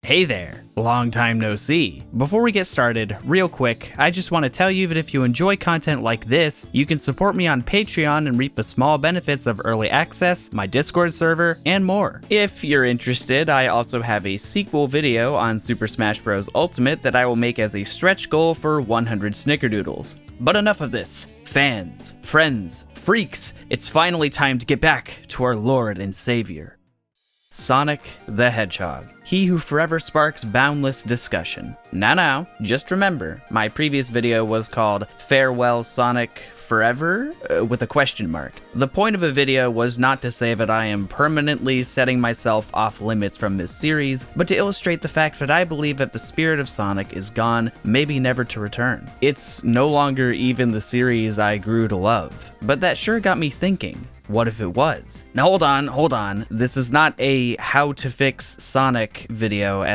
Hey there, long time no see. Before we get started, real quick, I just want to tell you that if you enjoy content like this, you can support me on Patreon and reap the small benefits of early access, my Discord server, and more. If you're interested, I also have a sequel video on Super Smash Bros. Ultimate that I will make as a stretch goal for 100 snickerdoodles. But enough of this. Fans, friends, freaks, it's finally time to get back to our Lord and Savior. Sonic the Hedgehog, he who forever sparks boundless discussion. Now, just remember, my previous video was called Farewell Sonic Forever? With a question mark. The point of a video was not to say that I am permanently setting myself off limits from this series, but to illustrate the fact that I believe that the spirit of Sonic is gone, maybe never to return. It's no longer even the series I grew to love, but that sure got me thinking. What if it was? Now hold on. This is not a how to fix Sonic video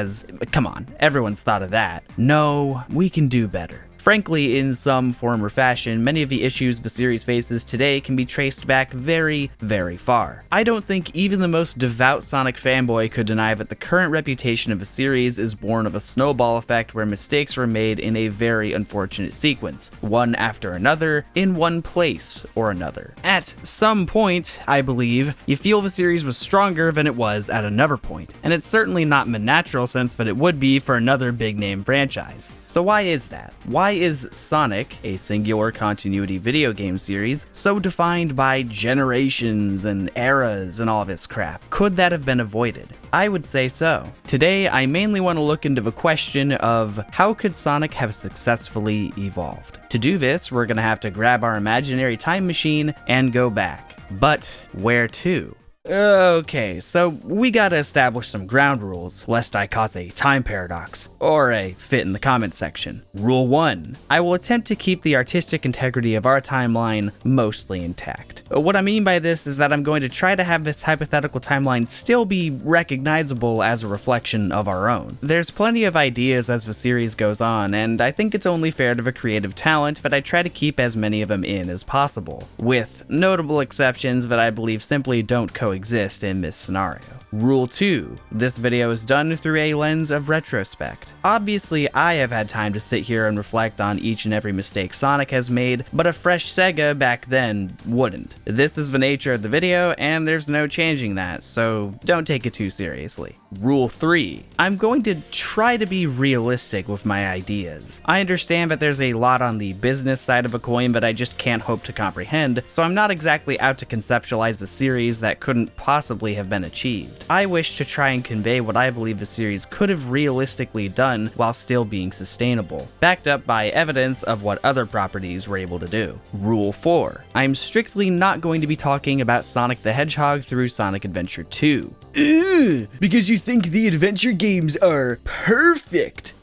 come on, everyone's thought of that. No, we can do better. Frankly, in some form or fashion, many of the issues the series faces today can be traced back very, very far. I don't think even the most devout Sonic fanboy could deny that the current reputation of the series is born of a snowball effect where mistakes were made in a very unfortunate sequence, one after another, in one place or another. At some point, I believe, you feel the series was stronger than it was at another point, and it's certainly not in the natural sense that it would be for another big-name franchise. So why is that? Why is Sonic, a singular continuity video game series, so defined by generations and eras and all this crap? Could that have been avoided? I would say so. Today, I mainly want to look into the question of how could Sonic have successfully evolved? To do this, we're going to have to grab our imaginary time machine and go back. But where to? Okay, so we gotta establish some ground rules, lest I cause a time paradox, or a fit in the comments section. Rule 1. I will attempt to keep the artistic integrity of our timeline mostly intact. What I mean by this is that I'm going to try to have this hypothetical timeline still be recognizable as a reflection of our own. There's plenty of ideas as the series goes on, and I think it's only fair to the creative talent that I try to keep as many of them in as possible, with notable exceptions that I believe simply don't coexist in this scenario. Rule 2. This video is done through a lens of retrospect. Obviously, I have had time to sit here and reflect on each and every mistake Sonic has made, but a fresh Sega back then wouldn't. This is the nature of the video, and there's no changing that, so don't take it too seriously. Rule 3. I'm going to try to be realistic with my ideas. I understand that there's a lot on the business side of a coin that I just can't hope to comprehend, so I'm not exactly out to conceptualize a series that couldn't possibly have been achieved. I wish to try and convey what I believe the series could have realistically done while still being sustainable, backed up by evidence of what other properties were able to do. Rule 4. I'm strictly not going to be talking about Sonic the Hedgehog through Sonic Adventure 2. Because you think the adventure games are perfect.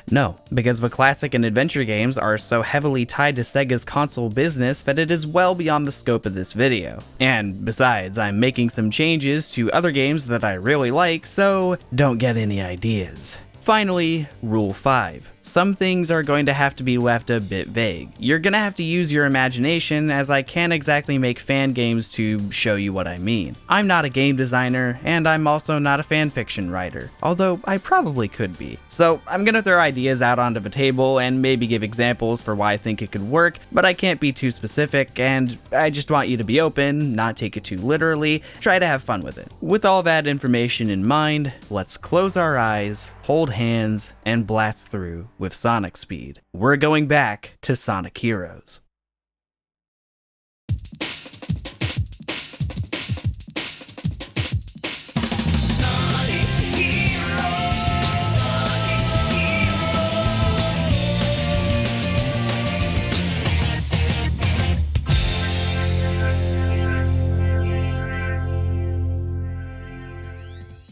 No, because the classic and adventure games are so heavily tied to Sega's console business that it is well beyond the scope of this video. And besides, I'm making some changes to other games that I really like, so don't get any ideas. Finally, Rule 5. Some things are going to have to be left a bit vague. You're gonna have to use your imagination, as I can't exactly make fan games to show you what I mean. I'm not a game designer, and I'm also not a fanfiction writer, although I probably could be. So I'm gonna throw ideas out onto the table and maybe give examples for why I think it could work, but I can't be too specific, and I just want you to be open, not take it too literally, try to have fun with it. With all that information in mind, let's close our eyes, hold hands, and blast through with Sonic speed. We're going back to Sonic Heroes.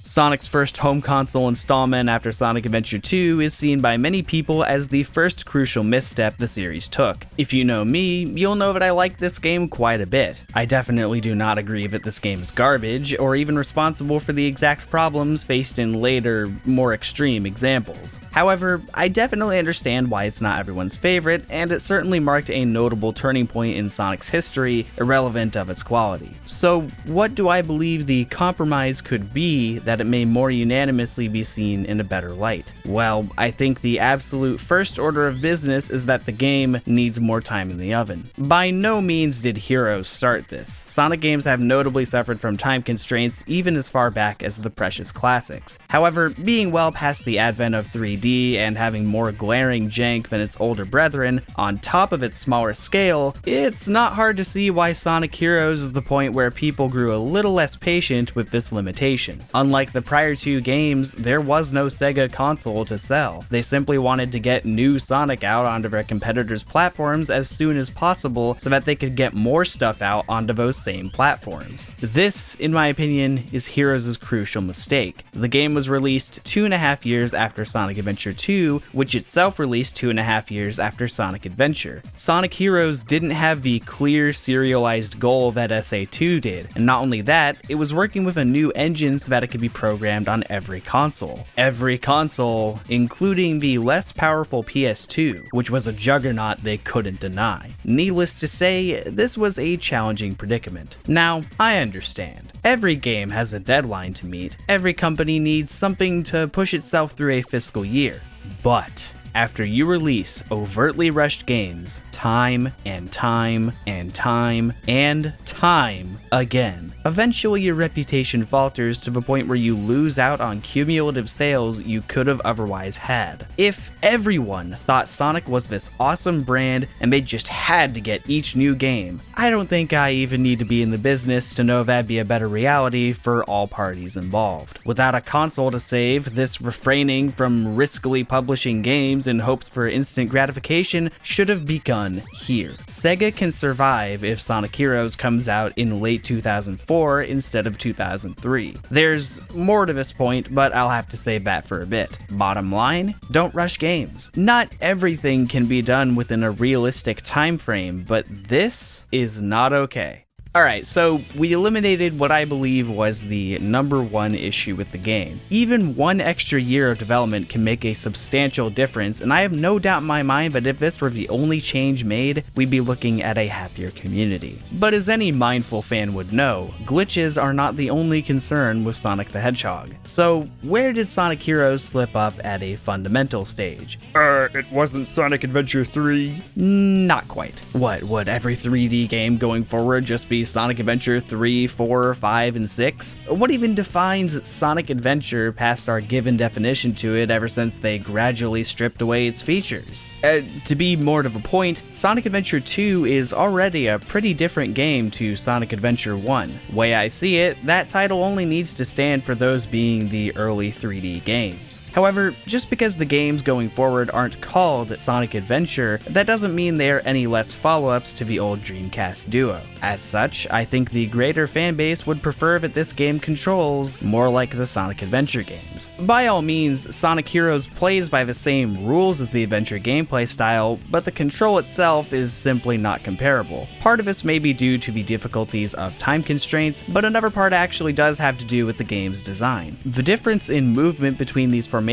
Sonic's first home console installment after Sonic Adventure 2 is seen by many people as the first crucial misstep the series took. If you know me, you'll know that I like this game quite a bit. I definitely do not agree that this game is garbage, or even responsible for the exact problems faced in later, more extreme examples. However, I definitely understand why it's not everyone's favorite, and it certainly marked a notable turning point in Sonic's history, irrelevant of its quality. So what do I believe the compromise could be that it may more unanimously be seen in a better light? Well, I think the absolute first order of business is that the game needs more time in the oven. By no means did Heroes start this. Sonic games have notably suffered from time constraints even as far back as the precious classics. However, being well past the advent of 3D and having more glaring jank than its older brethren, on top of its smaller scale, it's not hard to see why Sonic Heroes is the point where people grew a little less patient with this limitation. Unlike the prior two games, there was no Sega console to sell. They simply wanted to get new Sonic out onto their competitors' platforms as soon as possible so that they could get more stuff out onto those same platforms. This, in my opinion, is Heroes' crucial mistake. The game was released 2.5 years after Sonic Adventure 2, which itself released 2.5 years after Sonic Adventure. Sonic Heroes didn't have the clear serialized goal that SA2 did, and not only that, it was working with a new engine so that it could be programmed on every console. Every console, including the less powerful PS2, which was a juggernaut they couldn't deny. Needless to say, this was a challenging predicament. Now, I understand. Every game has a deadline to meet. Every company needs something to push itself through a fiscal year. But after you release overtly rushed games, time and time and time and time again, eventually your reputation falters to the point where you lose out on cumulative sales you could have otherwise had. If everyone thought Sonic was this awesome brand and they just had to get each new game, I don't think I even need to be in the business to know that'd be a better reality for all parties involved. Without a console to save, this refraining from riskily publishing games in hopes for instant gratification should have begun here. Sega can survive if Sonic Heroes comes out in late 2004 instead of 2003. There's more to this point, but I'll have to save that for a bit. Bottom line, don't rush games. Not everything can be done within a realistic time frame, but this is not okay. Alright, so we eliminated what I believe was the #1 issue with the game. Even one extra year of development can make a substantial difference, and I have no doubt in my mind that if this were the only change made, we'd be looking at a happier community. But as any mindful fan would know, glitches are not the only concern with Sonic the Hedgehog. So where did Sonic Heroes slip up at a fundamental stage? It wasn't Sonic Adventure 3? Not quite. What, would every 3D game going forward just be Sonic Adventure 3, 4, 5, and 6? What even defines Sonic Adventure past our given definition to it ever since they gradually stripped away its features? To be more to the point, Sonic Adventure 2 is already a pretty different game to Sonic Adventure 1. Way I see it, that title only needs to stand for those being the early 3D games. However, just because the games going forward aren't called Sonic Adventure, that doesn't mean they are any less follow-ups to the old Dreamcast duo. As such, I think the greater fanbase would prefer that this game controls more like the Sonic Adventure games. By all means, Sonic Heroes plays by the same rules as the adventure gameplay style, but the control itself is simply not comparable. Part of this may be due to the difficulties of time constraints, but another part actually does have to do with the game's design. The difference in movement between these formations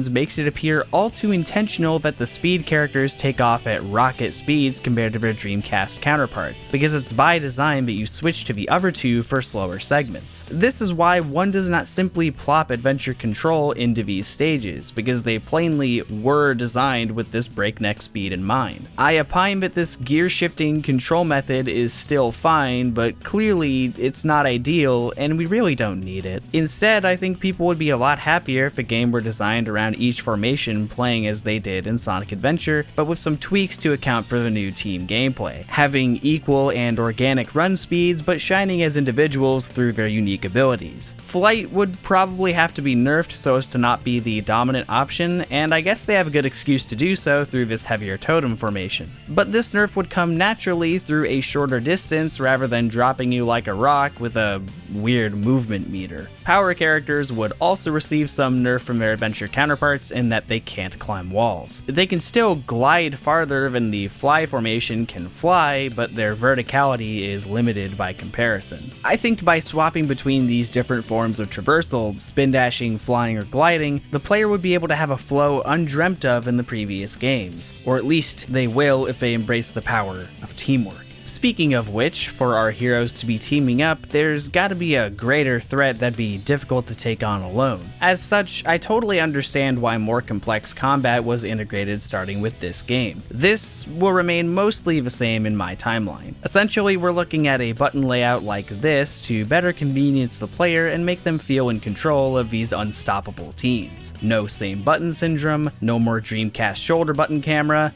makes it appear all too intentional that the speed characters take off at rocket speeds compared to their Dreamcast counterparts, because it's by design that you switch to the other two for slower segments. This is why one does not simply plop adventure control into these stages, because they plainly were designed with this breakneck speed in mind. I opine that this gear shifting control method is still fine, but clearly it's not ideal and we really don't need it. Instead, I think people would be a lot happier if a game were designed around each formation playing as they did in Sonic Adventure, but with some tweaks to account for the new team gameplay. Having equal and organic run speeds, but shining as individuals through their unique abilities. Flight would probably have to be nerfed so as to not be the dominant option, and I guess they have a good excuse to do so through this heavier totem formation. But this nerf would come naturally through a shorter distance rather than dropping you like a rock with a weird movement meter. Power characters would also receive some nerf from their adventure counterparts in that they can't climb walls. They can still glide farther than the fly formation can fly, but their verticality is limited by comparison. I think by swapping between these different forms of traversal, spin dashing, flying, or gliding, the player would be able to have a flow undreamt of in the previous games. Or at least they will if they embrace the power of teamwork. Speaking of which, for our heroes to be teaming up, there's gotta be a greater threat that'd be difficult to take on alone. As such, I totally understand why more complex combat was integrated starting with this game. This will remain mostly the same in my timeline. Essentially, we're looking at a button layout like this to better convenience the player and make them feel in control of these unstoppable teams. No same button syndrome, no more Dreamcast shoulder button camera.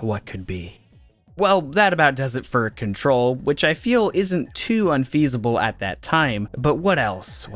What could be? Well, that about does it for Control, which I feel isn't too unfeasible at that time, but what else?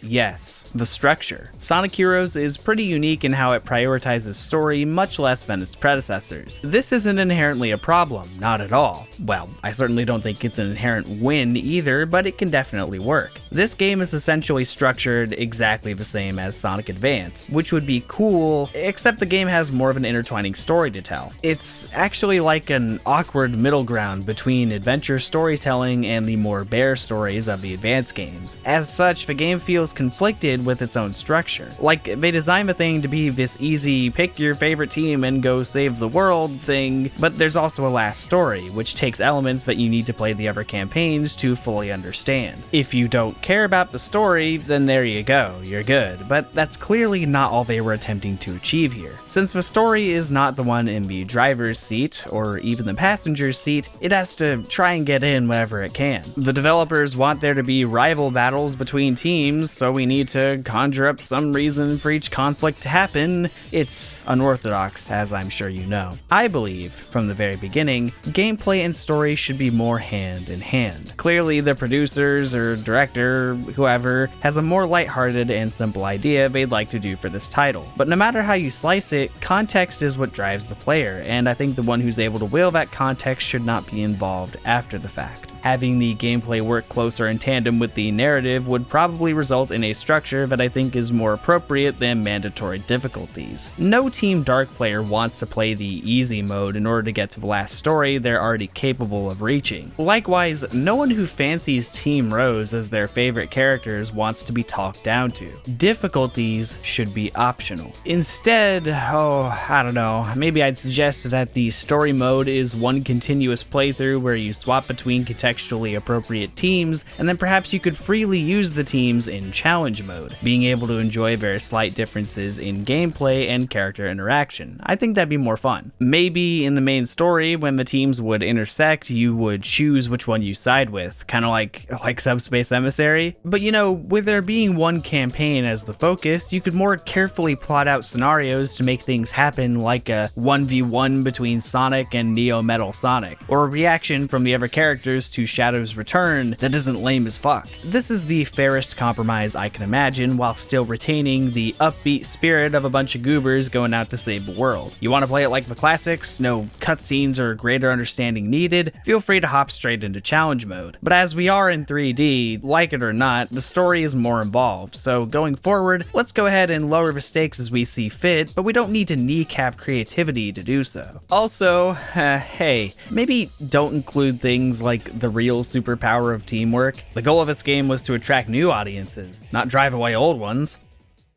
Yes, the structure. Sonic Heroes is pretty unique in how it prioritizes story much less than its predecessors. This isn't inherently a problem, not at all. Well, I certainly don't think it's an inherent win either, but it can definitely work. This game is essentially structured exactly the same as Sonic Advance, which would be cool, except the game has more of an intertwining story to tell. It's actually like an awkward middle ground between adventure storytelling and the more bare stories of the Advance games. As such, the game feels conflicted with its own structure. Like, they designed the thing to be this easy pick your favorite team and go save the world thing, but there's also a last story, which takes elements that you need to play the other campaigns to fully understand. If you don't care about the story, then there you go, you're good, but that's clearly not all they were attempting to achieve here. Since the story is not the one in the driver's seat, or even the passenger's seat, it has to try and get in wherever it can. The developers want there to be rival battles between teams, so we need to conjure up some reason for each conflict to happen. It's unorthodox, as I'm sure you know. I believe, from the very beginning, gameplay and story should be more hand in hand. Clearly, the producers or director, whoever, has a more lighthearted and simple idea they'd like to do for this title. But no matter how you slice it, context is what drives the player, and I think the one who's able to will that context should not be involved after the fact. Having the gameplay work closer in tandem with the narrative would probably result in a structure that I think is more appropriate than mandatory difficulties. No Team Dark player wants to play the easy mode in order to get to the last story they're already capable of reaching. Likewise, no one who fancies Team Rose as their favorite characters wants to be talked down to. Difficulties should be optional. Instead, I don't know, maybe I'd suggest that the story mode is one continuous playthrough where you swap between contextually appropriate teams, and then perhaps you could freely use the teams in challenge mode, being able to enjoy very slight differences in gameplay and character interaction. I think that'd be more fun. Maybe in the main story, when the teams would intersect, you would choose which one you side with, kind of like Subspace Emissary. But you know, with there being one campaign as the focus, you could more carefully plot out scenarios to make things happen, like a 1v1 between Sonic and Neo Metal Sonic, or a reaction from the other characters to Shadow's return that isn't lame as fuck. This is the fairest compromise I can imagine while still retaining the upbeat spirit of a bunch of goobers going out to save the world. You want to play it like the classics, no cutscenes or greater understanding needed, feel free to hop straight into challenge mode. But as we are in 3D, like it or not, the story is more involved, so going forward, let's go ahead and lower the stakes as we see fit, but we don't need to kneecap creativity to do so. Also, hey, maybe don't include things like the real superpower of teamwork. The goal of this game was to attract new audiences, not drive away old ones.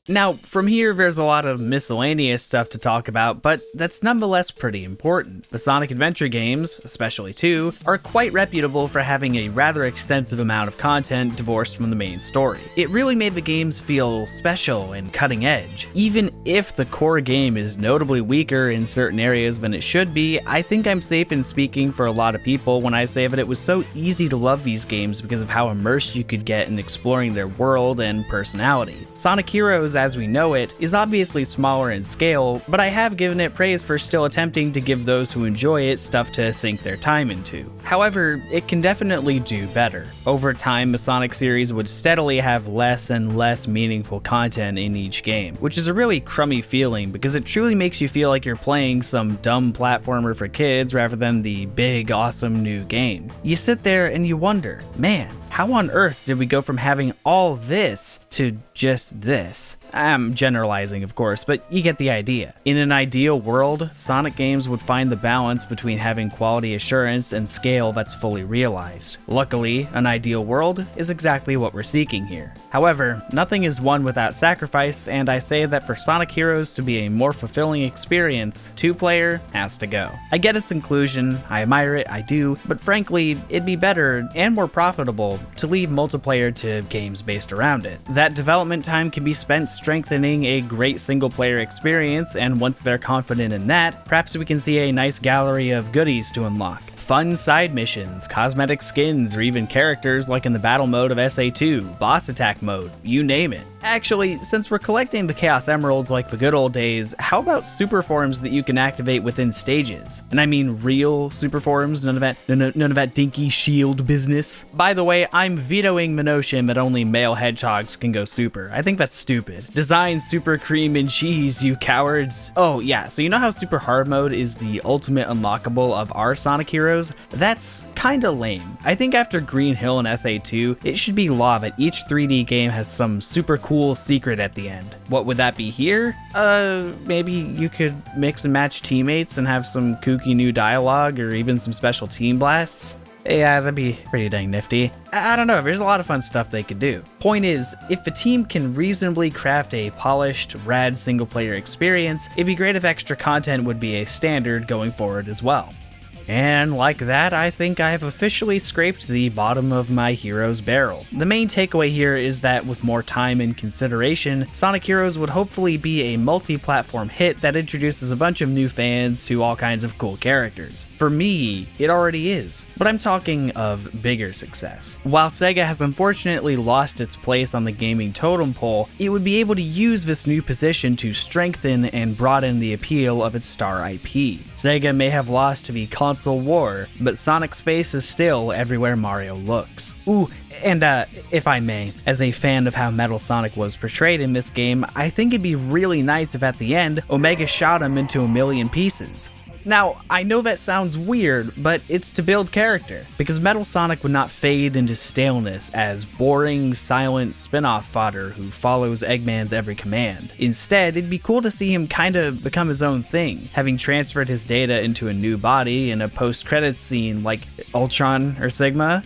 Now, from here, there's a lot of miscellaneous stuff to talk about, but that's nonetheless pretty important. The Sonic Adventure games, especially 2, are quite reputable for having a rather extensive amount of content divorced from the main story. It really made the games feel special and cutting edge. Even if the core game is notably weaker in certain areas than it should be, I think I'm safe in speaking for a lot of people when I say that it was so easy to love these games because of how immersed you could get in exploring their world and personality. Sonic Heroes, as we know it, is obviously smaller in scale, but I have given it praise for still attempting to give those who enjoy it stuff to sink their time into. However, it can definitely do better. Over time, the Sonic series would steadily have less and less meaningful content in each game, which is a really crummy feeling because it truly makes you feel like you're playing some dumb platformer for kids rather than the big, awesome new game. You sit there and you wonder, man, how on earth did we go from having all this to just this? I'm generalizing, of course, but you get the idea. In an ideal world, Sonic games would find the balance between having quality assurance and scale that's fully realized. Luckily, an ideal world is exactly what we're seeking here. However, nothing is won without sacrifice, and I say that for Sonic Heroes to be a more fulfilling experience, 2-player has to go. I get its inclusion, I admire it, I do, but frankly, it'd be better and more profitable to leave multiplayer to games based around it. That development time can be spent strengthening a great single-player experience, and once they're confident in that, perhaps we can see a nice gallery of goodies to unlock. Fun side missions, cosmetic skins, or even characters like in the battle mode of SA2, boss attack mode, you name it. Actually, since we're collecting the Chaos Emeralds like the good old days, how about super forms that you can activate within stages? And I mean real super forms, none of that dinky shield business. By the way, I'm vetoing the notion that only male hedgehogs can go super. I think that's stupid. Design super cream and cheese, you cowards. Oh yeah, so you know how super hard mode is the ultimate unlockable of our Sonic Heroes? That's kinda lame. I think after Green Hill and SA2, it should be law that each 3D game has some super cool secret at the end. What would that be here? Maybe you could mix and match teammates and have some kooky new dialogue or even some special team blasts. Yeah, that'd be pretty dang nifty. I don't know, there's a lot of fun stuff they could do. Point is, if a team can reasonably craft a polished, rad single-player experience, it'd be great if extra content would be a standard going forward as well. And like that, I think I have officially scraped the bottom of my Heroes barrel. The main takeaway here is that with more time and consideration, Sonic Heroes would hopefully be a multi-platform hit that introduces a bunch of new fans to all kinds of cool characters. For me, it already is, but I'm talking of bigger success. While Sega has unfortunately lost its place on the gaming totem pole, it would be able to use this new position to strengthen and broaden the appeal of its star IP. Sega may have lost to the console war, but Sonic's face is still everywhere Mario looks. Ooh, and if I may, as a fan of how Metal Sonic was portrayed in this game, I think it'd be really nice if at the end, Omega shot him into a million pieces. Now, I know that sounds weird, but it's to build character, because Metal Sonic would not fade into staleness as boring, silent spin-off fodder who follows Eggman's every command. Instead, it'd be cool to see him kinda become his own thing, having transferred his data into a new body in a post-credits scene like Ultron or Sigma.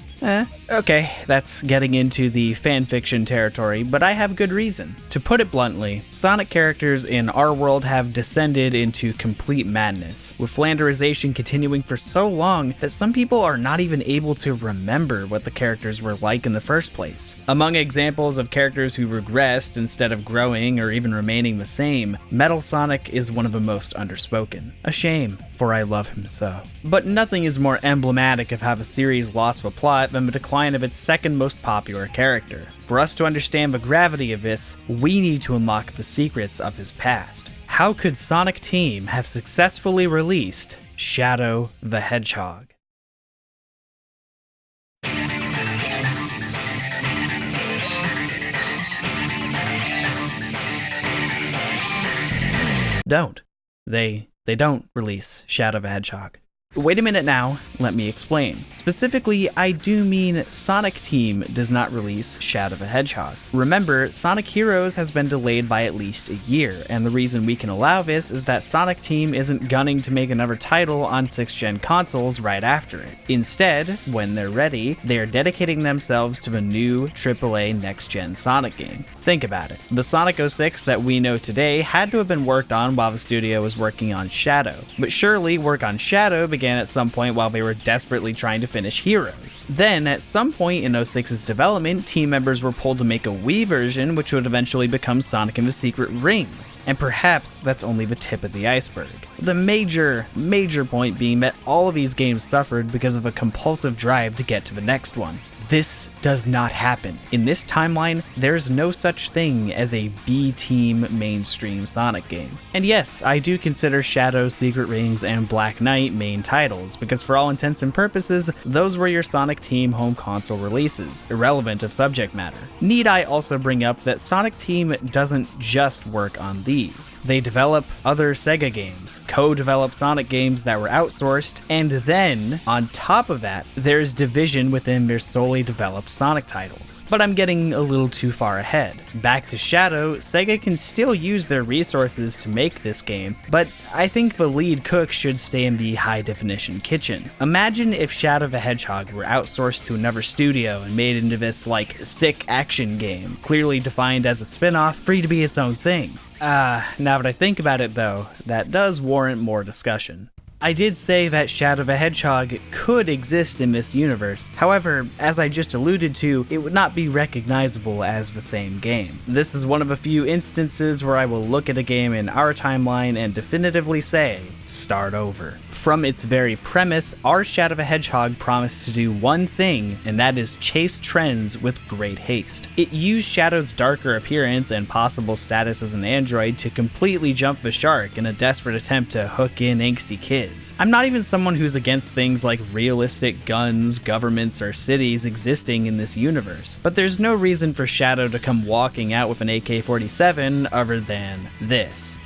Okay, that's getting into the fanfiction territory, but I have good reason. To put it bluntly, Sonic characters in our world have descended into complete madness, with flanderization continuing for so long that some people are not even able to remember what the characters were like in the first place. Among examples of characters who regressed instead of growing or even remaining the same, Metal Sonic is one of the most underspoken. A shame, for I love him so. But nothing is more emblematic of how the series lost the plot than the decline of its second most popular character. For us to understand the gravity of this, we need to unlock the secrets of his past. How could Sonic Team have successfully released Shadow the Hedgehog? They don't release Shadow the Hedgehog. Wait a minute now, let me explain. Specifically, I do mean Sonic Team does not release Shadow the Hedgehog. Remember, Sonic Heroes has been delayed by at least a year, and the reason we can allow this is that Sonic Team isn't gunning to make another title on 6th-gen consoles right after it. Instead, when they're ready, they are dedicating themselves to the new AAA next-gen Sonic game. Think about it. The Sonic 06 that we know today had to have been worked on while the studio was working on Shadow, but surely work on Shadow began at some point while they were desperately trying to finish Heroes. Then, at some point in 06's development, team members were pulled to make a Wii version, which would eventually become Sonic and the Secret Rings. And perhaps that's only the tip of the iceberg. The major point being that all of these games suffered because of a compulsive drive to get to the next one. This does not happen. In this timeline, there's no such thing as a B-team mainstream Sonic game. And yes, I do consider Shadow, Secret Rings, and Black Knight main titles, because for all intents and purposes, those were your Sonic Team home console releases, irrelevant of subject matter. Need I also bring up that Sonic Team doesn't just work on these. They develop other Sega games, co-develop Sonic games that were outsourced, and then, on top of that, there's division within their solely internally developed Sonic titles. But I'm getting a little too far ahead. Back to Shadow, Sega can still use their resources to make this game, but I think the lead cook should stay in the high-definition kitchen. Imagine if Shadow the Hedgehog were outsourced to another studio and made into this, like, sick action game, clearly defined as a spin-off, free to be its own thing. Now that I think about it though, that does warrant more discussion. I did say that Shadow the Hedgehog could exist in this universe, however, as I just alluded to, it would not be recognizable as the same game. This is one of a few instances where I will look at a game in our timeline and definitively say, start over. From its very premise, our Shadow the Hedgehog promised to do one thing, and that is chase trends with great haste. It used Shadow's darker appearance and possible status as an android to completely jump the shark in a desperate attempt to hook in angsty kids. I'm not even someone who's against things like realistic guns, governments, or cities existing in this universe, but there's no reason for Shadow to come walking out with an AK-47 other than this.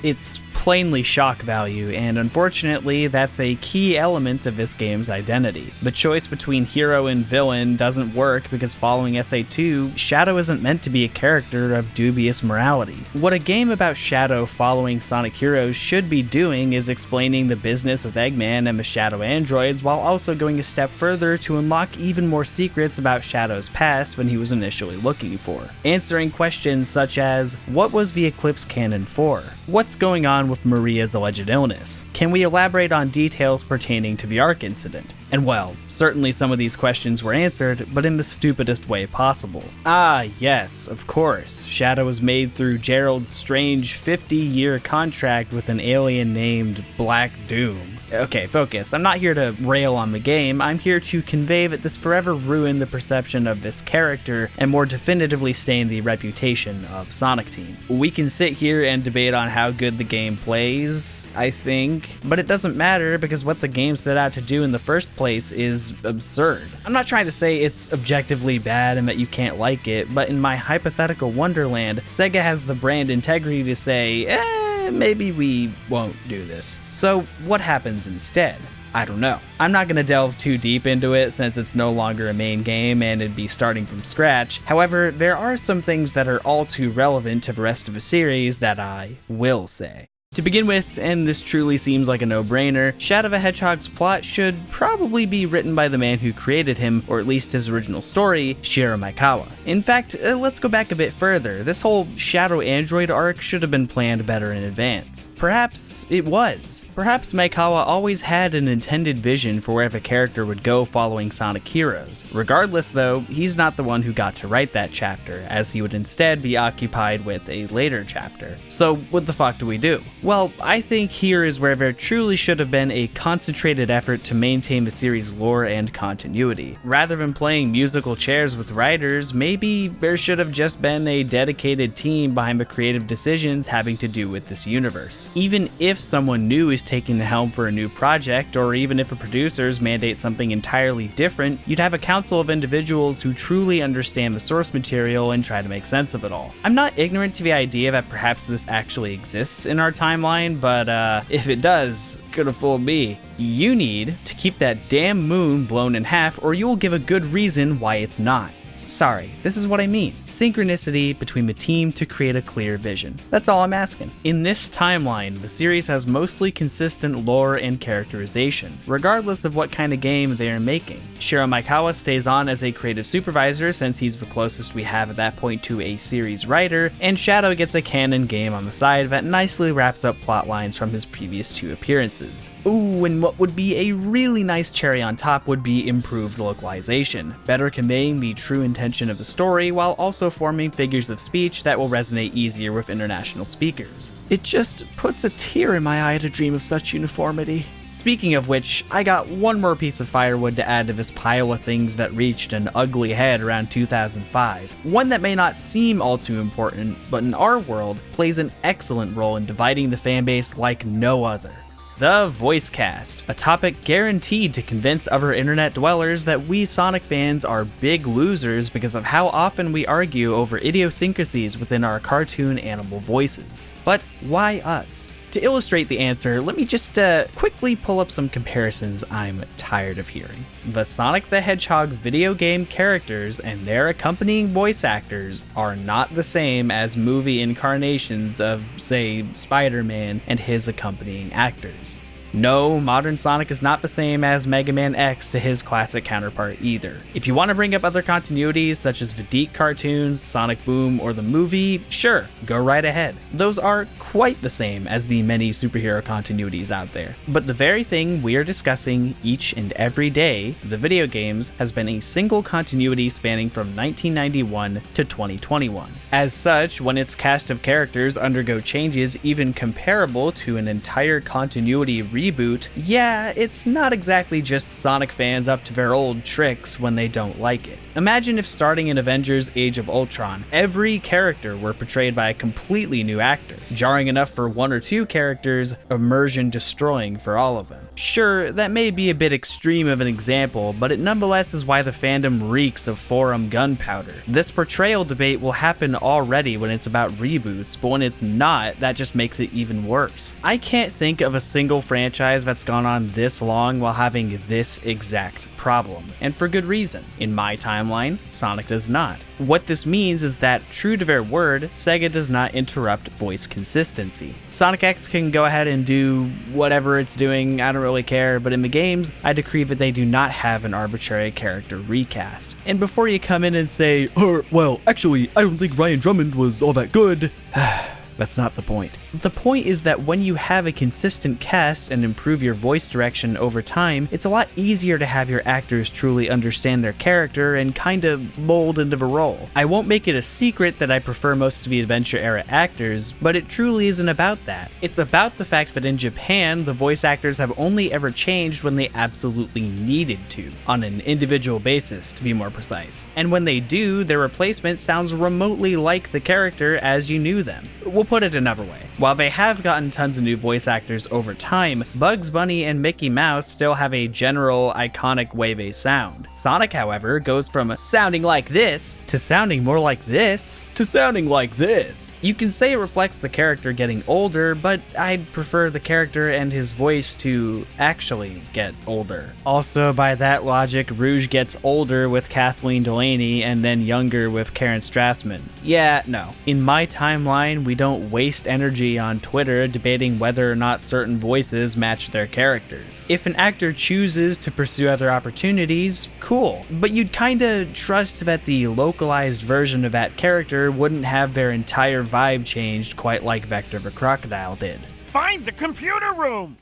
It's plainly shock value, and unfortunately that's a key element of this game's identity. The choice between hero and villain doesn't work because following SA2, Shadow isn't meant to be a character of dubious morality. What a game about Shadow following Sonic heroes should be doing is explaining the business with Eggman and the Shadow androids while also going a step further to unlock even more secrets about Shadow's past than he was initially looking for. Answering questions such as, what was the Eclipse canon for? What's going on with Maria's alleged illness? Can we elaborate on details pertaining to the Ark incident? And well, certainly some of these questions were answered, but in the stupidest way possible. Ah, yes, of course. Shadow was made through Gerald's strange 50-year contract with an alien named Black Doom. Okay, focus. I'm not here to rail on the game, I'm here to convey that this forever ruined the perception of this character and more definitively stained the reputation of Sonic Team. We can sit here and debate on how good the game plays, I think, but it doesn't matter because what the game set out to do in the first place is absurd. I'm not trying to say it's objectively bad and that you can't like it, but in my hypothetical wonderland, Sega has the brand integrity to say, maybe we won't do this. So what happens instead? I don't know. I'm not going to delve too deep into it since it's no longer a main game and it'd be starting from scratch. However, there are some things that are all too relevant to the rest of the series that I will say. To begin with, and this truly seems like a no-brainer, Shadow the Hedgehog's plot should probably be written by the man who created him, or at least his original story, Shigeru Maekawa. In fact, let's go back a bit further. This whole Shadow Android arc should have been planned better in advance. Perhaps it was. Perhaps Maekawa always had an intended vision for where the character would go following Sonic Heroes. Regardless though, he's not the one who got to write that chapter, as he would instead be occupied with a later chapter. So what the fuck do we do? Well, I think here is where there truly should have been a concentrated effort to maintain the series' lore and continuity. Rather than playing musical chairs with writers, maybe there should have just been a dedicated team behind the creative decisions having to do with this universe. Even if someone new is taking the helm for a new project, or even if the producers mandate something entirely different, you'd have a council of individuals who truly understand the source material and try to make sense of it all. I'm not ignorant to the idea that perhaps this actually exists in our timeline, but if it does, could have fooled me. You need to keep that damn moon blown in half, or you will give a good reason why it's not. Sorry, this is what I mean. Synchronicity between the team to create a clear vision. That's all I'm asking. In this timeline, the series has mostly consistent lore and characterization, regardless of what kind of game they are making. Shigeru Maekawa stays on as a creative supervisor since he's the closest we have at that point to a series writer, and Shadow gets a canon game on the side that nicely wraps up plot lines from his previous two appearances. Ooh, and what would be a really nice cherry on top would be improved localization, better conveying the true intention of the story while also forming figures of speech that will resonate easier with international speakers. It just puts a tear in my eye to dream of such uniformity. Speaking of which, I got one more piece of firewood to add to this pile of things that reached an ugly head around 2005. One that may not seem all too important, but in our world, plays an excellent role in dividing the fanbase like no other. The voice cast, a topic guaranteed to convince other internet dwellers that we Sonic fans are big losers because of how often we argue over idiosyncrasies within our cartoon animal voices. But why us? To illustrate the answer, let me just quickly pull up some comparisons I'm tired of hearing. The Sonic the Hedgehog video game characters and their accompanying voice actors are not the same as movie incarnations of, say, Spider-Man and his accompanying actors. No, modern Sonic is not the same as Mega Man X to his classic counterpart either. If you want to bring up other continuities such as the DiC cartoons, Sonic Boom, or the movie, sure, go right ahead. Those are quite the same as the many superhero continuities out there. But the very thing we are discussing each and every day, the video games, has been a single continuity spanning from 1991 to 2021. As such, when its cast of characters undergo changes even comparable to an entire continuity reboot, yeah, it's not exactly just Sonic fans up to their old tricks when they don't like it. Imagine if starting in Avengers Age of Ultron, every character were portrayed by a completely new actor, jarring enough for one or two characters, immersion destroying for all of them. Sure, that may be a bit extreme of an example, but it nonetheless is why the fandom reeks of forum gunpowder. This portrayal debate will happen already when it's about reboots, but when it's not, that just makes it even worse. I can't think of a single franchise that's gone on this long while having this exact problem, and for good reason. In my timeline, Sonic does not. What this means is that, true to their word, Sega does not interrupt voice consistency. Sonic X can go ahead and do whatever it's doing, I don't really care, but in the games, I decree that they do not have an arbitrary character recast. And before you come in and say, well, actually, I don't think Ryan Drummond was all that good, that's not the point. The point is that when you have a consistent cast and improve your voice direction over time, it's a lot easier to have your actors truly understand their character and kind of mold into the role. I won't make it a secret that I prefer most of the Adventure era actors, but it truly isn't about that. It's about the fact that in Japan, the voice actors have only ever changed when they absolutely needed to, on an individual basis to be more precise. And when they do, their replacement sounds remotely like the character as you knew them. We'll put it another way. While they have gotten tons of new voice actors over time, Bugs Bunny and Mickey Mouse still have a general iconic way they sound. Sonic, however, goes from sounding like this to sounding more like this to sounding like this. You can say it reflects the character getting older, but I'd prefer the character and his voice to actually get older. Also, by that logic, Rouge gets older with Kathleen Delaney and then younger with Karen Strassman. Yeah, no. In my timeline, we don't waste energy on Twitter debating whether or not certain voices match their characters. If an actor chooses to pursue other opportunities, cool. But you'd kinda trust that the localized version of that character wouldn't have their entire vibe changed quite like Vector the Crocodile did. Find the computer room!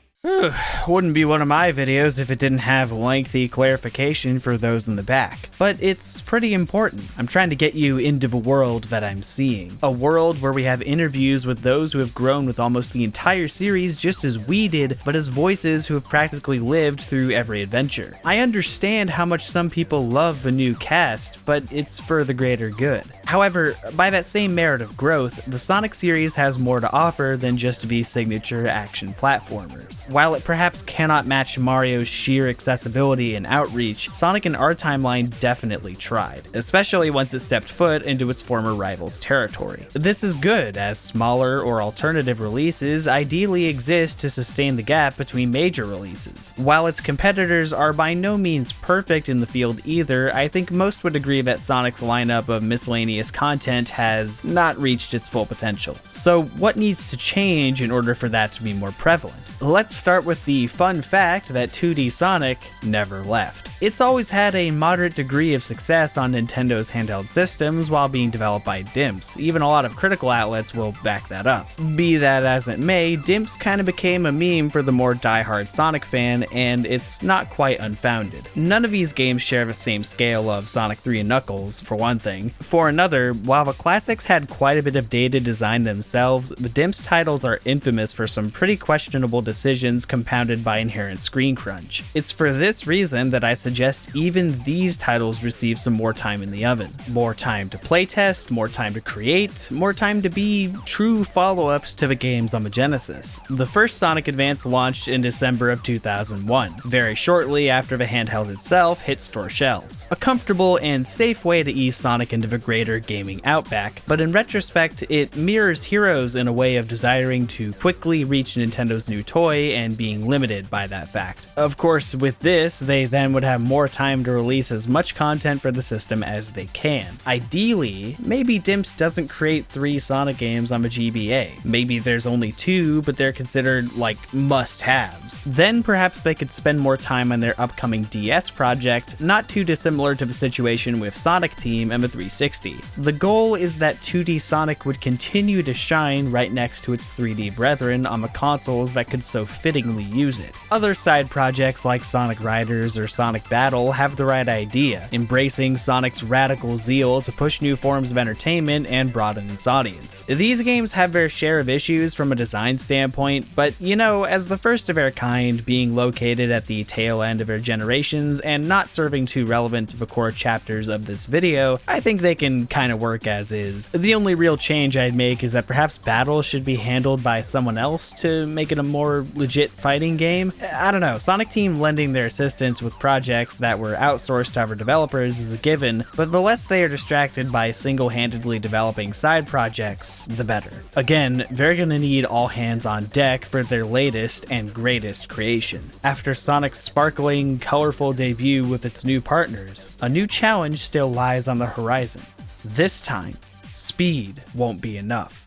Wouldn't be one of my videos if it didn't have lengthy clarification for those in the back. But it's pretty important. I'm trying to get you into the world that I'm seeing. A world where we have interviews with those who have grown with almost the entire series just as we did, but as voices who have practically lived through every adventure. I understand how much some people love the new cast, but it's for the greater good. However, by that same merit of growth, the Sonic series has more to offer than just the signature action platformers. While it perhaps cannot match Mario's sheer accessibility and outreach, Sonic in our timeline definitely tried, especially once it stepped foot into its former rival's territory. This is good, as smaller or alternative releases ideally exist to sustain the gap between major releases. While its competitors are by no means perfect in the field either, I think most would agree that Sonic's lineup of miscellaneous content has not reached its full potential. So what needs to change in order for that to be more prevalent? Let's start with the fun fact that 2D Sonic never left. It's always had a moderate degree of success on Nintendo's handheld systems while being developed by Dimps. Even a lot of critical outlets will back that up. Be that as it may, Dimps kind of became a meme for the more diehard Sonic fan, and it's not quite unfounded. None of these games share the same scale of Sonic 3 and Knuckles, for one thing. For another, while the classics had quite a bit of dated design themselves, the Dimps titles are infamous for some pretty questionable decisions compounded by inherent screen crunch. It's for this reason that I suggest even these titles receive some more time in the oven. More time to playtest, more time to create, more time to be true follow-ups to the games on the Genesis. The first Sonic Advance launched in December of 2001, very shortly after the handheld itself hit store shelves. A comfortable and safe way to ease Sonic into the greater gaming outback, but in retrospect, it mirrors Heroes in a way of desiring to quickly reach Nintendo's new toy and being limited by that fact. Of course, with this, they then would have more time to release as much content for the system as they can. Ideally, maybe Dimps doesn't create 3 Sonic games on the GBA. Maybe there's only 2, but they're considered like must-haves. Then perhaps they could spend more time on their upcoming DS project, not too dissimilar to the situation with Sonic Team and the 360. The goal is that 2D Sonic would continue to shine right next to its 3D brethren on the consoles that could so fittingly use it. Other side projects like Sonic Riders or Sonic Battle have the right idea, embracing Sonic's radical zeal to push new forms of entertainment and broaden its audience. These games have their share of issues from a design standpoint, but you know, as the first of their kind, being located at the tail end of their generations and not serving too relevant to the core chapters of this video, I think they can kinda work as is. The only real change I'd make is that perhaps Battle should be handled by someone else to make it a more legit fighting game. I don't know, Sonic Team lending their assistance with projects that were outsourced to other developers is a given, but the less they are distracted by single-handedly developing side projects, the better. Again, they're gonna need all hands on deck for their latest and greatest creation. After Sonic's sparkling, colorful debut with its new partners, a new challenge still lies on the horizon. This time, speed won't be enough.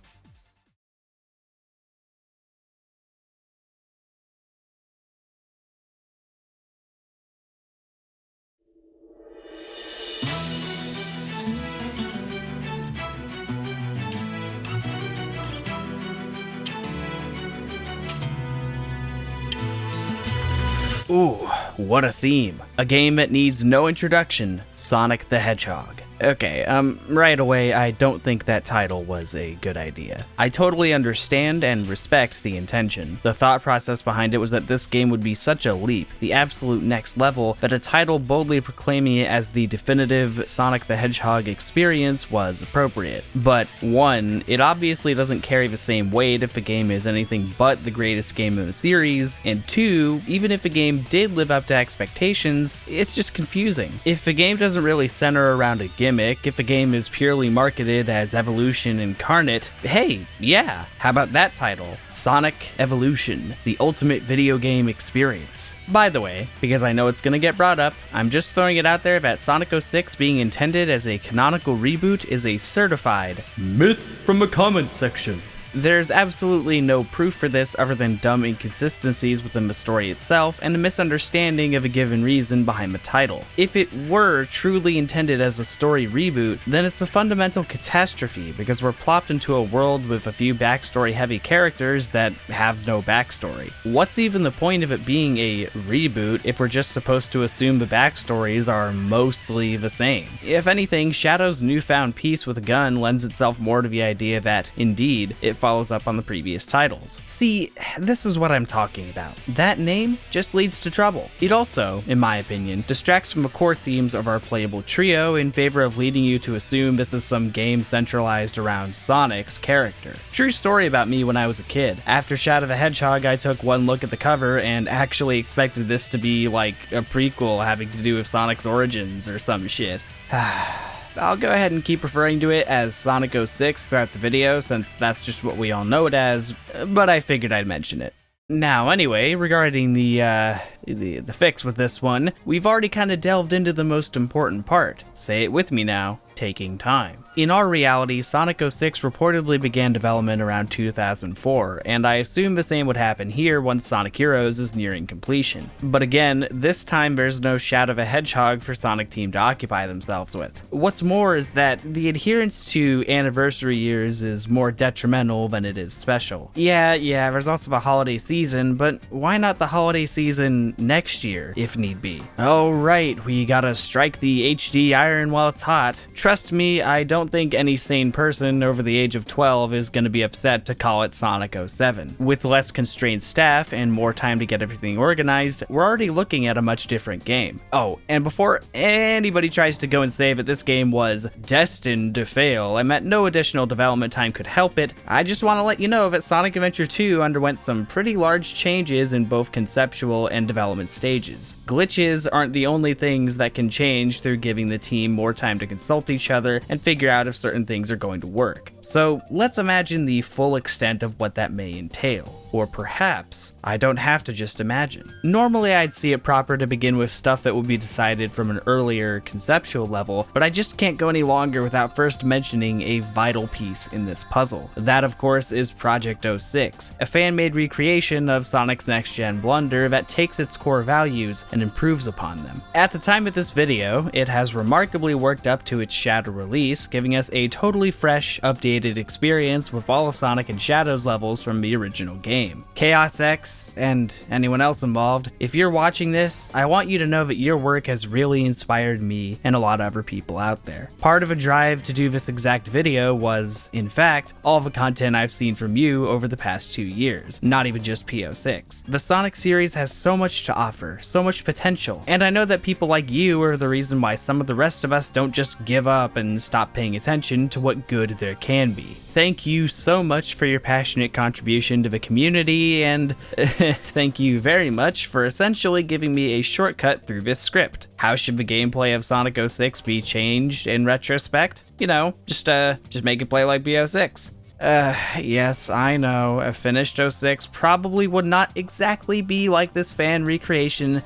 Ooh, what a theme. A game that needs no introduction, Sonic the Hedgehog. Okay, right away, I don't think that title was a good idea. I totally understand and respect the intention. The thought process behind it was that this game would be such a leap, the absolute next level, that a title boldly proclaiming it as the definitive Sonic the Hedgehog experience was appropriate. But 1, it obviously doesn't carry the same weight if a game is anything but the greatest game in the series, and 2, even if a game did live up to expectations, it's just confusing. If a game doesn't really center around a gimmick, if a game is purely marketed as Evolution Incarnate, hey, yeah, how about that title? Sonic Evolution, the ultimate video game experience. By the way, because I know it's gonna get brought up, I'm just throwing it out there that Sonic 06 being intended as a canonical reboot is a certified myth from the comment section. There's absolutely no proof for this other than dumb inconsistencies within the story itself and a misunderstanding of a given reason behind the title. If it were truly intended as a story reboot, then it's a fundamental catastrophe because we're plopped into a world with a few backstory-heavy characters that have no backstory. What's even the point of it being a reboot if we're just supposed to assume the backstories are mostly the same? If anything, Shadow's newfound peace with a gun lends itself more to the idea that, indeed, it follows up on the previous titles. See, this is what I'm talking about. That name just leads to trouble. It also, in my opinion, distracts from the core themes of our playable trio in favor of leading you to assume this is some game centralized around Sonic's character. True story about me when I was a kid. After Shadow the Hedgehog, I took one look at the cover and actually expected this to be like a prequel having to do with Sonic's origins or some shit. I'll go ahead and keep referring to it as Sonic 06 throughout the video since that's just what we all know it as, but I figured I'd mention it. Now anyway, regarding the fix with this one, we've already kind of delved into the most important part. Say it with me now, taking time. In our reality, Sonic 06 reportedly began development around 2004, and I assume the same would happen here once Sonic Heroes is nearing completion. But again, this time there's no Shadow the Hedgehog for Sonic Team to occupy themselves with. What's more is that the adherence to anniversary years is more detrimental than it is special. Yeah, there's also the holiday season, but why not the holiday season next year, if need be? Oh right, we gotta strike the HD iron while it's hot. Trust me, I don't don't think any sane person over the age of 12 is going to be upset to call it Sonic 07. With less constrained staff and more time to get everything organized, we're already looking at a much different game. Oh, and before anybody tries to go and say that this game was destined to fail and that no additional development time could help it, I just want to let you know that Sonic Adventure 2 underwent some pretty large changes in both conceptual and development stages. Glitches aren't the only things that can change through giving the team more time to consult each other and figure out if certain things are going to work. So let's imagine the full extent of what that may entail. Or perhaps I don't have to just imagine. Normally I'd see it proper to begin with stuff that would be decided from an earlier conceptual level, but I just can't go any longer without first mentioning a vital piece in this puzzle. That of course is Project 06, a fan-made recreation of Sonic's next-gen blunder that takes its core values and improves upon them. At the time of this video, it has remarkably worked up to its Shadow release, giving us a totally fresh, updated experience with all of Sonic and Shadow's levels from the original game. Chaos X, and anyone else involved, if you're watching this, I want you to know that your work has really inspired me and a lot of other people out there. Part of a drive to do this exact video was, in fact, all the content I've seen from you over the past 2 years, not even just P06. The Sonic series has so much to offer, so much potential, and I know that people like you are the reason why some of the rest of us don't just give up and stop paying attention to what good there can be. Thank you so much for your passionate contribution to the community, and thank you very much for essentially giving me a shortcut through this script. How should the gameplay of Sonic 06 be changed in retrospect? You know, just make it play like B06. Yes, I know, a finished 06 probably would not exactly be like this fan recreation.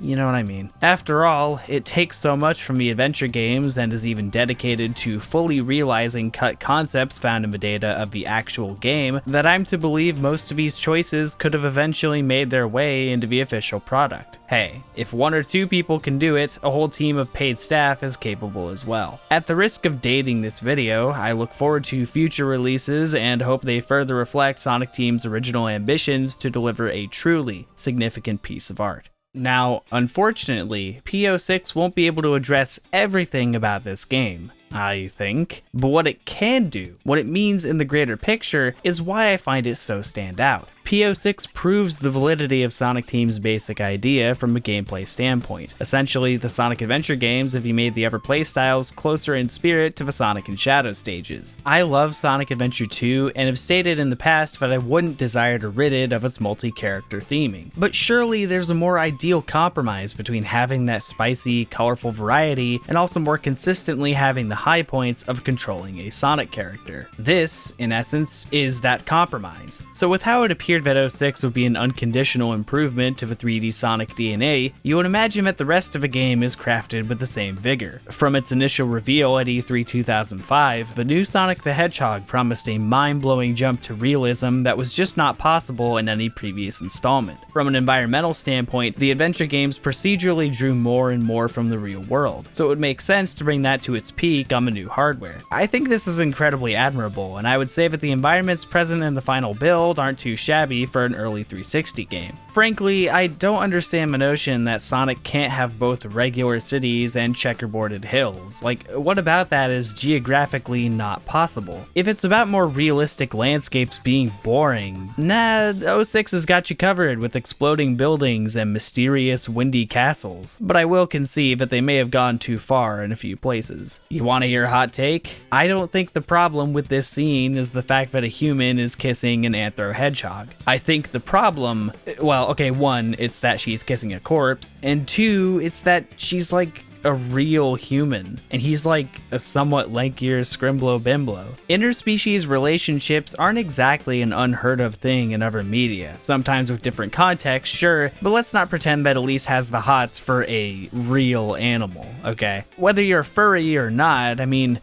You know what I mean. After all, it takes so much from the adventure games and is even dedicated to fully realizing cut concepts found in the data of the actual game that I'm to believe most of these choices could have eventually made their way into the official product. Hey, if 1 or 2 people can do it, a whole team of paid staff is capable as well. At the risk of dating this video, I look forward to future releases and hope they further reflect Sonic Team's original ambitions to deliver a truly significant piece of art. Now, unfortunately, P06 won't be able to address everything about this game, I think, but what it can do, what it means in the greater picture, is why I find it so stand out. P06 proves the validity of Sonic Team's basic idea from a gameplay standpoint. Essentially, the Sonic Adventure games have made the other playstyles closer in spirit to the Sonic and Shadow stages. I love Sonic Adventure 2 and have stated in the past that I wouldn't desire to rid it of its multi-character theming. But surely there's a more ideal compromise between having that spicy, colorful variety and also more consistently having the high points of controlling a Sonic character. This, in essence, is that compromise. So with how it appears that 06 would be an unconditional improvement to the 3D Sonic DNA, you would imagine that the rest of the game is crafted with the same vigor. From its initial reveal at E3 2005, the new Sonic the Hedgehog promised a mind-blowing jump to realism that was just not possible in any previous installment. From an environmental standpoint, the adventure games procedurally drew more and more from the real world, so it would make sense to bring that to its peak on the new hardware. I think this is incredibly admirable, and I would say that the environments present in the final build aren't too shabby for an early 360 game. Frankly, I don't understand the notion that Sonic can't have both regular cities and checkerboarded hills. Like, what about that is geographically not possible? If it's about more realistic landscapes being boring, nah, 06 has got you covered with exploding buildings and mysterious windy castles. But I will concede that they may have gone too far in a few places. You want to hear a hot take? I don't think the problem with this scene is the fact that a human is kissing an anthro hedgehog. I think the problem, well, okay, 1, it's that she's kissing a corpse, and 2, it's that she's like a real human, and he's like a somewhat lankier scrimblow bimblow. Interspecies relationships aren't exactly an unheard of thing in other media. Sometimes with different contexts, sure, but let's not pretend that Elise has the hots for a real animal, okay? Whether you're furry or not, I mean,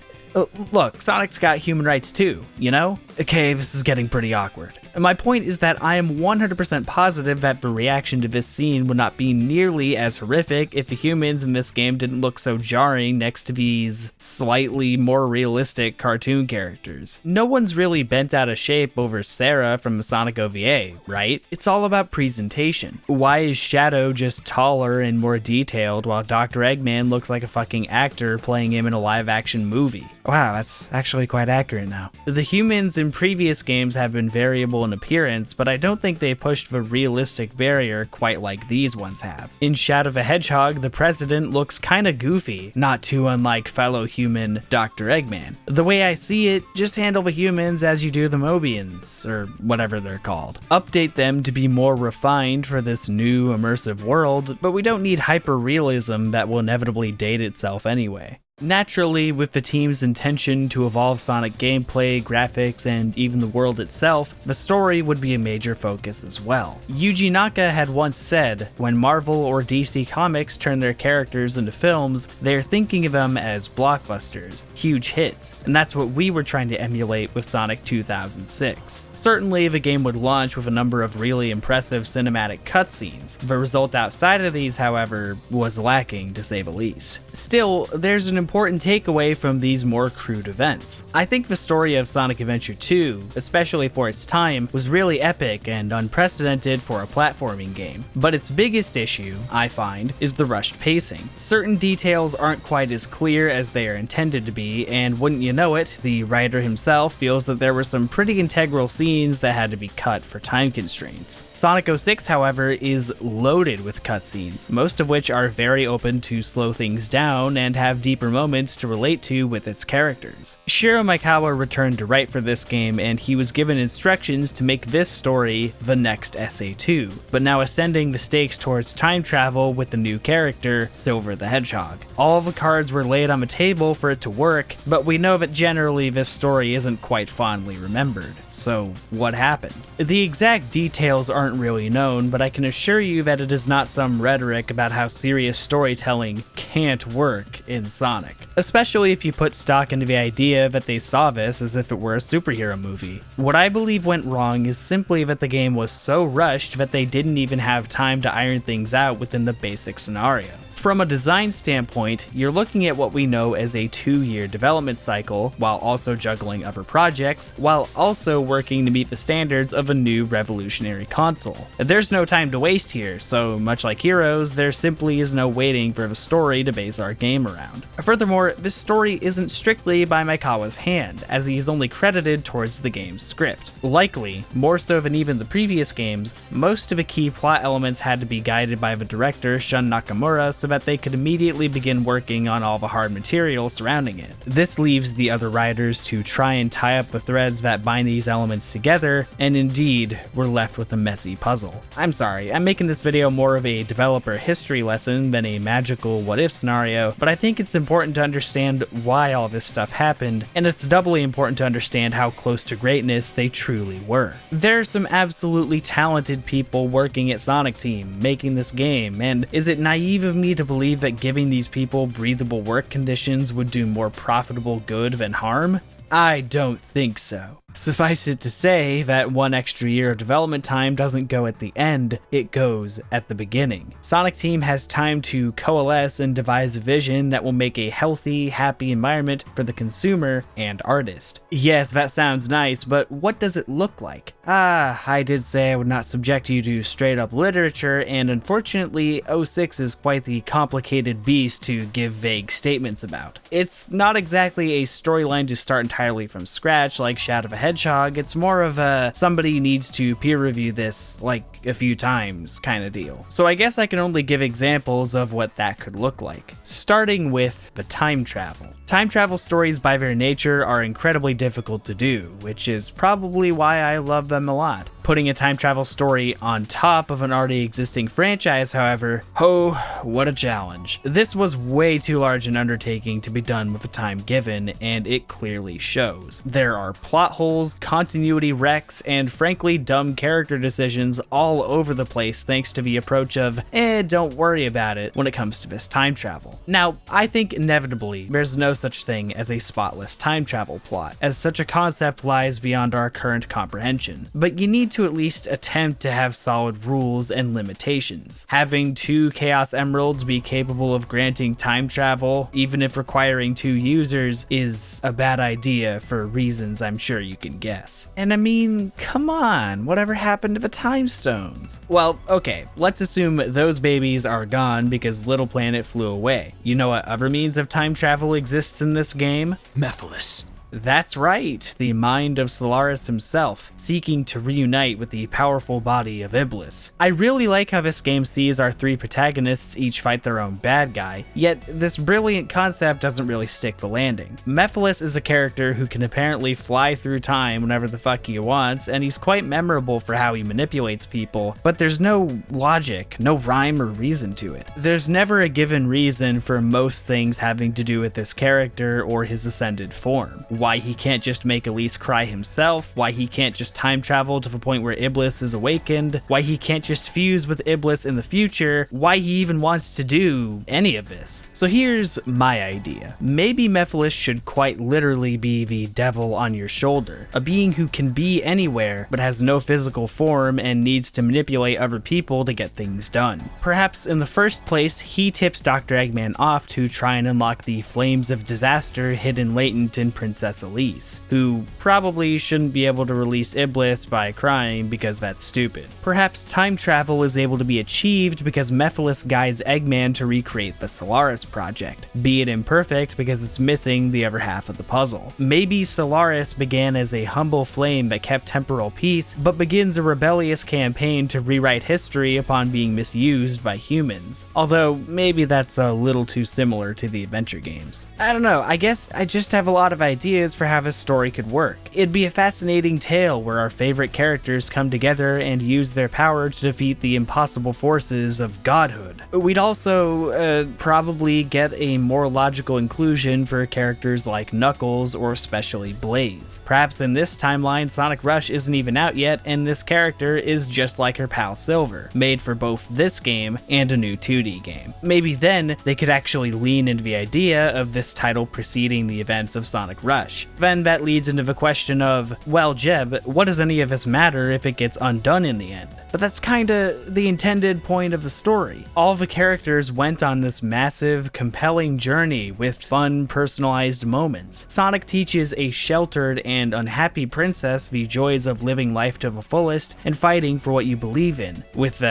look, Sonic's got human rights too, you know? Okay, this is getting pretty awkward. My point is that I am 100% positive that the reaction to this scene would not be nearly as horrific if the humans in this game didn't look so jarring next to these slightly more realistic cartoon characters. No one's really bent out of shape over Sarah from the Sonic OVA, right? It's all about presentation. Why is Shadow just taller and more detailed while Dr. Eggman looks like a fucking actor playing him in a live-action movie? Wow, that's actually quite accurate now. The humans in previous games have been variable in appearance, but I don't think they pushed the realistic barrier quite like these ones have. In Shadow the Hedgehog, the president looks kinda goofy, not too unlike fellow human Dr. Eggman. The way I see it, just handle the humans as you do the Mobians, or whatever they're called. Update them to be more refined for this new immersive world, but we don't need hyper-realism that will inevitably date itself anyway. Naturally, with the team's intention to evolve Sonic gameplay, graphics, and even the world itself, the story would be a major focus as well. Yuji Naka had once said, when Marvel or DC Comics turn their characters into films, they're thinking of them as blockbusters, huge hits, and that's what we were trying to emulate with Sonic 2006. Certainly, the game would launch with a number of really impressive cinematic cutscenes. The result outside of these, however, was lacking to say the least. Still, there's an important takeaway from these more crude events. I think the story of Sonic Adventure 2, especially for its time, was really epic and unprecedented for a platforming game. But its biggest issue, I find, is the rushed pacing. Certain details aren't quite as clear as they are intended to be, and wouldn't you know it, the writer himself feels that there were some pretty integral scenes that had to be cut for time constraints. Sonic 06, however, is loaded with cutscenes, most of which are very open to slow things down and have deeper moments to relate to with its characters. Shiro Maikawa returned to write for this game, and he was given instructions to make this story the next SA2, but now ascending the stakes towards time travel with the new character, Silver the Hedgehog. All the cards were laid on the table for it to work, but we know that generally this story isn't quite fondly remembered. So what happened? The exact details aren't really known, but I can assure you that it is not some rhetoric about how serious storytelling can't work in Sonic. Especially if you put stock into the idea that they saw this as if it were a superhero movie. What I believe went wrong is simply that the game was so rushed that they didn't even have time to iron things out within the basic scenario. From a design standpoint, you're looking at what we know as a 2-year development cycle, while also juggling other projects, while also working to meet the standards of a new revolutionary console. There's no time to waste here, so much like Heroes, there simply is no waiting for the story to base our game around. Furthermore, this story isn't strictly by Maikawa's hand, as he is only credited towards the game's script. Likely, more so than even the previous games, most of the key plot elements had to be guided by the director Shun Nakamura so that they could immediately begin working on all the hard material surrounding it. This leaves the other writers to try and tie up the threads that bind these elements together, and indeed, we're left with a messy puzzle. I'm sorry, I'm making this video more of a developer history lesson than a magical what-if scenario, but I think it's important to understand why all this stuff happened, and it's doubly important to understand how close to greatness they truly were. There are some absolutely talented people working at Sonic Team, making this game, and is it naive of me to believe that giving these people breathable work conditions would do more profitable good than harm? I don't think so. Suffice it to say that 1 extra year of development time doesn't go at the end, it goes at the beginning. Sonic Team has time to coalesce and devise a vision that will make a healthy, happy environment for the consumer and artist. Yes, that sounds nice, but what does it look like? I did say I would not subject you to straight up literature, and unfortunately 06 is quite the complicated beast to give vague statements about. It's not exactly a storyline to start entirely from scratch like Shadow the Hedgehog, it's more of a somebody needs to peer review this like a few times kind of deal. So I guess I can only give examples of what that could look like. Starting with the time travel. Time travel stories by their nature are incredibly difficult to do, which is probably why I love them a lot. Putting a time travel story on top of an already existing franchise, however, oh, what a challenge. This was way too large an undertaking to be done with the time given, and it clearly shows. There are plot holes, continuity wrecks, and frankly dumb character decisions all all over the place thanks to the approach of, don't worry about it when it comes to this time travel. Now, I think inevitably there's no such thing as a spotless time travel plot, as such a concept lies beyond our current comprehension, but you need to at least attempt to have solid rules and limitations. Having 2 Chaos Emeralds be capable of granting time travel, even if requiring 2 users, is a bad idea for reasons I'm sure you can guess. And I mean, come on, whatever happened to the time stones? Well, okay, let's assume those babies are gone because Little Planet flew away. You know what other means of time travel exists in this game? Mephiles. That's right, the mind of Solaris himself, seeking to reunite with the powerful body of Iblis. I really like how this game sees our 3 protagonists each fight their own bad guy, yet this brilliant concept doesn't really stick the landing. Mephiles is a character who can apparently fly through time whenever the fuck he wants, and he's quite memorable for how he manipulates people, but there's no logic, no rhyme or reason to it. There's never a given reason for most things having to do with this character or his ascended form. Why he can't just make Elise cry himself, why he can't just time travel to the point where Iblis is awakened, why he can't just fuse with Iblis in the future, why he even wants to do any of this. So here's my idea. Maybe Mephiles should quite literally be the devil on your shoulder, a being who can be anywhere but has no physical form and needs to manipulate other people to get things done. Perhaps in the first place, he tips Dr. Eggman off to try and unlock the flames of disaster hidden latent in Princess Elise, who probably shouldn't be able to release Iblis by crying because that's stupid. Perhaps time travel is able to be achieved because Mephiles guides Eggman to recreate the Solaris project, be it imperfect because it's missing the other half of the puzzle. Maybe Solaris began as a humble flame that kept temporal peace, but begins a rebellious campaign to rewrite history upon being misused by humans. Although, maybe that's a little too similar to the adventure games. I don't know, I guess I just have a lot of ideas for how this story could work. It'd be a fascinating tale where our favorite characters come together and use their power to defeat the impossible forces of godhood. We'd also probably get a more logical inclusion for characters like Knuckles or especially Blaze. Perhaps in this timeline, Sonic Rush isn't even out yet and this character is just like her pal Silver, made for both this game and a new 2D game. Maybe then they could actually lean into the idea of this title preceding the events of Sonic Rush. Then that leads into the question of, well, Jeb, what does any of this matter if it gets undone in the end? But that's kinda the intended point of the story. All the characters went on this massive, compelling journey with fun, personalized moments. Sonic teaches a sheltered and unhappy princess the joys of living life to the fullest and fighting for what you believe in, with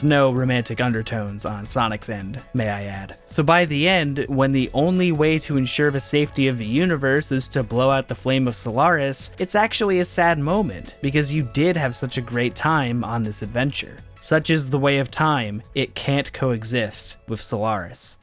no romantic undertones on Sonic's end, may I add. So by the end, when the only way to ensure the safety of the universe is to blow out the flame of Solaris, it's actually a sad moment, because you did have such a great time on this adventure. Such is the way of time, it can't coexist with Solaris.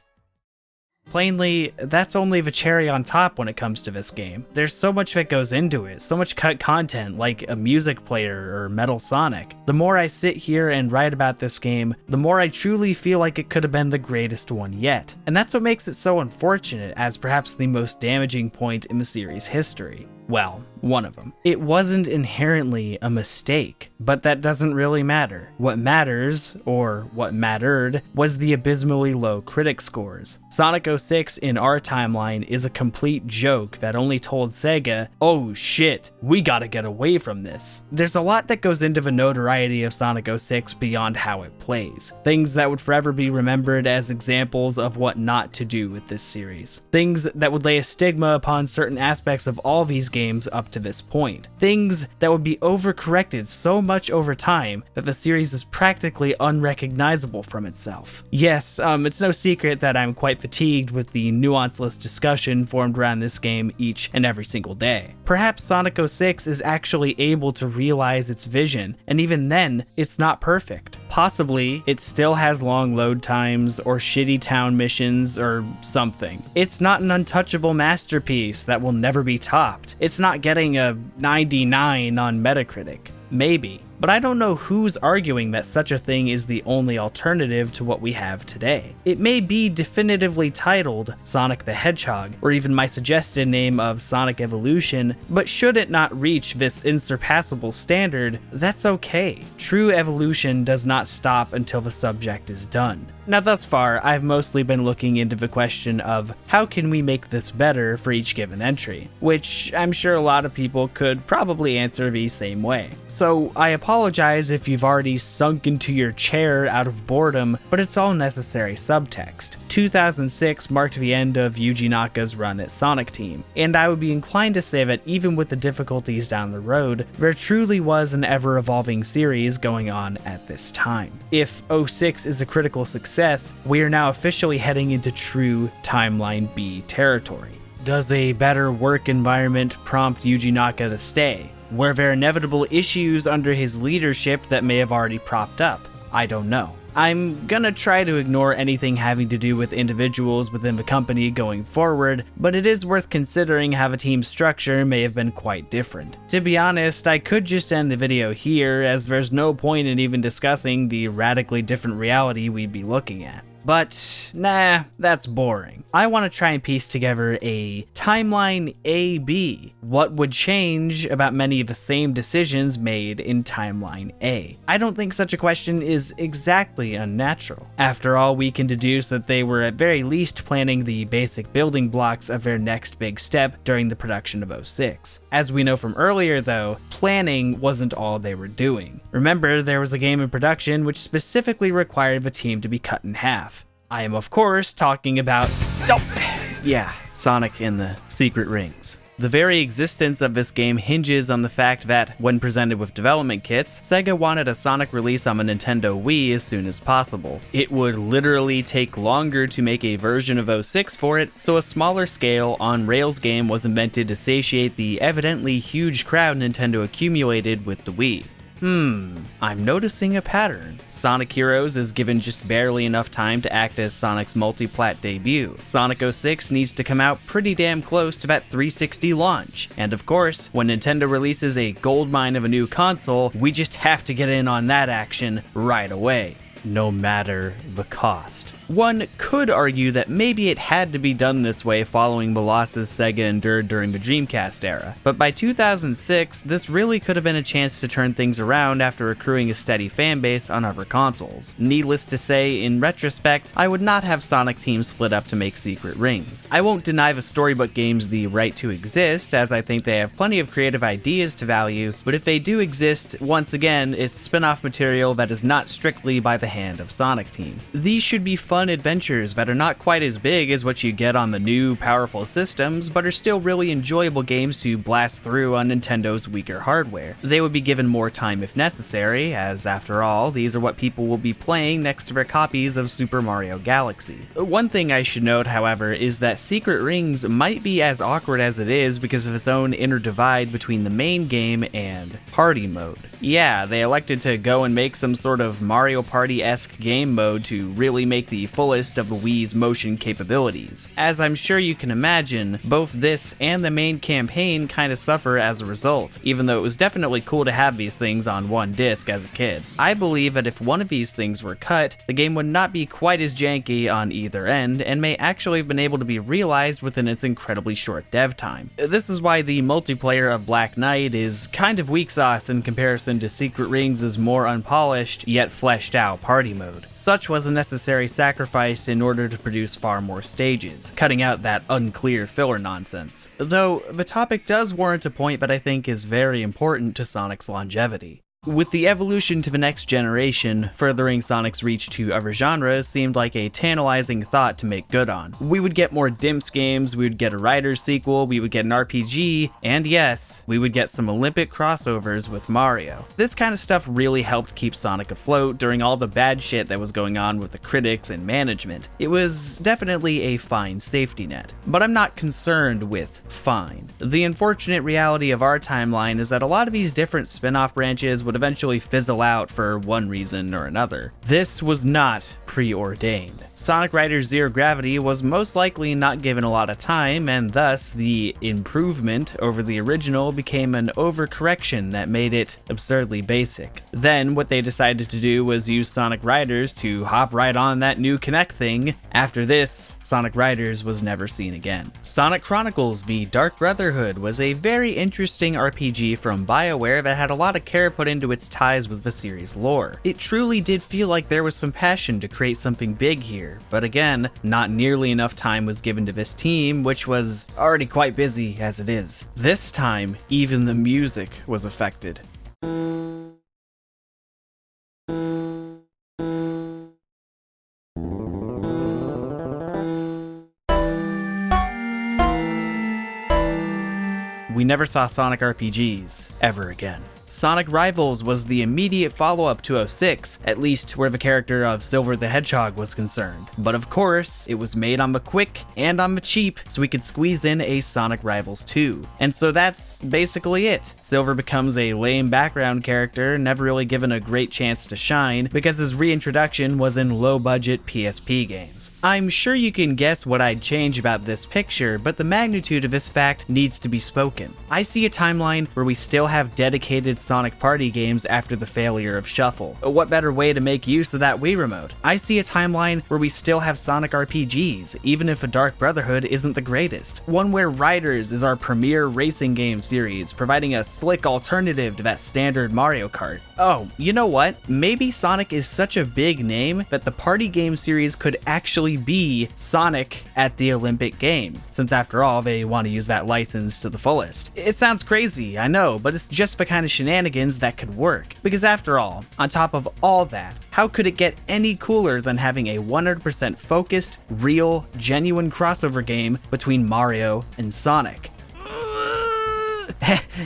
Plainly, that's only the cherry on top when it comes to this game. There's so much that goes into it, so much cut content like a music player or Metal Sonic. The more I sit here and write about this game, the more I truly feel like it could have been the greatest one yet. And that's what makes it so unfortunate as perhaps the most damaging point in the series' history. Well, one of them. It wasn't inherently a mistake, but that doesn't really matter. What matters, or what mattered, was the abysmally low critic scores. Sonic 06 in our timeline is a complete joke that only told Sega, oh shit, we gotta get away from this. There's a lot that goes into the notoriety of Sonic 06 beyond how it plays. Things that would forever be remembered as examples of what not to do with this series. Things that would lay a stigma upon certain aspects of all these games up to this point. Things that would be overcorrected so much over time that the series is practically unrecognizable from itself. Yes, it's no secret that I'm quite fatigued with the nuanceless discussion formed around this game each and every single day. Perhaps Sonic 06 is actually able to realize its vision, and even then, it's not perfect. Possibly, it still has long load times or shitty town missions or something. It's not an untouchable masterpiece that will never be topped. It's not getting a 99 on Metacritic. Maybe. but I don't know who's arguing that such a thing is the only alternative to what we have today. It may be definitively titled Sonic the Hedgehog, or even my suggested name of Sonic Evolution, but should it not reach this unsurpassable standard, that's okay. True evolution does not stop until the subject is done. Now thus far, I've mostly been looking into the question of how can we make this better for each given entry, which I'm sure a lot of people could probably answer the same way. So I apologize if you've already sunk into your chair out of boredom, but it's all necessary subtext. 2006 marked the end of Yuji Naka's run at Sonic Team, and I would be inclined to say that even with the difficulties down the road, there truly was an ever-evolving series going on at this time. If 06 is a critical success, we are now officially heading into true Timeline B territory. Does a better work environment prompt Yuji Naka to stay? Were there inevitable issues under his leadership that may have already propped up? I don't know. I'm gonna try to ignore anything having to do with individuals within the company going forward, but it is worth considering how the team's structure may have been quite different. To be honest, I could just end the video here, as there's no point in even discussing the radically different reality we'd be looking at. But nah, that's boring. I want to try and piece together a Timeline AB. What would change about many of the same decisions made in Timeline A? I don't think such a question is exactly unnatural. After all, we can deduce that they were at very least planning the basic building blocks of their next big step during the production of 06. As we know from earlier though, planning wasn't all they were doing. Remember, there was a game in production which specifically required the team to be cut in half. I am of course talking about Sonic and the Secret Rings. The very existence of this game hinges on the fact that, when presented with development kits, Sega wanted a Sonic release on the Nintendo Wii as soon as possible. It would literally take longer to make a version of 06 for it, so a smaller scale, on-rails game was invented to satiate the evidently huge crowd Nintendo accumulated with the Wii. I'm noticing a pattern. Sonic Heroes is given just barely enough time to act as Sonic's multi-plat debut. Sonic 06 needs to come out pretty damn close to that 360 launch. And of course, when Nintendo releases a goldmine of a new console, we just have to get in on that action right away, no matter the cost. One could argue that maybe it had to be done this way following the losses Sega endured during the Dreamcast era, but by 2006, this really could have been a chance to turn things around after accruing a steady fanbase on other consoles. Needless to say, in retrospect, I would not have Sonic Team split up to make Secret Rings. I won't deny the storybook games the right to exist, as I think they have plenty of creative ideas to value, but if they do exist, once again, it's spin-off material that is not strictly by the hand of Sonic Team. These should be fun adventures that are not quite as big as what you get on the new, powerful systems, but are still really enjoyable games to blast through on Nintendo's weaker hardware. They would be given more time if necessary, as after all, these are what people will be playing next to their copies of Super Mario Galaxy. One thing I should note, however, is that Secret Rings might be as awkward as it is because of its own inner divide between the main game and Party Mode. Yeah, they elected to go and make some sort of Mario Party-esque game mode to really make the fullest of the Wii's motion capabilities. As I'm sure you can imagine, both this and the main campaign kinda suffer as a result, even though it was definitely cool to have these things on one disc as a kid. I believe that if one of these things were cut, the game would not be quite as janky on either end, and may actually have been able to be realized within its incredibly short dev time. This is why the multiplayer of Black Knight is kind of weak sauce in comparison to Secret Rings' more unpolished, yet fleshed out party mode. Such was a necessary sacrifice in order to produce far more stages, cutting out that unclear filler nonsense. Though, the topic does warrant a point that I think is very important to Sonic's longevity. With the evolution to the next generation, furthering Sonic's reach to other genres seemed like a tantalizing thought to make good on. We would get more Dimps games, we would get a Riders sequel, we would get an RPG, and yes, we would get some Olympic crossovers with Mario. This kind of stuff really helped keep Sonic afloat during all the bad shit that was going on with the critics and management. It was definitely a fine safety net, but I'm not concerned with fine. The unfortunate reality of our timeline is that a lot of these different spin-off branches would eventually fizzle out for one reason or another. This was not preordained. Sonic Riders Zero Gravity was most likely not given a lot of time, and thus the improvement over the original became an overcorrection that made it absurdly basic. Then what they decided to do was use Sonic Riders to hop right on that new Kinect thing. After this, Sonic Riders was never seen again. Sonic Chronicles v Dark Brotherhood was a very interesting RPG from BioWare that had a lot of care put into its ties with the series lore. It truly did feel like there was some passion to create something big here, but again, not nearly enough time was given to this team, which was already quite busy as it is. This time, even the music was affected. We never saw Sonic RPGs ever again. Sonic Rivals was the immediate follow-up to 06, at least where the character of Silver the Hedgehog was concerned. But of course, it was made on the quick and on the cheap, so we could squeeze in a Sonic Rivals 2. And so that's basically it. Silver becomes a lame background character, never really given a great chance to shine, because his reintroduction was in low-budget PSP games. I'm sure you can guess what I'd change about this picture, but the magnitude of this fact needs to be spoken. I see a timeline where we still have dedicated Sonic Party games after the failure of Shuffle. What better way to make use of that Wii Remote? I see a timeline where we still have Sonic RPGs, even if a Dark Brotherhood isn't the greatest. One where Riders is our premier racing game series, providing a slick alternative to that standard Mario Kart. Oh, you know what? Maybe Sonic is such a big name that the party game series could actually be Sonic at the Olympic Games, since after all, they want to use that license to the fullest. It sounds crazy, I know, but it's just the kind of shenanigans that could work. Because after all, on top of all that, how could it get any cooler than having a 100% focused, real, genuine crossover game between Mario and Sonic?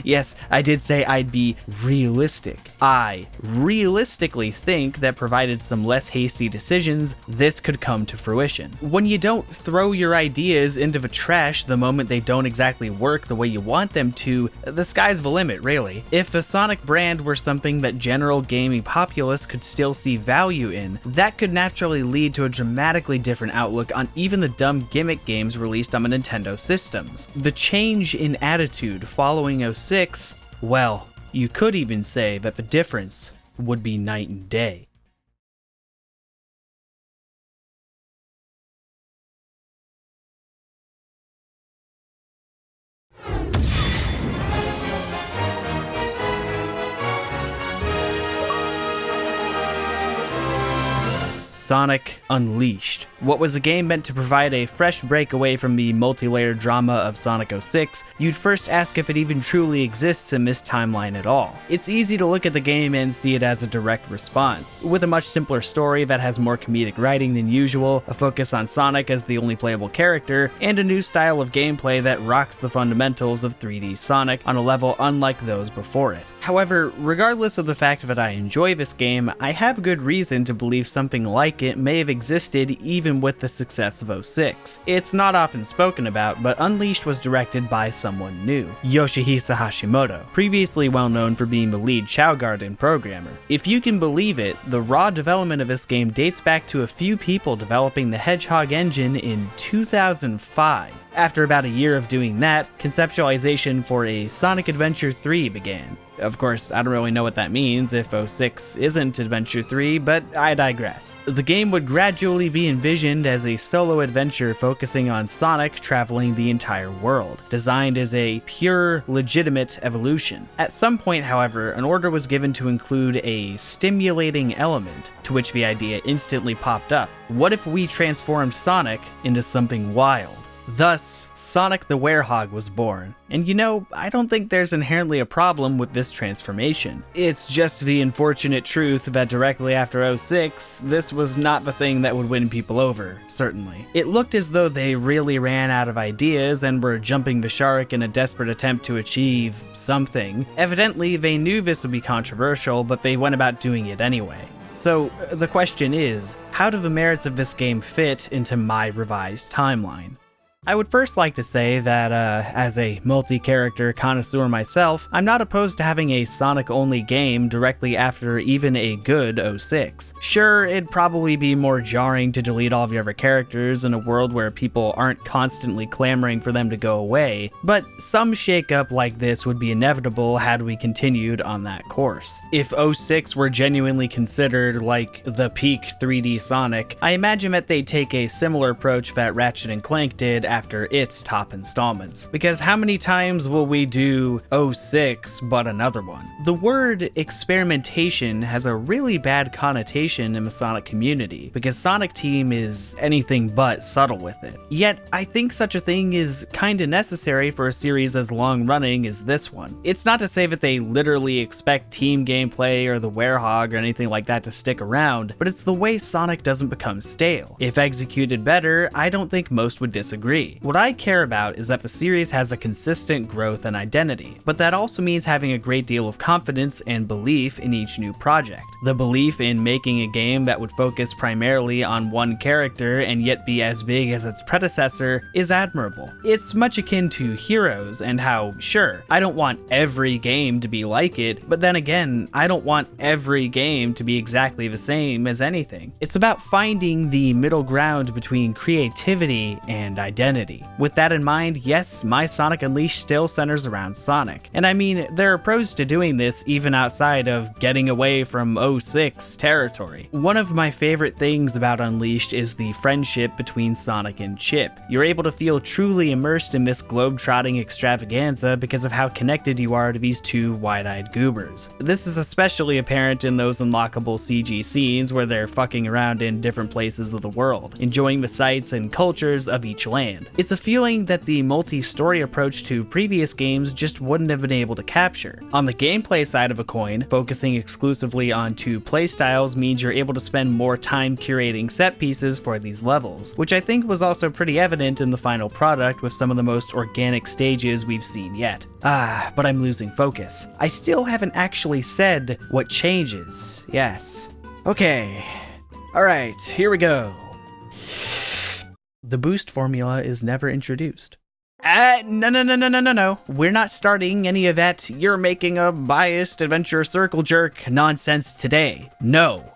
Yes, I did say I'd be realistic. I realistically think that provided some less hasty decisions, this could come to fruition. When you don't throw your ideas into the trash the moment they don't exactly work the way you want them to, the sky's the limit, really. If the Sonic brand were something that general gaming populace could still see value in, that could naturally lead to a dramatically different outlook on even the dumb gimmick games released on the Nintendo systems. The change in attitude following 06, well, you could even say that the difference would be night and day. Sonic Unleashed. What was a game meant to provide a fresh break away from the multi-layered drama of Sonic 06, you'd first ask if it even truly exists in this timeline at all. It's easy to look at the game and see it as a direct response, with a much simpler story that has more comedic writing than usual, a focus on Sonic as the only playable character, and a new style of gameplay that rocks the fundamentals of 3D Sonic on a level unlike those before it. However, regardless of the fact that I enjoy this game, I have good reason to believe something like it may have existed even with the success of 06. It's not often spoken about, but Unleashed was directed by someone new, Yoshihisa Hashimoto, previously well known for being the lead Chao Garden programmer. If you can believe it, the raw development of this game dates back to a few people developing the Hedgehog engine in 2005. After about a year of doing that, conceptualization for a Sonic Adventure 3 began. Of course, I don't really know what that means if 06 isn't Adventure 3, but I digress. The game would gradually be envisioned as a solo adventure focusing on Sonic traveling the entire world, designed as a pure, legitimate evolution. At some point, however, an order was given to include a stimulating element, to which the idea instantly popped up. What if we transformed Sonic into something wild? Thus, Sonic the Werehog was born. And you know, I don't think there's inherently a problem with this transformation. It's just the unfortunate truth that directly after 06, this was not the thing that would win people over, certainly. It looked as though they really ran out of ideas and were jumping the shark in a desperate attempt to achieve something. Evidently, they knew this would be controversial, but they went about doing it anyway. So, the question is, how do the merits of this game fit into my revised timeline? I would first like to say that, as a multi-character connoisseur myself, I'm not opposed to having a Sonic-only game directly after even a good 06. Sure, it'd probably be more jarring to delete all of your other characters in a world where people aren't constantly clamoring for them to go away, but some shakeup like this would be inevitable had we continued on that course. If 06 were genuinely considered like the peak 3D Sonic, I imagine that they'd take a similar approach that Ratchet & Clank did after its top installments. Because how many times will we do 06 but another one? The word experimentation has a really bad connotation in the Sonic community, because Sonic Team is anything but subtle with it. Yet, I think such a thing is kinda necessary for a series as long-running as this one. It's not to say that they literally expect team gameplay or the werehog or anything like that to stick around, but it's the way Sonic doesn't become stale. If executed better, I don't think most would disagree. What I care about is that the series has a consistent growth and identity, but that also means having a great deal of confidence and belief in each new project. The belief in making a game that would focus primarily on one character and yet be as big as its predecessor is admirable. It's much akin to Heroes and how, sure, I don't want every game to be like it, but then again, I don't want every game to be exactly the same as anything. It's about finding the middle ground between creativity and identity. With that in mind, yes, my Sonic Unleashed still centers around Sonic. And I mean, there are pros to doing this even outside of getting away from 06 territory. One of my favorite things about Unleashed is the friendship between Sonic and Chip. You're able to feel truly immersed in this globe-trotting extravaganza because of how connected you are to these two wide-eyed goobers. This is especially apparent in those unlockable CG scenes where they're fucking around in different places of the world, enjoying the sights and cultures of each land. It's a feeling that the multi-story approach to previous games just wouldn't have been able to capture. On the gameplay side of a coin, focusing exclusively on two playstyles means you're able to spend more time curating set pieces for these levels, which I think was also pretty evident in the final product with some of the most organic stages we've seen yet. But I'm losing focus. I still haven't actually said what changes. Yes. Okay. Alright, here we go. The boost formula is never introduced. No. We're not starting any of that "you're making a biased adventure circle jerk" nonsense today. No.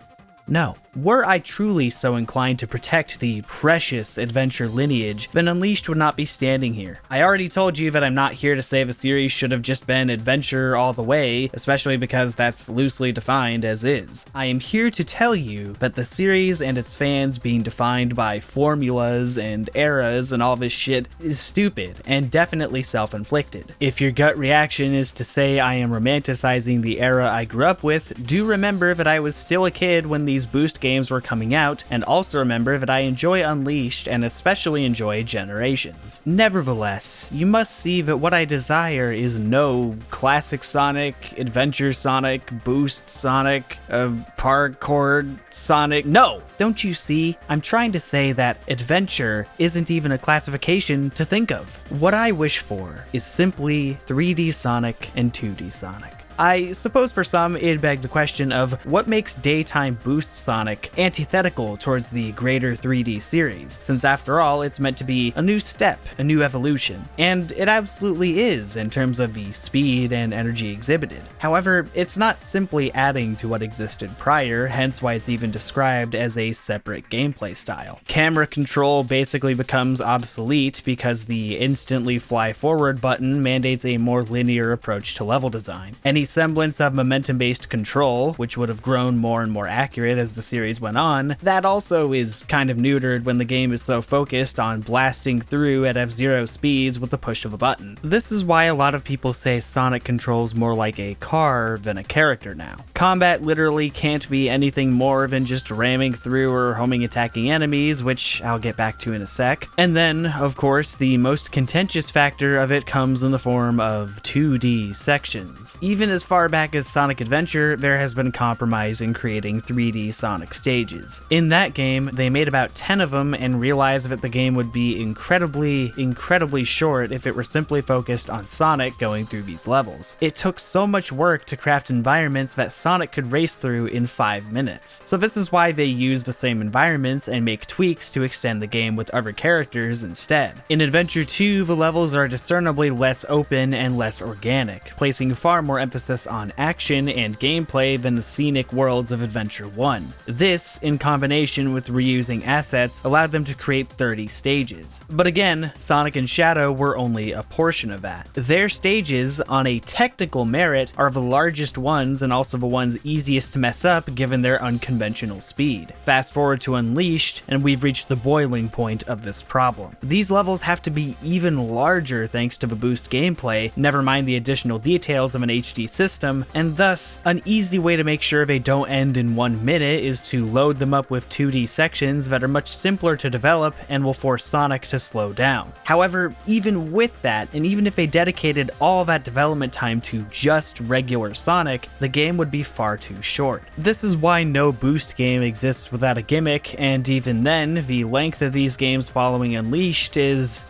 Were I truly so inclined to protect the precious adventure lineage, then Unleashed would not be standing here. I already told you that I'm not here to say the series should have just been adventure all the way, especially because that's loosely defined as is. I am here to tell you that the series and its fans being defined by formulas and eras and all this shit is stupid and definitely self-inflicted. If your gut reaction is to say I am romanticizing the era I grew up with, do remember that I was still a kid when these boost games were coming out, and also remember that I enjoy Unleashed and especially enjoy Generations. Nevertheless, you must see that what I desire is no classic Sonic, adventure Sonic, boost Sonic, parkour Sonic. No! Don't you see? I'm trying to say that adventure isn't even a classification to think of. What I wish for is simply 3D Sonic and 2D Sonic. I suppose for some, it'd beg the question of what makes daytime boost Sonic antithetical towards the greater 3D series, since after all, it's meant to be a new step, a new evolution. And it absolutely is in terms of the speed and energy exhibited. However, it's not simply adding to what existed prior, hence why it's even described as a separate gameplay style. Camera control basically becomes obsolete because the instantly fly forward button mandates a more linear approach to level design. Any semblance of momentum-based control, which would have grown more and more accurate as the series went on, that also is kind of neutered when the game is so focused on blasting through at F-Zero speeds with the push of a button. This is why a lot of people say Sonic controls more like a car than a character now. Combat literally can't be anything more than just ramming through or homing attacking enemies, which I'll get back to in a sec. And then, of course, the most contentious factor of it comes in the form of 2D sections. Even as far back as Sonic Adventure, there has been compromise in creating 3D Sonic stages. In that game, they made about 10 of them and realized that the game would be incredibly short if it were simply focused on Sonic going through these levels. It took so much work to craft environments that Sonic could race through in 5 minutes. So this is why they use the same environments and make tweaks to extend the game with other characters instead. In Adventure 2, the levels are discernibly less open and less organic, placing far more emphasis on action and gameplay than the scenic worlds of Adventure 1. This, in combination with reusing assets, allowed them to create 30 stages. But again, Sonic and Shadow were only a portion of that. Their stages, on a technical merit, are the largest ones and also the ones easiest to mess up given their unconventional speed. Fast forward to Unleashed, and we've reached the boiling point of this problem. These levels have to be even larger thanks to the boost gameplay, never mind the additional details of an HD system, and thus, an easy way to make sure they don't end in 1 minute is to load them up with 2D sections that are much simpler to develop and will force Sonic to slow down. However, even with that, and even if they dedicated all that development time to just regular Sonic, the game would be far too short. This is why no boost game exists without a gimmick, and even then, the length of these games following Unleashed is,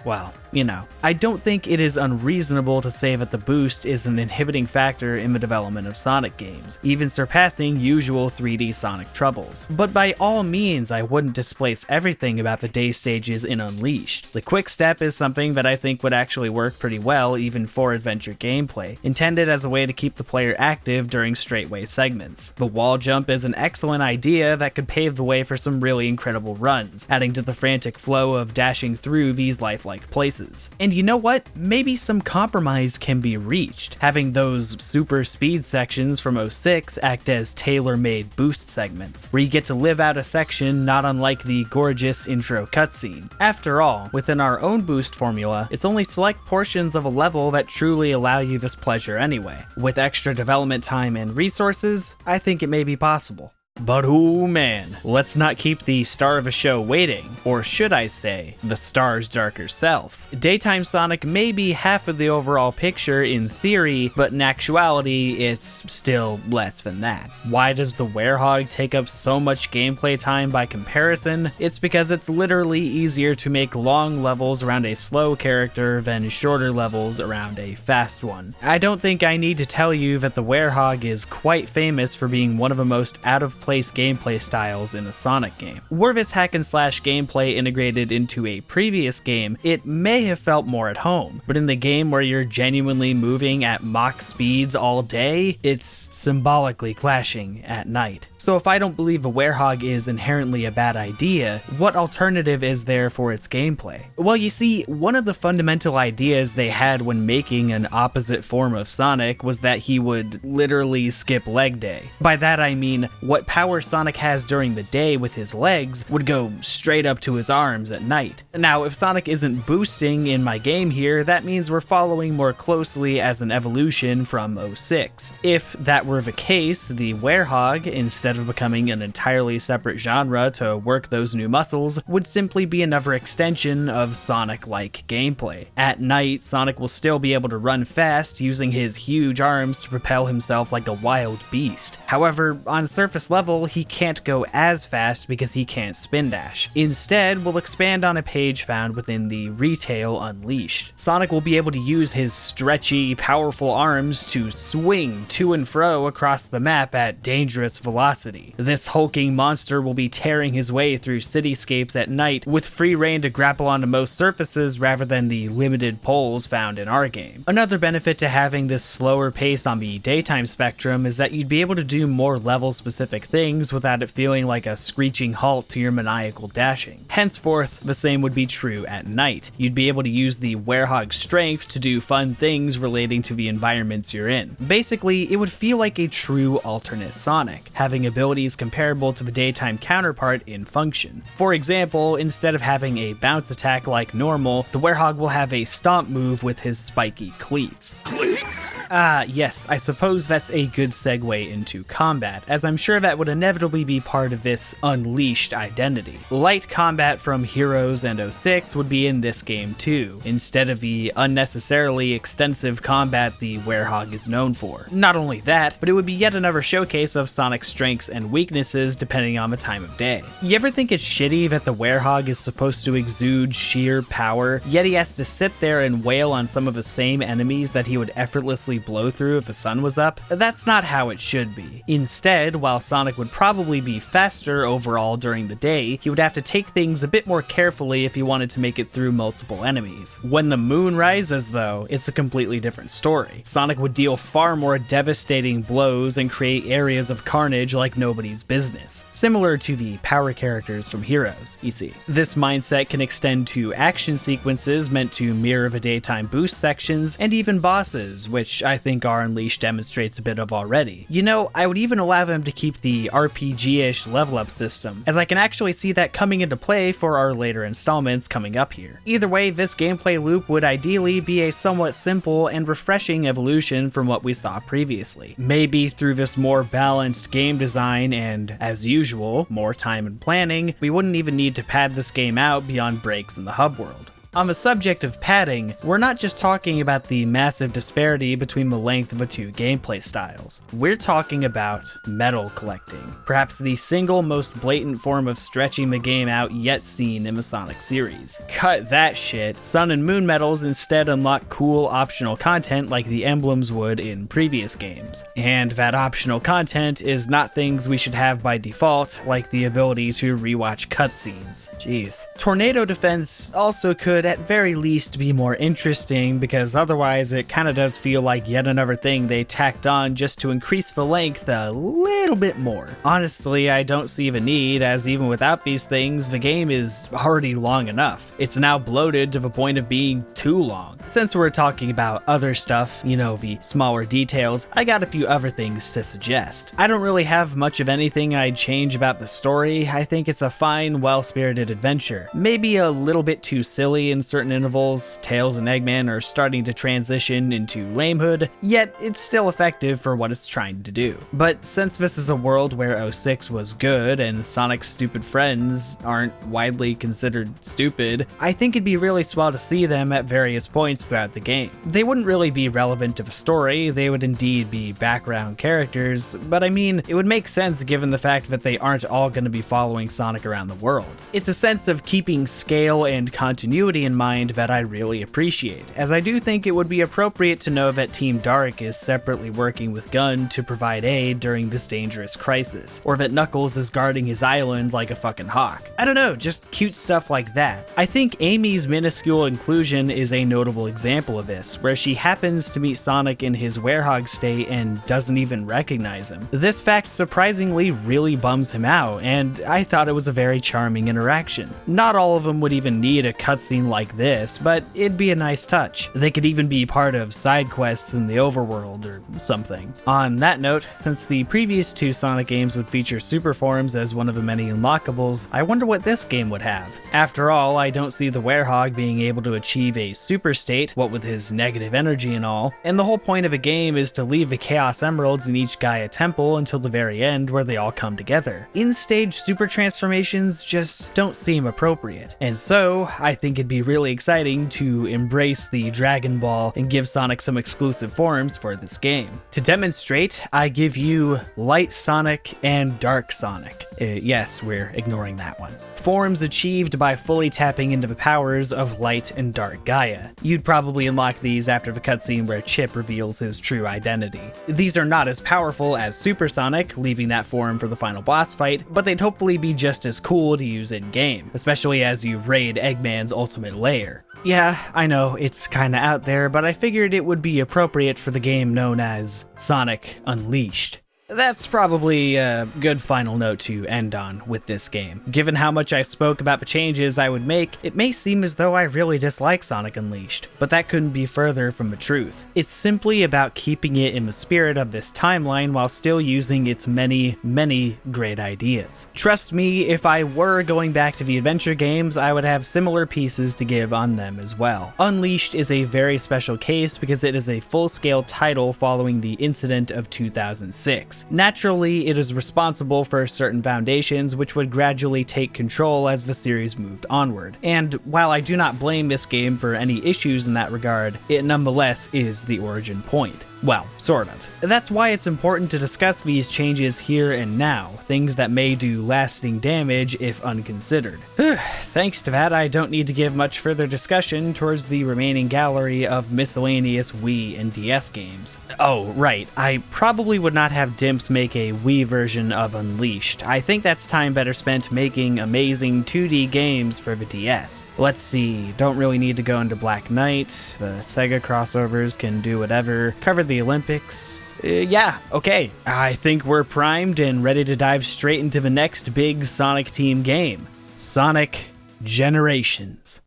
well, you know. I don't think it is unreasonable to say that the boost is an inhibiting factor in the development of Sonic games, even surpassing usual 3D Sonic troubles. But by all means, I wouldn't displace everything about the day stages in Unleashed. The quick step is something that I think would actually work pretty well even for adventure gameplay, intended as a way to keep the player active during straightway segments. The wall jump is an excellent idea that could pave the way for some really incredible runs, adding to the frantic flow of dashing through these lifelike places. And you know what? Maybe some compromise can be reached, having those super speed sections from 06 act as tailor-made boost segments, where you get to live out a section not unlike the gorgeous intro cutscene. After all, within our own boost formula, it's only select portions of a level that truly allow you this pleasure anyway. With extra development time and resources, I think it may be possible. But oh man, let's not keep the star of the show waiting, or should I say, the star's darker self. Daytime Sonic may be half of the overall picture in theory, but in actuality, it's still less than that. Why does the Werehog take up so much gameplay time by comparison? It's because it's literally easier to make long levels around a slow character than shorter levels around a fast one. I don't think I need to tell you that the Werehog is quite famous for being one of the most out-of-place gameplay styles in a Sonic game. Were this hack and slash gameplay integrated into a previous game, it may have felt more at home, but in the game where you're genuinely moving at Mach speeds all day, it's symbolically clashing at night. So if I don't believe a Werehog is inherently a bad idea, what alternative is there for its gameplay? Well, you see, one of the fundamental ideas they had when making an opposite form of Sonic was that he would literally skip leg day. By that I mean, what power Sonic has during the day with his legs would go straight up to his arms at night. Now, if Sonic isn't boosting in my game here, that means we're following more closely as an evolution from 06. If that were the case, the Werehog, instead of becoming an entirely separate genre to work those new muscles, would simply be another extension of Sonic-like gameplay. At night, Sonic will still be able to run fast using his huge arms to propel himself like a wild beast. However, on surface level, he can't go as fast because he can't spin dash. Instead, we'll expand on a page found within the Retail Unleashed. Sonic will be able to use his stretchy, powerful arms to swing to and fro across the map at dangerous velocity. This hulking monster will be tearing his way through cityscapes at night with free reign to grapple onto most surfaces rather than the limited poles found in our game. Another benefit to having this slower pace on the daytime spectrum is that you'd be able to do more level-specific things without it feeling like a screeching halt to your maniacal dashing. Henceforth, the same would be true at night. You'd be able to use the Werehog's strength to do fun things relating to the environments you're in. Basically, it would feel like a true alternate Sonic, having abilities comparable to the daytime counterpart in function. For example, instead of having a bounce attack like normal, the Werehog will have a stomp move with his spiky cleats. Cleats? Yes, I suppose that's a good segue into combat, as I'm sure that would inevitably be part of this Unleashed identity. Light combat from Heroes and 06 would be in this game too, instead of the unnecessarily extensive combat the Werehog is known for. Not only that, but it would be yet another showcase of Sonic's strengths and weaknesses depending on the time of day. You ever think it's shitty that the Werehog is supposed to exude sheer power, yet he has to sit there and wail on some of the same enemies that he would effortlessly blow through if the sun was up. That's not how it should be. Instead, while Sonic would probably be faster overall during the day, he would have to take things a bit more carefully if he wanted to make it through multiple enemies. When the moon rises, though, it's a completely different story. Sonic would deal far more devastating blows and create areas of carnage like nobody's business, similar to the power characters from Heroes, you see. This mindset can extend to action sequences meant to mirror the daytime boost sections, and even bosses, which I think R Unleashed demonstrates a bit of already. You know, I would even allow them to keep the RPG-ish level up system, as I can actually see that coming into play for our later installments coming up here. Either way, this gameplay loop would ideally be a somewhat simple and refreshing evolution from what we saw previously. Maybe through this more balanced game design and, as usual, more time and planning, we wouldn't even need to pad this game out beyond breaks in the hub world. On the subject of padding, we're not just talking about the massive disparity between the length of the two gameplay styles. We're talking about medal collecting, perhaps the single most blatant form of stretching the game out yet seen in the Sonic series. Cut that shit. Sun and Moon medals instead unlock cool optional content like the emblems would in previous games. And that optional content is not things we should have by default, like the ability to rewatch cutscenes. Jeez. Tornado defense also could at very least be more interesting, because otherwise it kinda does feel like yet another thing they tacked on just to increase the length a little bit more. Honestly, I don't see the need, as even without these things, the game is already long enough. It's now bloated to the point of being too long. Since we're talking about other stuff, you know, the smaller details, I got a few other things to suggest. I don't really have much of anything I'd change about the story. I think it's a fine, well-spirited adventure. Maybe a little bit too silly in certain intervals. Tails and Eggman are starting to transition into lamehood, yet it's still effective for what it's trying to do. But since this is a world where 06 was good and Sonic's stupid friends aren't widely considered stupid, I think it'd be really swell to see them at various points throughout the game. They wouldn't really be relevant to the story, they would indeed be background characters, but I mean, it would make sense given the fact that they aren't all going to be following Sonic around the world. It's a sense of keeping scale and continuity in mind that I really appreciate, as I do think it would be appropriate to know that Team Dark is separately working with Gun to provide aid during this dangerous crisis, or that Knuckles is guarding his island like a fucking hawk. I don't know, just cute stuff like that. I think Amy's minuscule inclusion is a notable example of this, where she happens to meet Sonic in his werehog state and doesn't even recognize him. This fact surprisingly really bums him out, and I thought it was a very charming interaction. Not all of them would even need a cutscene like this, but it'd be a nice touch. They could even be part of side quests in the overworld or something. On that note, since the previous two Sonic games would feature super forms as one of the many unlockables, I wonder what this game would have. After all, I don't see the werehog being able to achieve a super state, what with his negative energy and all, and the whole point of a game is to leave the Chaos Emeralds in each Gaia temple until the very end where they all come together. In-stage super transformations just don't seem appropriate, and so I think it'd be really exciting to embrace the Dragon Ball and give Sonic some exclusive forms for this game. To demonstrate, I give you Light Sonic and Dark Sonic. Yes, we're ignoring that one. Forms achieved by fully tapping into the powers of Light and Dark Gaia. You'd probably unlock these after the cutscene where Chip reveals his true identity. These are not as powerful as Super Sonic, leaving that form for the final boss fight, but they'd hopefully be just as cool to use in-game, especially as you raid Eggman's ultimate lair. Yeah, I know, it's kinda out there, but I figured it would be appropriate for the game known as Sonic Unleashed. That's probably a good final note to end on with this game. Given how much I spoke about the changes I would make, it may seem as though I really dislike Sonic Unleashed, but that couldn't be further from the truth. It's simply about keeping it in the spirit of this timeline while still using its many, many great ideas. Trust me, if I were going back to the adventure games, I would have similar pieces to give on them as well. Unleashed is a very special case because it is a full-scale title following the incident of 2006. Naturally, it is responsible for certain foundations which would gradually take control as the series moved onward. And while I do not blame this game for any issues in that regard, it nonetheless is the origin point. Well, sort of. That's why it's important to discuss these changes here and now, things that may do lasting damage if unconsidered. Thanks to that, I don't need to give much further discussion towards the remaining gallery of miscellaneous Wii and DS games. Oh, right, I probably would not have Dimps make a Wii version of Unleashed. I think that's time better spent making amazing 2D games for the DS. Let's see, don't really need to go into Black Knight, the Sega crossovers can do whatever, cover the Olympics. Yeah, okay. I think we're primed and ready to dive straight into the next big Sonic Team game. Sonic Generations.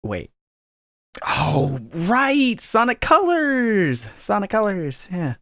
Wait. Oh, right! Sonic Colors! Sonic Colors, yeah.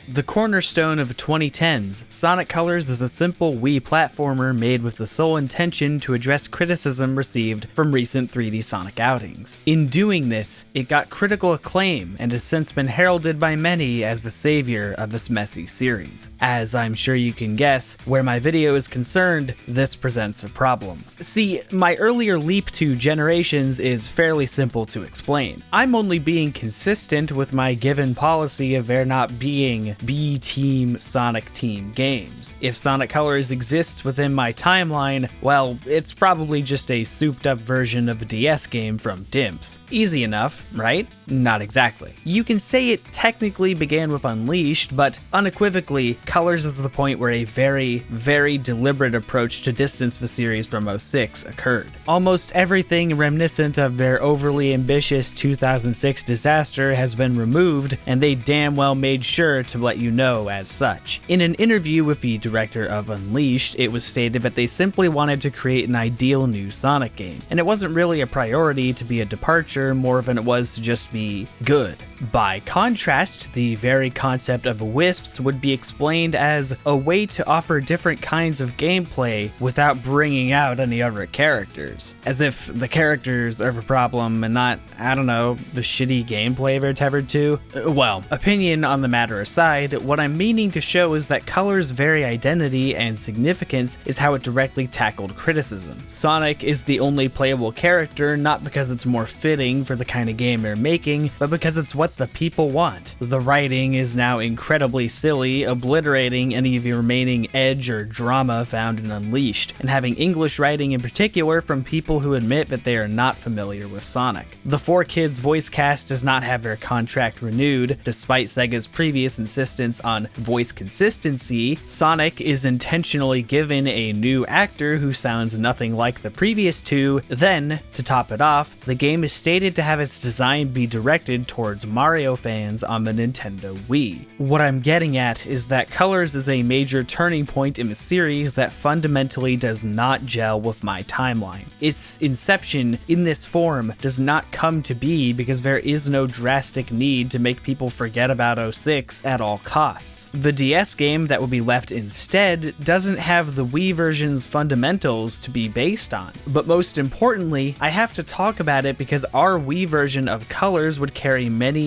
The cornerstone of 2010s, Sonic Colors is a simple Wii platformer made with the sole intention to address criticism received from recent 3D Sonic outings. In doing this, it got critical acclaim and has since been heralded by many as the savior of this messy series. As I'm sure you can guess, where my video is concerned, this presents a problem. See, my earlier leap to Generations is fairly simple to explain. I'm only being consistent with my given policy of there not being B-Team Sonic Team games. If Sonic Colors exists within my timeline, well, it's probably just a souped up version of a DS game from Dimps. Easy enough, right? Not exactly. You can say it technically began with Unleashed, but unequivocally, Colors is the point where a very, very deliberate approach to distance the series from 06 occurred. Almost everything reminiscent of their overly ambitious 2006 disaster has been removed, and they damn well made sure to let you know as such. In an interview with the director of Unleashed, it was stated that they simply wanted to create an ideal new Sonic game, and it wasn't really a priority to be a departure more than it was to just be good. By contrast, the very concept of Wisps would be explained as a way to offer different kinds of gameplay without bringing out any other characters. As if the characters are the problem and not, I don't know, the shitty gameplay they're tethered to. Well, opinion on the matter aside, what I'm meaning to show is that Color's very identity and significance is how it directly tackled criticism. Sonic is the only playable character not because it's more fitting for the kind of game they're making, but because it's what the people want. The writing is now incredibly silly, obliterating any of the remaining edge or drama found in Unleashed, and having English writing in particular from people who admit that they are not familiar with Sonic. The 4Kids voice cast does not have their contract renewed, despite Sega's previous insistence on voice consistency. Sonic is intentionally given a new actor who sounds nothing like the previous two. Then, to top it off, the game is stated to have its design be directed towards Mario fans on the Nintendo Wii. What I'm getting at is that Colors is a major turning point in the series that fundamentally does not gel with my timeline. Its inception in this form does not come to be because there is no drastic need to make people forget about 06 at all costs. The DS game that will be left instead doesn't have the Wii version's fundamentals to be based on. But most importantly, I have to talk about it because our Wii version of Colors would carry many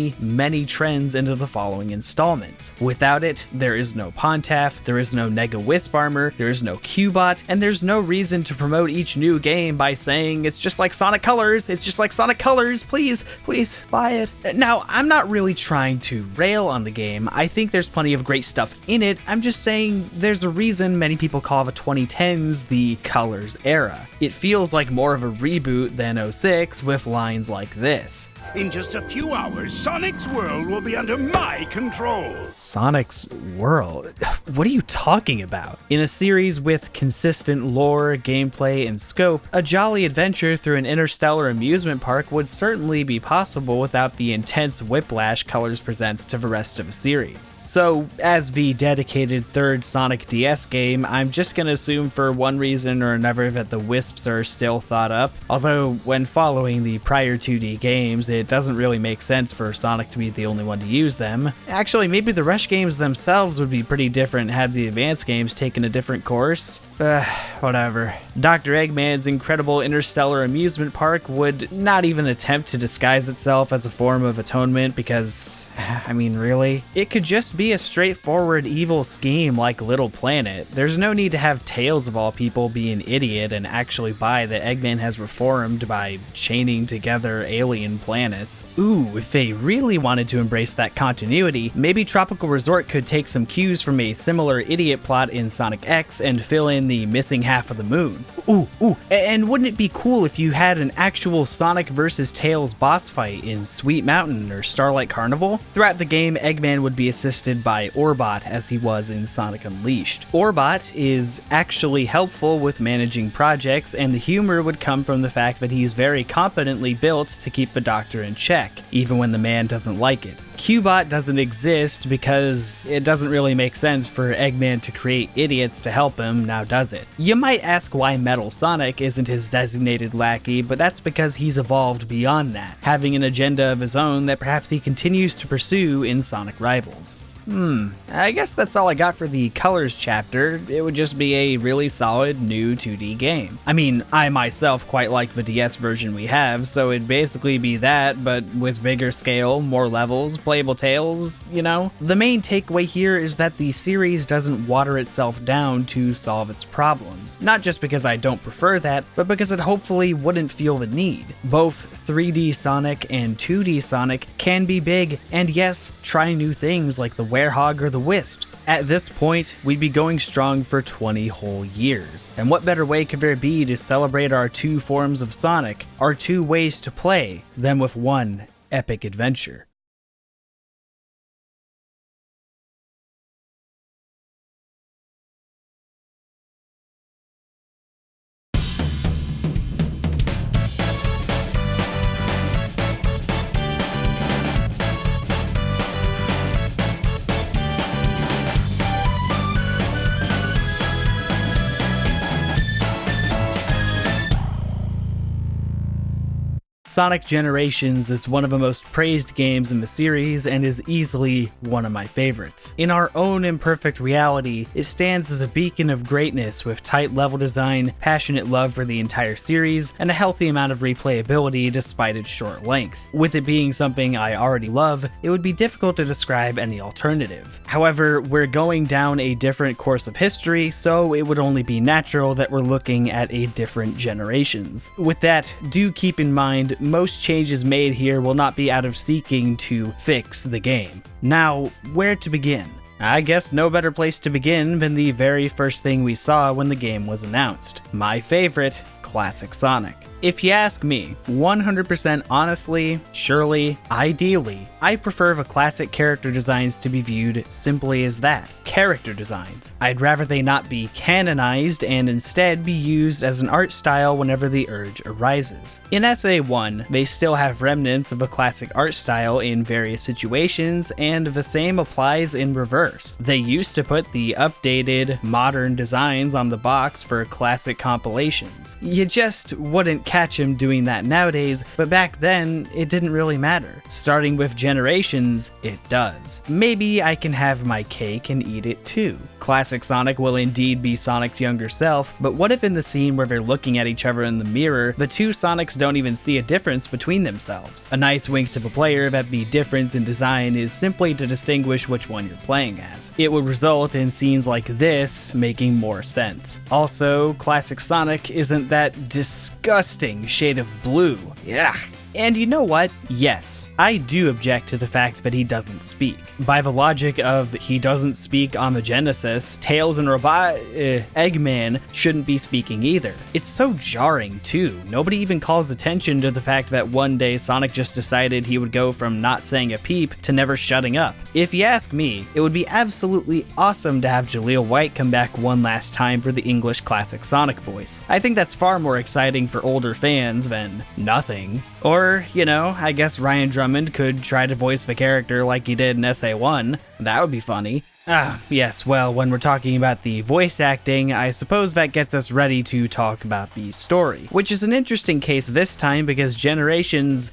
trends into the following installments. Without it, there is no Pontaf, there is no Nega Wisp armor, there is no Cubot, and there's no reason to promote each new game by saying it's just like Sonic Colors, it's just like Sonic Colors, please buy it. Now, I'm not really trying to rail on the game. I think there's plenty of great stuff in it. I'm just saying there's a reason many people call the 2010s the Colors era. It feels like more of a reboot than 06 with lines like this. In just a few hours, Sonic's world will be under my control. Sonic's world? What are you talking about? In a series with consistent lore, gameplay, and scope, a jolly adventure through an interstellar amusement park would certainly be possible without the intense whiplash Colors presents to the rest of the series. So, as the dedicated third Sonic DS game, I'm just gonna assume for one reason or another that the Wisps are still thought up, although when following the prior 2D games, it doesn't really make sense for Sonic to be the only one to use them. Actually, maybe the Rush games themselves would be pretty different had the advanced games taken a different course. Whatever. Dr. Eggman's incredible interstellar amusement park would not even attempt to disguise itself as a form of atonement because I mean, really? It could just be a straightforward evil scheme like Little Planet. There's no need to have Tails of all people be an idiot and actually buy that Eggman has reformed by chaining together alien planets. Ooh, if they really wanted to embrace that continuity, maybe Tropical Resort could take some cues from a similar idiot plot in Sonic X and fill in the missing half of the moon. And wouldn't it be cool if you had an actual Sonic vs. Tails boss fight in Sweet Mountain or Starlight Carnival? Throughout the game, Eggman would be assisted by Orbot as he was in Sonic Unleashed. Orbot is actually helpful with managing projects, and the humor would come from the fact that he's very competently built to keep the Doctor in check, even when the man doesn't like it. Cubot doesn't exist because it doesn't really make sense for Eggman to create idiots to help him, now does it? You might ask why Metal Sonic isn't his designated lackey, but that's because he's evolved beyond that, having an agenda of his own that perhaps he continues to pursue in Sonic Rivals. I guess that's all I got for the Colors chapter. It would just be a really solid new 2D game. I mean, I myself quite like the DS version we have, so it'd basically be that, but with bigger scale, more levels, playable Tails, you know? The main takeaway here is that the series doesn't water itself down to solve its problems. Not just because I don't prefer that, but because it hopefully wouldn't feel the need. Both 3D Sonic and 2D Sonic can be big, and yes, try new things like the Werehog or the Wisps. At this point, we'd be going strong for 20 whole years. And what better way could there be to celebrate our two forms of Sonic, our two ways to play, than with one epic adventure? Sonic Generations is one of the most praised games in the series and is easily one of my favorites. In our own imperfect reality, it stands as a beacon of greatness with tight level design, passionate love for the entire series, and a healthy amount of replayability despite its short length. With it being something I already love, it would be difficult to describe any alternative. However, we're going down a different course of history, so it would only be natural that we're looking at a different generations. With that, do keep in mind most changes made here will not be out of seeking to fix the game. Now, where to begin? I guess no better place to begin than the very first thing we saw when the game was announced. My favorite, Classic Sonic. If you ask me, 100% honestly, surely, ideally, I prefer the classic character designs to be viewed simply as that, character designs. I'd rather they not be canonized and instead be used as an art style whenever the urge arises. In SA1, they still have remnants of a classic art style in various situations, and the same applies in reverse. They used to put the updated, modern designs on the box for classic compilations. You just wouldn't catch him doing that nowadays, but back then, it didn't really matter. Starting with Generations, it does. Maybe I can have my cake and eat it too. Classic Sonic will indeed be Sonic's younger self, but what if in the scene where they're looking at each other in the mirror, the two Sonics don't even see a difference between themselves? A nice wink to the player that the difference in design is simply to distinguish which one you're playing as. It would result in scenes like this making more sense. Also, Classic Sonic isn't that disgusting shade of blue. Yuck. And you know what? Yes, I do object to the fact that he doesn't speak. By the logic of he doesn't speak on the Genesis, Tails and Eggman shouldn't be speaking either. It's so jarring too. Nobody even calls attention to the fact that one day Sonic just decided he would go from not saying a peep to never shutting up. If you ask me, it would be absolutely awesome to have Jaleel White come back one last time for the English classic Sonic voice. I think that's far more exciting for older fans than nothing. Or, you know, I guess Ryan Drummond could try to voice the character like he did in SA1. That would be funny. Yes, well, when we're talking about the voice acting, I suppose that gets us ready to talk about the story, which is an interesting case this time because Generations,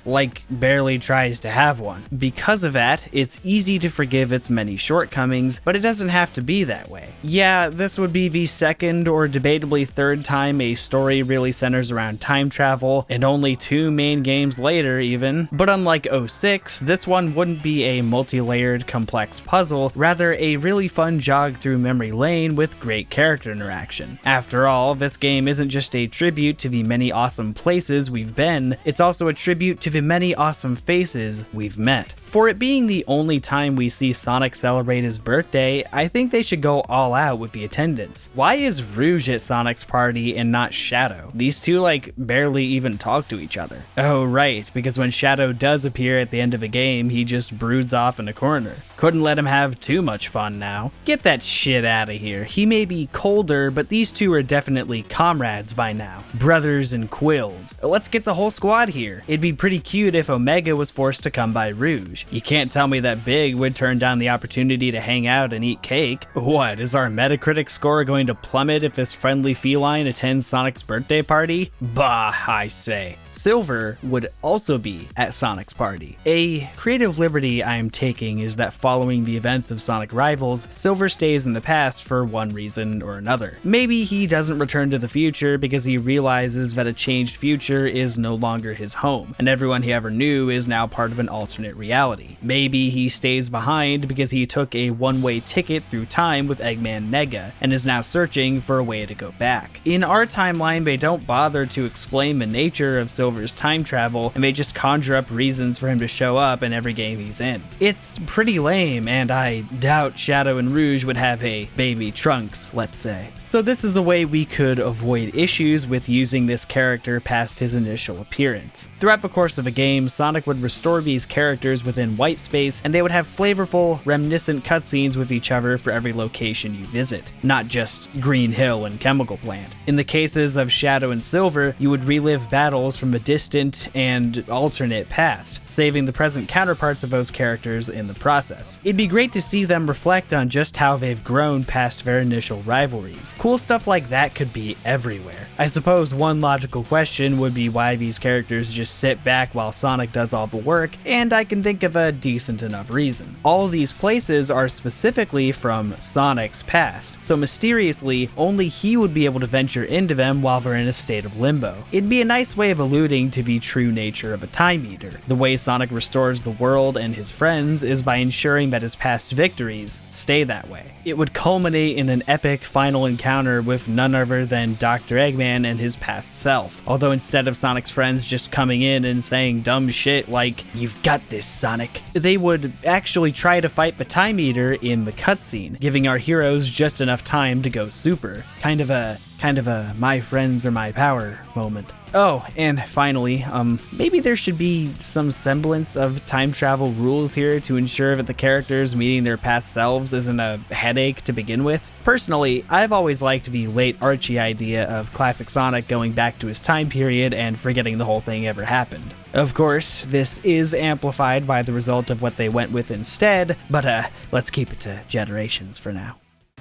barely tries to have one. Because of that, it's easy to forgive its many shortcomings, but it doesn't have to be that way. Yeah, this would be the second or debatably third time a story really centers around time travel, and only 2 main games later even, but unlike 06, this one wouldn't be a multi-layered complex puzzle, rather a really fun jog through memory lane with great character interaction. After all, this game isn't just a tribute to the many awesome places we've been, it's also a tribute to the many awesome faces we've met. For it being the only time we see Sonic celebrate his birthday, I think they should go all out with the attendance. Why is Rouge at Sonic's party and not Shadow? These two barely even talk to each other. Oh right, because when Shadow does appear at the end of a game, he just broods off in a corner. Couldn't let him have too much fun now. Get that shit out of here. He may be colder, but these two are definitely comrades by now. Brothers and quills. Let's get the whole squad here. It'd be pretty cute if Omega was forced to come by Rouge. You can't tell me that Big would turn down the opportunity to hang out and eat cake. What, is our Metacritic score going to plummet if this friendly feline attends Sonic's birthday party? Bah, I say. Silver would also be at Sonic's party. A creative liberty I'm taking is that following the events of Sonic Rivals, Silver stays in the past for one reason or another. Maybe he doesn't return to the future because he realizes that a changed future is no longer his home, and everyone he ever knew is now part of an alternate reality. Maybe he stays behind because he took a one-way ticket through time with Eggman Nega, and is now searching for a way to go back. In our timeline, they don't bother to explain the nature of Silver's time travel, and they just conjure up reasons for him to show up in every game he's in. It's pretty lame, and I doubt Shadow and Rouge would have a baby Trunks, let's say. So this is a way we could avoid issues with using this character past his initial appearance. Throughout the course of a game, Sonic would restore these characters within white space, and they would have flavorful, reminiscent cutscenes with each other for every location you visit, not just Green Hill and Chemical Plant. In the cases of Shadow and Silver, you would relive battles from a distant and alternate past, saving the present counterparts of those characters in the process. It'd be great to see them reflect on just how they've grown past their initial rivalries. Cool stuff like that could be everywhere. I suppose one logical question would be why these characters just sit back while Sonic does all the work, and I can think of a decent enough reason. All these places are specifically from Sonic's past, so mysteriously, only he would be able to venture into them while they're in a state of limbo. It'd be a nice way of alluding to the true nature of a time eater. The way Sonic restores the world and his friends is by ensuring that his past victories stay that way. It would culminate in an epic final encounter with none other than Dr. Eggman and his past self. Although instead of Sonic's friends just coming in and saying dumb shit like, "You've got this, Sonic," they would actually try to fight the Time Eater in the cutscene, giving our heroes just enough time to go super. Kind of a my friends are my power moment. Oh, and finally, maybe there should be some semblance of time travel rules here to ensure that the characters meeting their past selves isn't a headache to begin with. Personally, I've always liked the late Archie idea of classic Sonic going back to his time period and forgetting the whole thing ever happened. Of course, this is amplified by the result of what they went with instead, but let's keep it to Generations for now.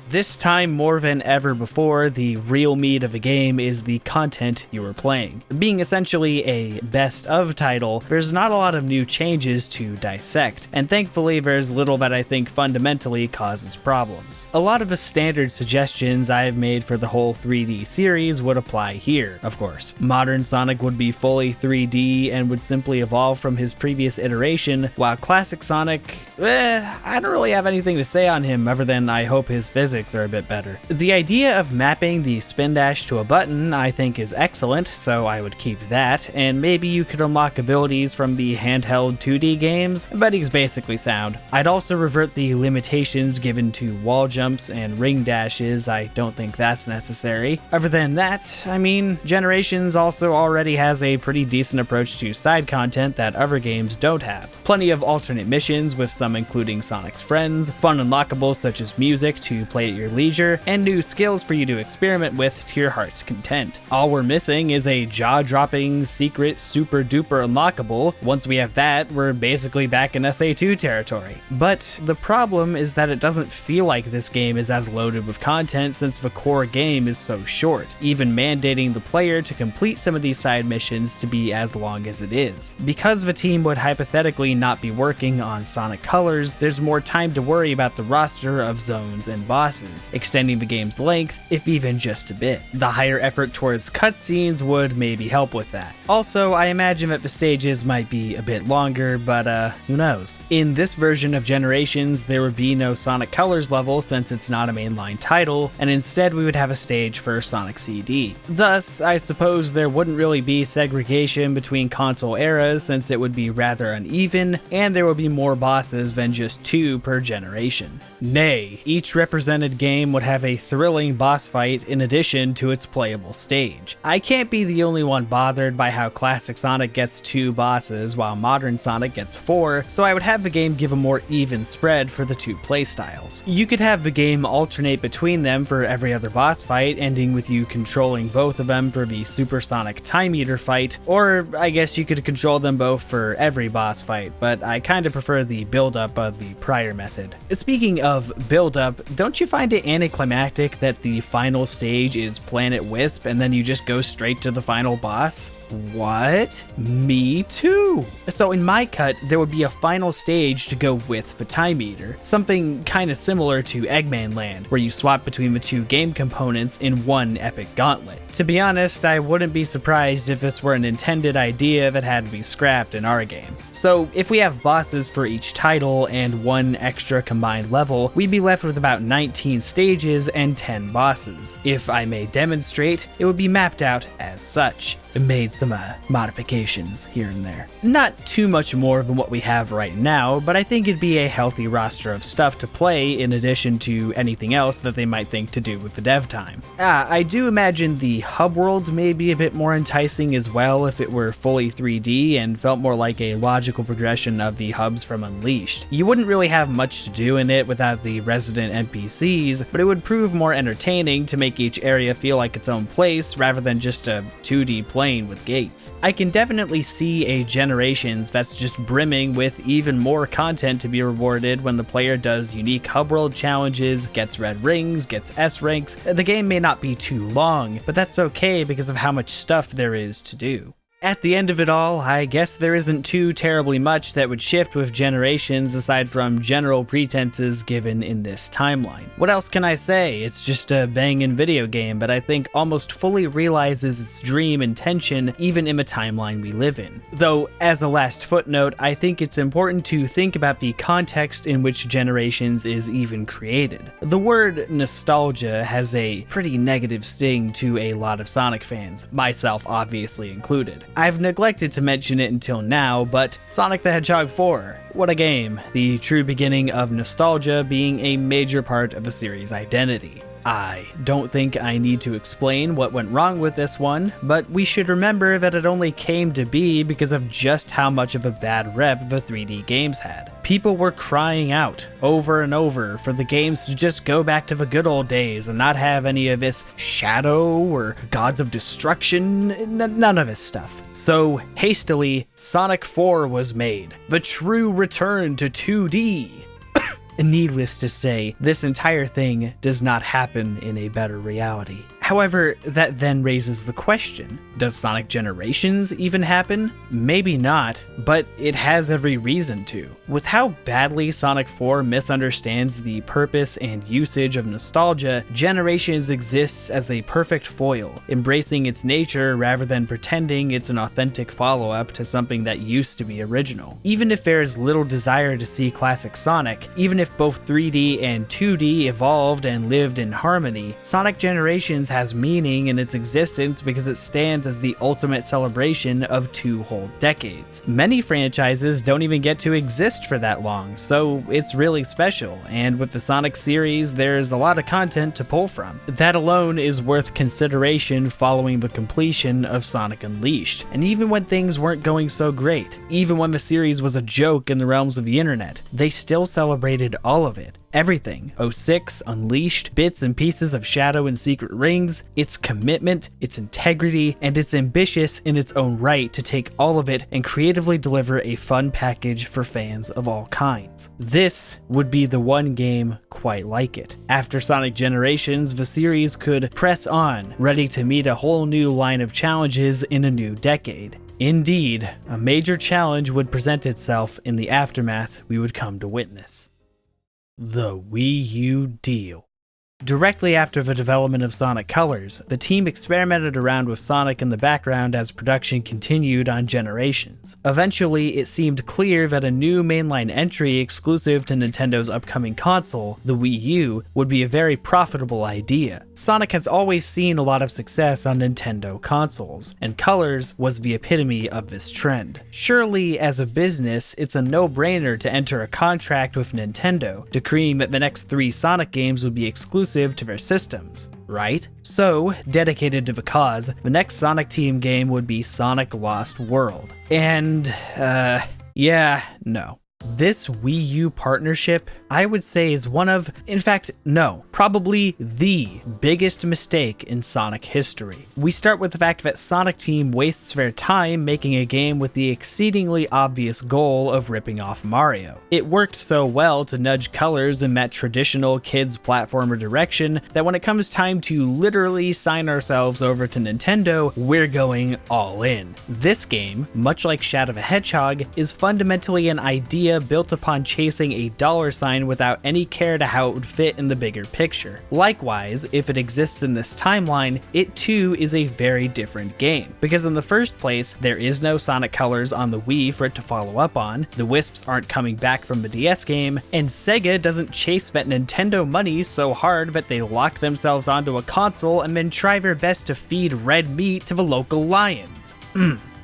This time more than ever before, the real meat of a game is the content you are playing. Being essentially a best of title, there's not a lot of new changes to dissect, and thankfully there's little that I think fundamentally causes problems. A lot of the standard suggestions I've made for the whole 3D series would apply here, of course. Modern Sonic would be fully 3D and would simply evolve from his previous iteration, while classic Sonic, I don't really have anything to say on him other than I hope his physics are a bit better. The idea of mapping the spin dash to a button I think is excellent, so I would keep that, and maybe you could unlock abilities from the handheld 2D games, but he's basically sound. I'd also revert the limitations given to wall jumps and ring dashes. I don't think that's necessary. Other than that, I mean, Generations also already has a pretty decent approach to side content that other games don't have. Plenty of alternate missions, with some including Sonic's friends, fun unlockables such as music to play play at your leisure, and new skills for you to experiment with to your heart's content. All we're missing is a jaw-dropping, secret, super-duper unlockable. Once we have that, we're basically back in SA2 territory. But the problem is that it doesn't feel like this game is as loaded with content since the core game is so short, even mandating the player to complete some of these side missions to be as long as it is. Because the team would hypothetically not be working on Sonic Colors, there's more time to worry about the roster of zones and bosses, extending the game's length, if even just a bit. The higher effort towards cutscenes would maybe help with that. Also, I imagine that the stages might be a bit longer, but who knows. In this version of Generations, there would be no Sonic Colors level since it's not a mainline title, and instead we would have a stage for Sonic CD. Thus, I suppose there wouldn't really be segregation between console eras since it would be rather uneven, and there would be more bosses than just 2 per generation. Nay, each represented game would have a thrilling boss fight in addition to its playable stage. I can't be the only one bothered by how classic Sonic gets 2 bosses while modern Sonic gets 4, so I would have the game give a more even spread for the 2 playstyles. You could have the game alternate between them for every other boss fight, ending with you controlling both of them for the Supersonic Time Eater fight, or I guess you could control them both for every boss fight, but I kinda prefer the build-up of the prior method. Speaking of build-up, don't you find it anticlimactic that the final stage is Planet Wisp and then you just go straight to the final boss? What? Me too. So in my cut, there would be a final stage to go with the Time Eater, something kinda similar to Eggman Land, where you swap between the 2 game components in one epic gauntlet. To be honest, I wouldn't be surprised if this were an intended idea that had to be scrapped in our game. So if we have bosses for each title and 1 extra combined level, we'd be left with about 19 stages and 10 bosses. If I may demonstrate, it would be mapped out as such. It made some modifications here and there. Not too much more than what we have right now, but I think it'd be a healthy roster of stuff to play in addition to anything else that they might think to do with the dev time. I do imagine the hub world may be a bit more enticing as well if it were fully 3D and felt more like a logical progression of the hubs from Unleashed. You wouldn't really have much to do in it without the resident NPCs, but it would prove more entertaining to make each area feel like its own place rather than just a 2D plane with gates. I can definitely see a Generations that's just brimming with even more content to be rewarded when the player does unique hub world challenges, gets red rings, gets S ranks. The game may not be too long, but that's okay because of how much stuff there is to do. At the end of it all, I guess there isn't too terribly much that would shift with Generations aside from general pretenses given in this timeline. What else can I say? It's just a bangin' video game, but I think almost fully realizes its dream intention even in the timeline we live in. Though, as a last footnote, I think it's important to think about the context in which Generations is even created. The word nostalgia has a pretty negative sting to a lot of Sonic fans, myself obviously included. I've neglected to mention it until now, but Sonic the Hedgehog 4. What a game. The true beginning of nostalgia being a major part of the series' identity. I don't think I need to explain what went wrong with this one, but we should remember that it only came to be because of just how much of a bad rep the 3D games had. People were crying out over and over for the games to just go back to the good old days and not have any of this Shadow or Gods of Destruction, none of this stuff. So hastily, Sonic 4 was made, the true return to 2D. Needless to say, this entire thing does not happen in a better reality. However, that then raises the question, does Sonic Generations even happen? Maybe not, but it has every reason to. With how badly Sonic 4 misunderstands the purpose and usage of nostalgia, Generations exists as a perfect foil, embracing its nature rather than pretending it's an authentic follow-up to something that used to be original. Even if there's little desire to see classic Sonic, even if both 3D and 2D evolved and lived in harmony, Sonic Generations has meaning in its existence because it stands as the ultimate celebration of 2 whole decades. Many franchises don't even get to exist for that long, so it's really special, and with the Sonic series, there's a lot of content to pull from. That alone is worth consideration following the completion of Sonic Unleashed, and even when things weren't going so great, even when the series was a joke in the realms of the internet, they still celebrated all of it. everything. 06 unleashed bits and pieces of Shadow and Secret Rings, its commitment, its integrity, and it's ambitious in its own right to take all of it and creatively deliver a fun package for fans of all kinds. This would be the one game quite like it. After Sonic Generations, the series could press on, ready to meet a whole new line of challenges in a new decade. Indeed, a major challenge would present itself in the aftermath we would come to witness. The Wii U deal. Directly after the development of Sonic Colors, the team experimented around with Sonic in the background as production continued on Generations. Eventually, it seemed clear that a new mainline entry exclusive to Nintendo's upcoming console, the Wii U, would be a very profitable idea. Sonic has always seen a lot of success on Nintendo consoles, and Colors was the epitome of this trend. Surely, as a business, it's a no-brainer to enter a contract with Nintendo, decreeing that the next 3 Sonic games would be exclusive to their systems, right? So, dedicated to the cause, the next Sonic Team game would be Sonic Lost World. And, no. This Wii U partnership, I would say, is one of, in fact, no, probably the biggest mistake in Sonic history. We start with the fact that Sonic Team wastes their time making a game with the exceedingly obvious goal of ripping off Mario. It worked so well to nudge Colors in that traditional kids platformer direction that when it comes time to literally sign ourselves over to Nintendo, we're going all in. This game, much like Shadow the Hedgehog, is fundamentally an idea built upon chasing a dollar sign without any care to how it would fit in the bigger picture. Likewise, if it exists in this timeline, it too is a very different game. Because in the first place, there is no Sonic Colors on the Wii for it to follow up on, the Wisps aren't coming back from the DS game, and Sega doesn't chase that Nintendo money so hard that they lock themselves onto a console and then try their best to feed red meat to the local lions.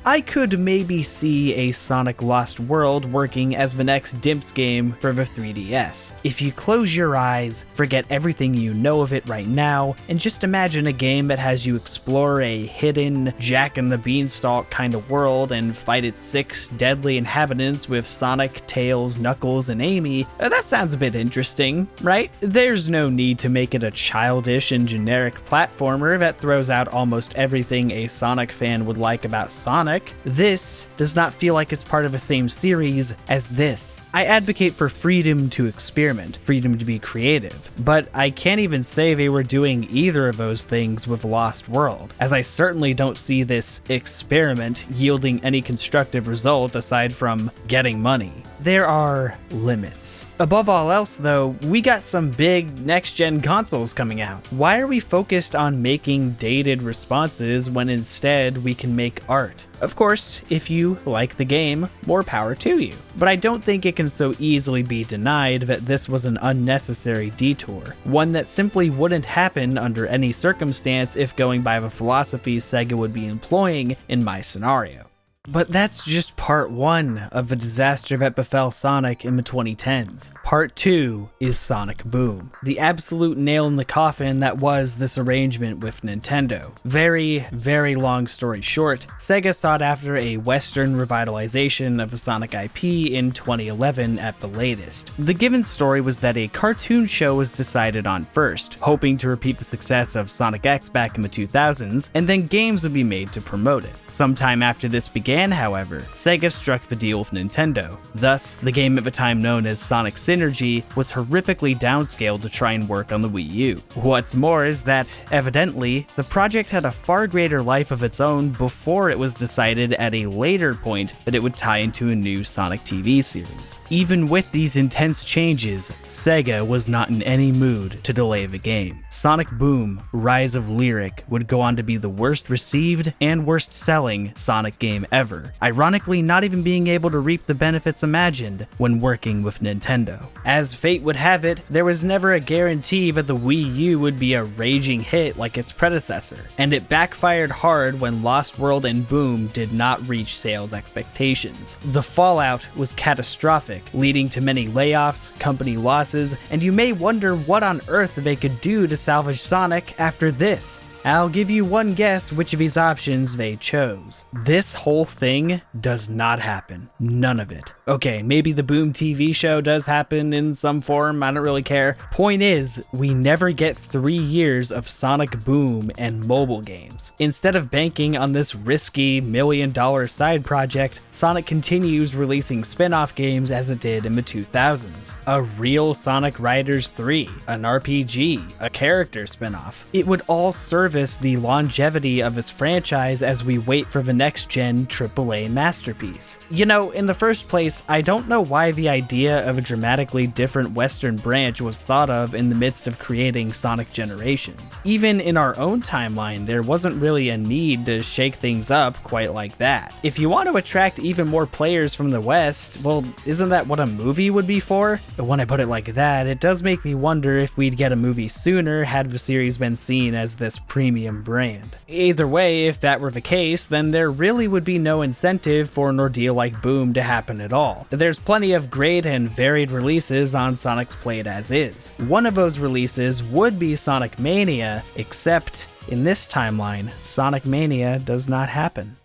I could maybe see a Sonic Lost World working as the next Dimps game for the 3DS. If you close your eyes, forget everything you know of it right now, and just imagine a game that has you explore a hidden Jack and the Beanstalk kind of world and fight its 6 deadly inhabitants with Sonic, Tails, Knuckles, and Amy, that sounds a bit interesting, right? There's no need to make it a childish and generic platformer that throws out almost everything a Sonic fan would like about Sonic. This does not feel like it's part of the same series as this. I advocate for freedom to experiment, freedom to be creative, but I can't even say they were doing either of those things with Lost World, as I certainly don't see this experiment yielding any constructive result aside from getting money. There are limits. Above all else though, we got some big next-gen consoles coming out. Why are we focused on making dated responses when instead we can make art? Of course, if you like the game, more power to you. But I don't think it can so easily be denied that this was an unnecessary detour, one that simply wouldn't happen under any circumstance if going by the philosophy Sega would be employing in my scenario. But that's just part 1 of the disaster that befell Sonic in the 2010s. Part 2 is Sonic Boom, the absolute nail in the coffin that was this arrangement with Nintendo. Very, very long story short, Sega sought after a Western revitalization of the Sonic IP in 2011 at the latest. The given story was that a cartoon show was decided on first, hoping to repeat the success of Sonic X back in the 2000s, and then games would be made to promote it. Sometime after this began, however, Sega struck the deal with Nintendo. Thus, the game at the time known as Sonic Synergy was horrifically downscaled to try and work on the Wii U. What's more is that, evidently, the project had a far greater life of its own before it was decided at a later point that it would tie into a new Sonic TV series. Even with these intense changes, Sega was not in any mood to delay the game. Sonic Boom: Rise of Lyric would go on to be the worst received and worst selling Sonic game ever, ironically not even being able to reap the benefits imagined when working with Nintendo. As fate would have it, there was never a guarantee that the Wii U would be a raging hit like its predecessor, and it backfired hard when Lost World and Boom did not reach sales expectations. The fallout was catastrophic, leading to many layoffs, company losses, and you may wonder what on earth they could do to salvage Sonic after this. I'll give you one guess which of these options they chose. This whole thing does not happen. None of it. Okay, maybe the Boom TV show does happen in some form, I don't really care. Point is, we never get 3 years of Sonic Boom and mobile games. Instead of banking on this risky $1 million side project, Sonic continues releasing spin-off games as it did in the 2000s. A real Sonic Riders 3, an RPG, a character spin-off. It would all service the longevity of his franchise as we wait for the next-gen AAA masterpiece. You know, in the first place, I don't know why the idea of a dramatically different Western branch was thought of in the midst of creating Sonic Generations. Even in our own timeline, there wasn't really a need to shake things up quite like that. If you want to attract even more players from the West, well, isn't that what a movie would be for? But when I put it like that, it does make me wonder if we'd get a movie sooner had the series been seen as this premium brand. Either way, if that were the case, then there really would be no incentive for an ordeal like Boom to happen at all. There's plenty of great and varied releases on Sonic's plate as is. One of those releases would be Sonic Mania, except in this timeline, Sonic Mania does not happen.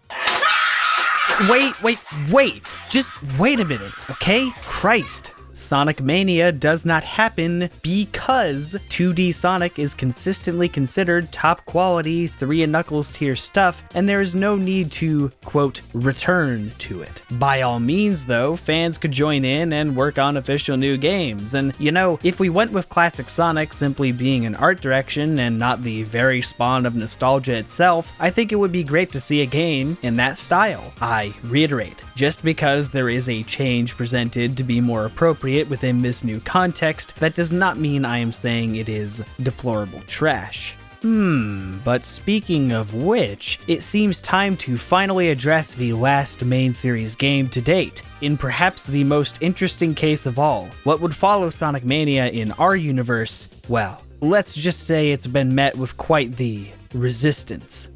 Wait! Just wait a minute, okay? Christ. Sonic Mania does not happen because 2D Sonic is consistently considered top quality 3 and Knuckles tier stuff, and there is no need to, quote, return to it. By all means though, fans could join in and work on official new games, and you know, if we went with classic Sonic simply being an art direction and not the very spawn of nostalgia itself, I think it would be great to see a game in that style. I reiterate, just because there is a change presented to be more appropriate within this new context, that does not mean I am saying it is deplorable trash. But speaking of which, it seems time to finally address the last main series game to date, in perhaps the most interesting case of all. What would follow Sonic Mania in our universe? Well, let's just say it's been met with quite the resistance.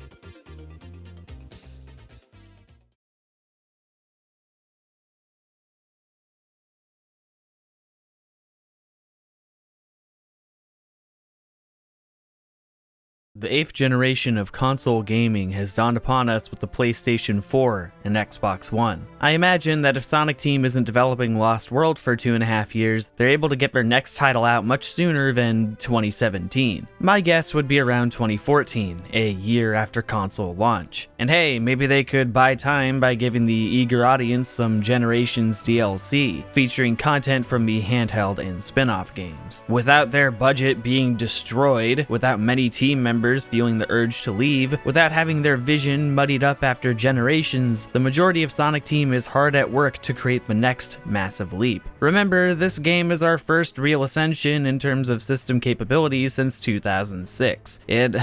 The 8th generation of console gaming has dawned upon us with the PlayStation 4 and Xbox One. I imagine that if Sonic Team isn't developing Lost World for 2.5 years, they're able to get their next title out much sooner than 2017. My guess would be around 2014, a year after console launch. And hey, maybe they could buy time by giving the eager audience some Generations DLC, featuring content from the handheld and spin-off games. Without their budget being destroyed, without many team members feeling the urge to leave, without having their vision muddied up after Generations, the majority of Sonic Team is hard at work to create the next massive leap. Remember, this game is our first real ascension in terms of system capabilities since 2006. It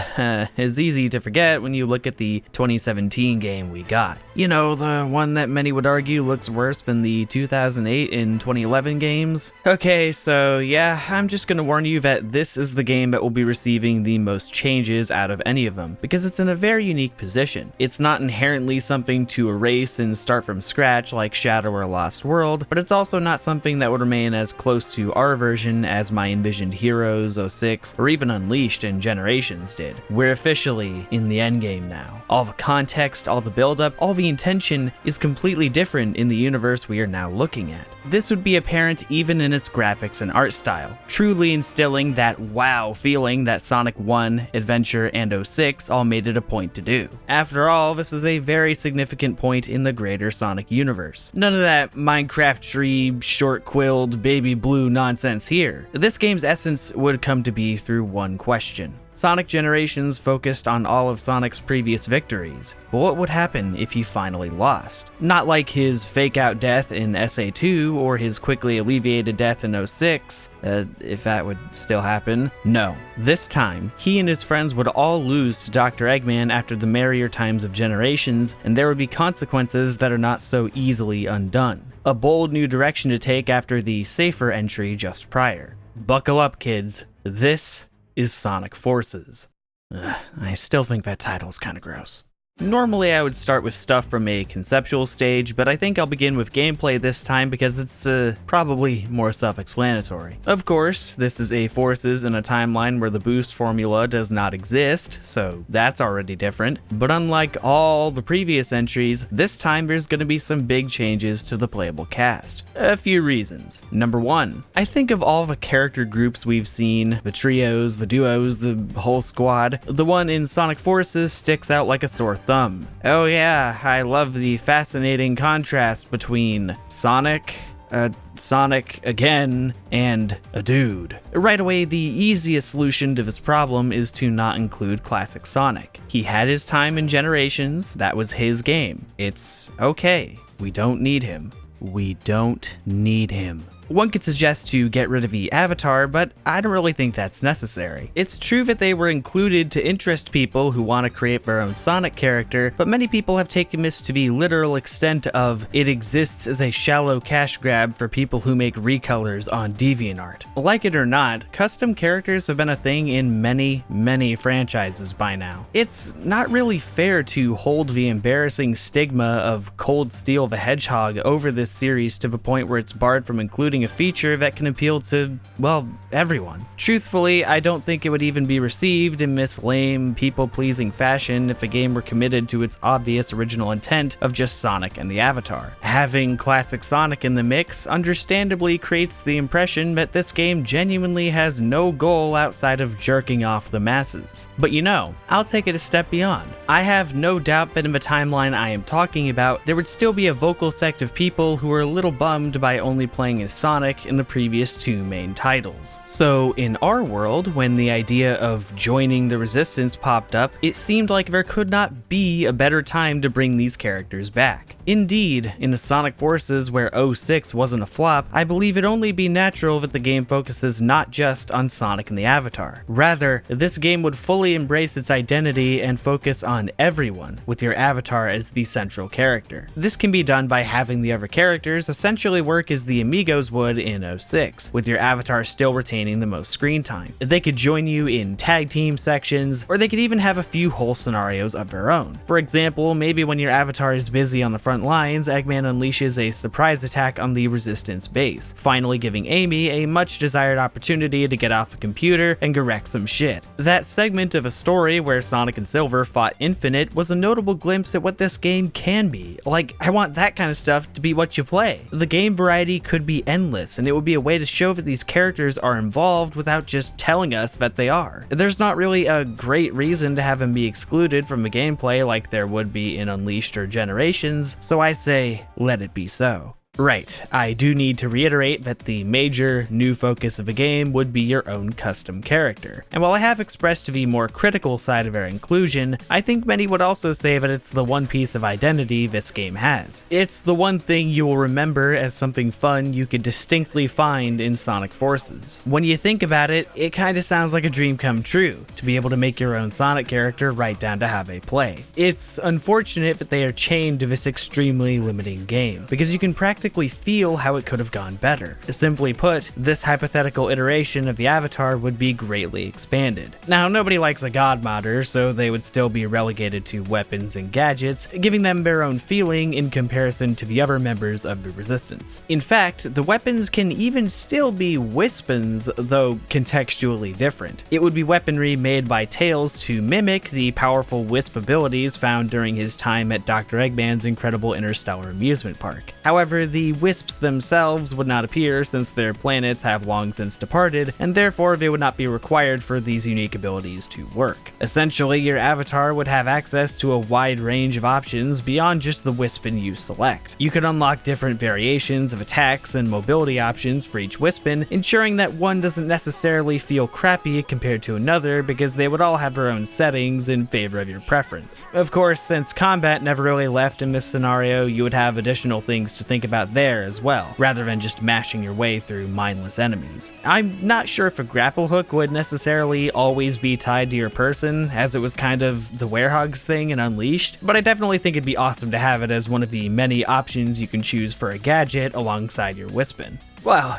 is easy to forget when you look at the 2017 game we got. You know, the one that many would argue looks worse than the 2008 and 2011 games. Okay, so yeah, I'm just gonna warn you that this is the game that will be receiving the most changes out of any of them, because it's in a very unique position. It's not inherently something to erase and start from scratch like Shadow or Lost World, but it's also not something that would remain as close to our version as my envisioned Heroes, 06, or even Unleashed and Generations did. We're officially in the endgame now. All the context, all the build-up, all the intention is completely different in the universe we are now looking at. This would be apparent even in its graphics and art style, truly instilling that wow feeling that Sonic 1, Adventure, and 06 all made it a point to do. After all, this is a very significant point in the greater Sonic universe. None of that Minecraft tree, short-quilled, baby blue nonsense here. This game's essence would come to be through one question. Sonic Generations focused on all of Sonic's previous victories, but what would happen if he finally lost? Not like his fake-out death in SA2 or his quickly alleviated death in 06, if that would still happen. No. This time, he and his friends would all lose to Dr. Eggman after the merrier times of Generations, and there would be consequences that are not so easily undone. A bold new direction to take after the safer entry just prior. Buckle up, kids. This is Sonic Forces. I still think that title's kinda gross. Normally I would start with stuff from a conceptual stage, but I think I'll begin with gameplay this time because it's probably more self-explanatory. Of course, this is a Forces in a timeline where the boost formula does not exist, so that's already different. But unlike all the previous entries, this time there's going to be some big changes to the playable cast. A few reasons. Number one, I think of all the character groups we've seen, the trios, the duos, the whole squad, the one in Sonic Forces sticks out like a sore thumb. Oh yeah, I love the fascinating contrast between Sonic again, and a dude. Right away, the easiest solution to this problem is to not include classic Sonic. He had his time in Generations, that was his game. It's okay, we don't need him. We don't need him. One could suggest to get rid of the avatar, but I don't really think that's necessary. It's true that they were included to interest people who want to create their own Sonic character, but many people have taken this to the literal extent of it exists as a shallow cash grab for people who make recolors on DeviantArt. Like it or not, custom characters have been a thing in many franchises by now. It's not really fair to hold the embarrassing stigma of Cold Steel the Hedgehog over this series to the point where it's barred from including a feature that can appeal to, well, everyone. Truthfully, I don't think it would even be received in this lame, people-pleasing fashion if a game were committed to its obvious original intent of just Sonic and the Avatar. Having classic Sonic in the mix understandably creates the impression that this game genuinely has no goal outside of jerking off the masses. But you know, I'll take it a step beyond. I have no doubt that in the timeline I am talking about, there would still be a vocal sect of people who are a little bummed by only playing as Sonic in the previous two main titles. So in our world, when the idea of joining the Resistance popped up, it seemed like there could not be a better time to bring these characters back. Indeed, in the Sonic Forces where 06 wasn't a flop, I believe it'd only be natural that the game focuses not just on Sonic and the Avatar. Rather, this game would fully embrace its identity and focus on everyone, with your avatar as the central character. This can be done by having the other characters essentially work as the amigos would in 06, with your avatar still retaining the most screen time. They could join you in tag team sections, or they could even have a few whole scenarios of their own. For example, maybe when your avatar is busy on the front lines, Eggman unleashes a surprise attack on the Resistance base, finally giving Amy a much desired opportunity to get off the computer and go wreck some shit. That segment of a story where Sonic and Silver fought Infinite was a notable glimpse at what this game can be. Like, I want that kind of stuff to be what you play. The game variety could be endless, and it would be a way to show that these characters are involved without just telling us that they are. There's not really a great reason to have them be excluded from the gameplay like there would be in Unleashed or Generations, so I say, let it be so. Right, I do need to reiterate that the major new focus of the game would be your own custom character. And while I have expressed the more critical side of their inclusion, I think many would also say that it's the one piece of identity this game has. It's the one thing you will remember as something fun you could distinctly find in Sonic Forces. When you think about it, it kinda sounds like a dream come true, to be able to make your own Sonic character right down to how they play. It's unfortunate that they are chained to this extremely limiting game, because you can practically feel how it could have gone better. Simply put, this hypothetical iteration of the avatar would be greatly expanded. Now, nobody likes a god modder, so they would still be relegated to weapons and gadgets, giving them their own feeling in comparison to the other members of the Resistance. In fact, the weapons can even still be Wispons, though contextually different. It would be weaponry made by Tails to mimic the powerful Wisp abilities found during his time at Dr. Eggman's incredible interstellar amusement park. However, the Wisps themselves would not appear since their planets have long since departed, and therefore they would not be required for these unique abilities to work. Essentially, your avatar would have access to a wide range of options beyond just the Wispon you select. You could unlock different variations of attacks and mobility options for each Wispon, ensuring that one doesn't necessarily feel crappy compared to another because they would all have their own settings in favor of your preference. Of course, since combat never really left in this scenario, you would have additional things to think about there as well, rather than just mashing your way through mindless enemies. I'm not sure if a grapple hook would necessarily always be tied to your person, as it was kind of the Werehogs thing in Unleashed, but I definitely think it'd be awesome to have it as one of the many options you can choose for a gadget alongside your Wispon. Well,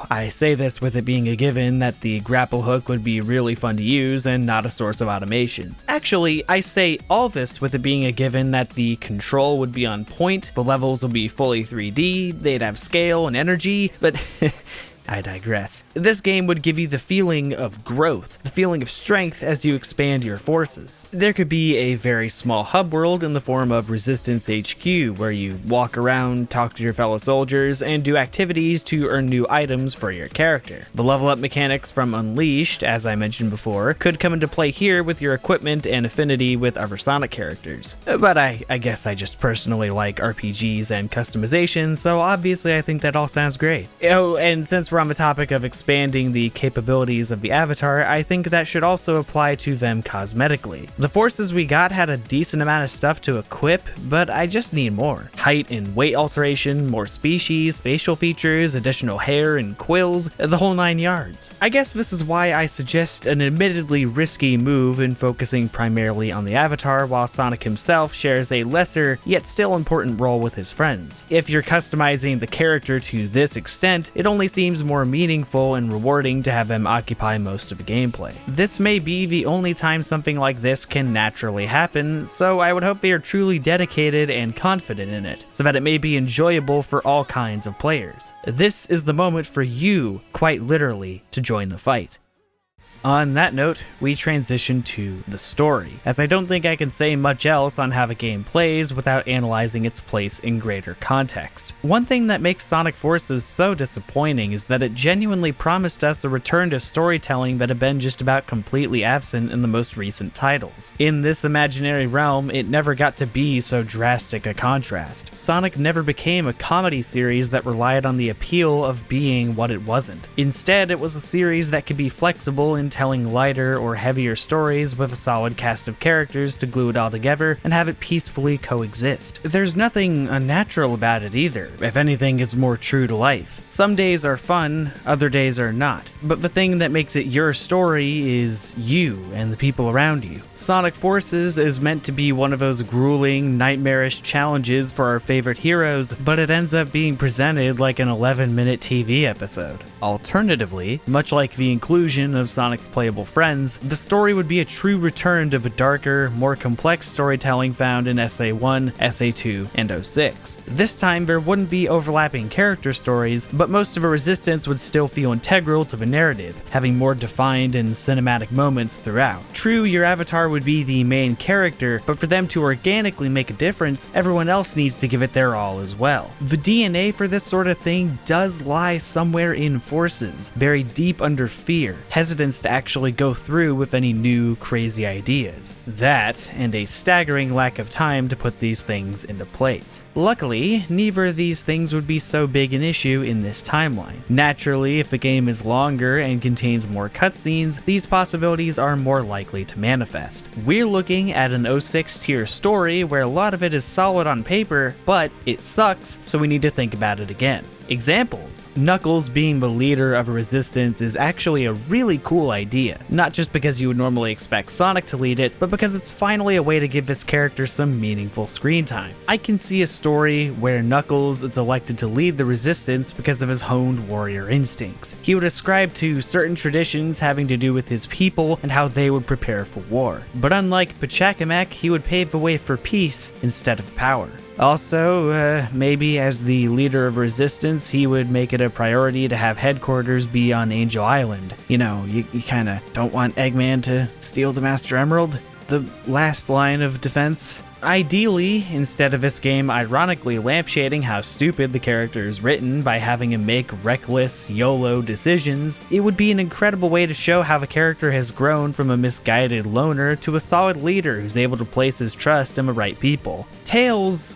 I say this with it being a given that the grapple hook would be really fun to use and not a source of automation. Actually, I say all this with it being a given that the control would be on point, the levels will be fully 3D, they'd have scale and energy, but I digress. This game would give you the feeling of growth, the feeling of strength as you expand your forces. There could be a very small hub world in the form of Resistance HQ, where you walk around, talk to your fellow soldiers, and do activities to earn new items for your character. The level up mechanics from Unleashed, as I mentioned before, could come into play here with your equipment and affinity with other Sonic characters. But I guess I just personally like RPGs and customization, so obviously I think that all sounds great. Oh, and since we're on the topic of expanding the capabilities of the avatar, I think that should also apply to them cosmetically. The forces we got had a decent amount of stuff to equip, but I just need more. Height and weight alteration, more species, facial features, additional hair and quills, the whole 9 yards. I guess this is why I suggest an admittedly risky move in focusing primarily on the avatar, while Sonic himself shares a lesser yet still important role with his friends. If you're customizing the character to this extent, it only seems more meaningful and rewarding to have them occupy most of the gameplay. This may be the only time something like this can naturally happen, so I would hope they are truly dedicated and confident in it, so that it may be enjoyable for all kinds of players. This is the moment for you, quite literally, to join the fight. On that note, we transition to the story, as I don't think I can say much else on how the game plays without analyzing its place in greater context. One thing that makes Sonic Forces so disappointing is that it genuinely promised us a return to storytelling that had been just about completely absent in the most recent titles. In this imaginary realm, it never got to be so drastic a contrast. Sonic never became a comedy series that relied on the appeal of being what it wasn't. Instead, it was a series that could be flexible in telling lighter or heavier stories with a solid cast of characters to glue it all together and have it peacefully coexist. There's nothing unnatural about it either. If anything, it's more true to life. Some days are fun, other days are not. But the thing that makes it your story is you and the people around you. Sonic Forces is meant to be one of those grueling, nightmarish challenges for our favorite heroes, but it ends up being presented like an 11-minute TV episode. Alternatively, much like the inclusion of Sonic's playable friends, the story would be a true return to the darker, more complex storytelling found in SA1, SA2, and 06. This time, there wouldn't be overlapping character stories, but most of the resistance would still feel integral to the narrative, having more defined and cinematic moments throughout. True, your avatar would be the main character, but for them to organically make a difference, everyone else needs to give it their all as well. The DNA for this sort of thing does lie somewhere in Forces, buried deep under fear, hesitance to actually go through with any new, crazy ideas. That, and a staggering lack of time to put these things into place. Luckily, neither of these things would be so big an issue in this timeline. Naturally, if the game is longer and contains more cutscenes, these possibilities are more likely to manifest. We're looking at an 06 tier story where a lot of it is solid on paper, but it sucks, so we need to think about it again. Examples. Knuckles being the leader of a resistance is actually a really cool idea, not just because you would normally expect Sonic to lead it, but because it's finally a way to give this character some meaningful screen time. I can see a story where Knuckles is elected to lead the resistance because of his honed warrior instincts. He would ascribe to certain traditions having to do with his people and how they would prepare for war. But unlike Pachacamac, he would pave the way for peace instead of power. Also, maybe as the leader of Resistance, he would make it a priority to have headquarters be on Angel Island. You know, you kinda don't want Eggman to steal the Master Emerald, the last line of defense. Ideally, instead of this game ironically lampshading how stupid the character is written by having him make reckless, YOLO decisions, it would be an incredible way to show how the character has grown from a misguided loner to a solid leader who's able to place his trust in the right people. Tails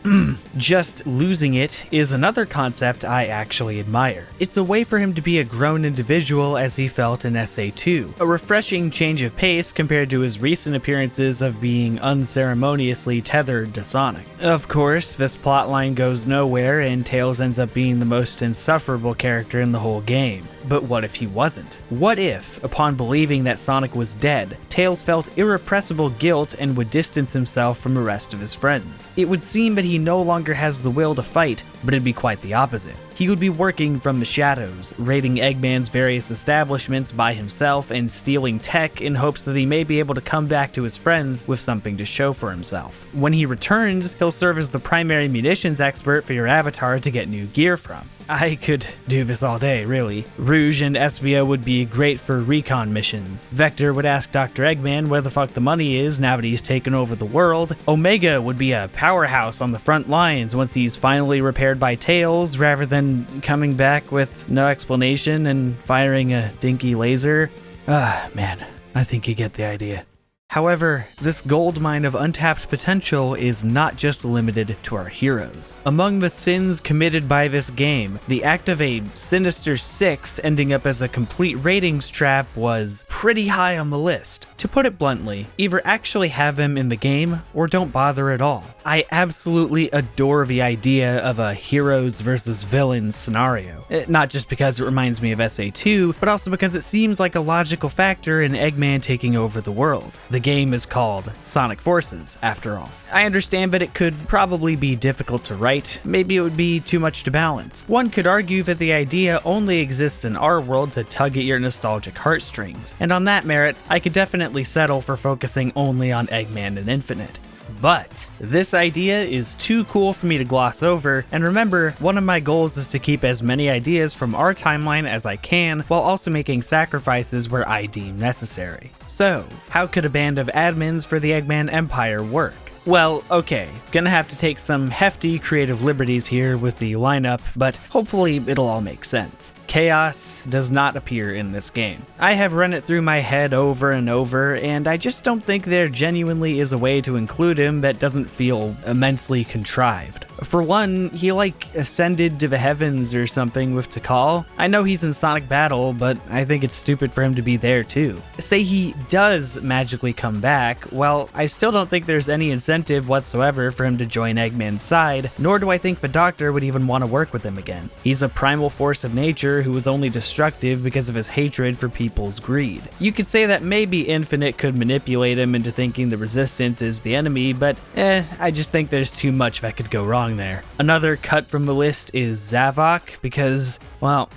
just losing it is another concept I actually admire. It's a way for him to be a grown individual as he felt in SA2, a refreshing change of pace compared to his recent appearances of being unceremoniously tethered to Sonic. Of course, this plotline goes nowhere and Tails ends up being the most insufferable character in the whole game. But what if he wasn't? What if, upon believing that Sonic was dead, Tails felt irrepressible guilt and would distance himself from the rest of his friends? It would seem that he no longer has the will to fight, but it'd be quite the opposite. He would be working from the shadows, raiding Eggman's various establishments by himself and stealing tech in hopes that he may be able to come back to his friends with something to show for himself. When he returns, he'll serve as the primary munitions expert for your avatar to get new gear from. I could do this all day, really. Rouge and Espio would be great for recon missions. Vector would ask Dr. Eggman where the fuck the money is now that he's taken over the world. Omega would be a powerhouse on the front lines once he's finally repaired by Tails, rather than coming back with no explanation and firing a dinky laser. Man, I think you get the idea. However, this goldmine of untapped potential is not just limited to our heroes. Among the sins committed by this game, the act of a sinister 6 ending up as a complete ratings trap was pretty high on the list. To put it bluntly, either actually have him in the game or don't bother at all. I absolutely adore the idea of a heroes versus villains scenario. Not just because it reminds me of SA2, but also because it seems like a logical factor in Eggman taking over the world. The game is called Sonic Forces, after all. I understand that it could probably be difficult to write, maybe it would be too much to balance. One could argue that the idea only exists in our world to tug at your nostalgic heartstrings, and on that merit, I could definitely settle for focusing only on Eggman and Infinite. But this idea is too cool for me to gloss over, and remember, one of my goals is to keep as many ideas from our timeline as I can, while also making sacrifices where I deem necessary. So, how could a band of admins for the Eggman Empire work? Well, okay, gonna have to take some hefty creative liberties here with the lineup, but hopefully it'll all make sense. Chaos does not appear in this game. I have run it through my head over and over, and I just don't think there genuinely is a way to include him that doesn't feel immensely contrived. For one, he ascended to the heavens or something with Tikal. I know he's in Sonic Battle, but I think it's stupid for him to be there too. Say he does magically come back, well, I still don't think there's any incentive whatsoever for him to join Eggman's side, nor do I think the Doctor would even want to work with him again. He's a primal force of nature who was only destructive because of his hatred for people's greed. You could say that maybe Infinite could manipulate him into thinking the Resistance is the enemy, but I just think there's too much that could go wrong there. Another cut from the list is Zavok, because, well,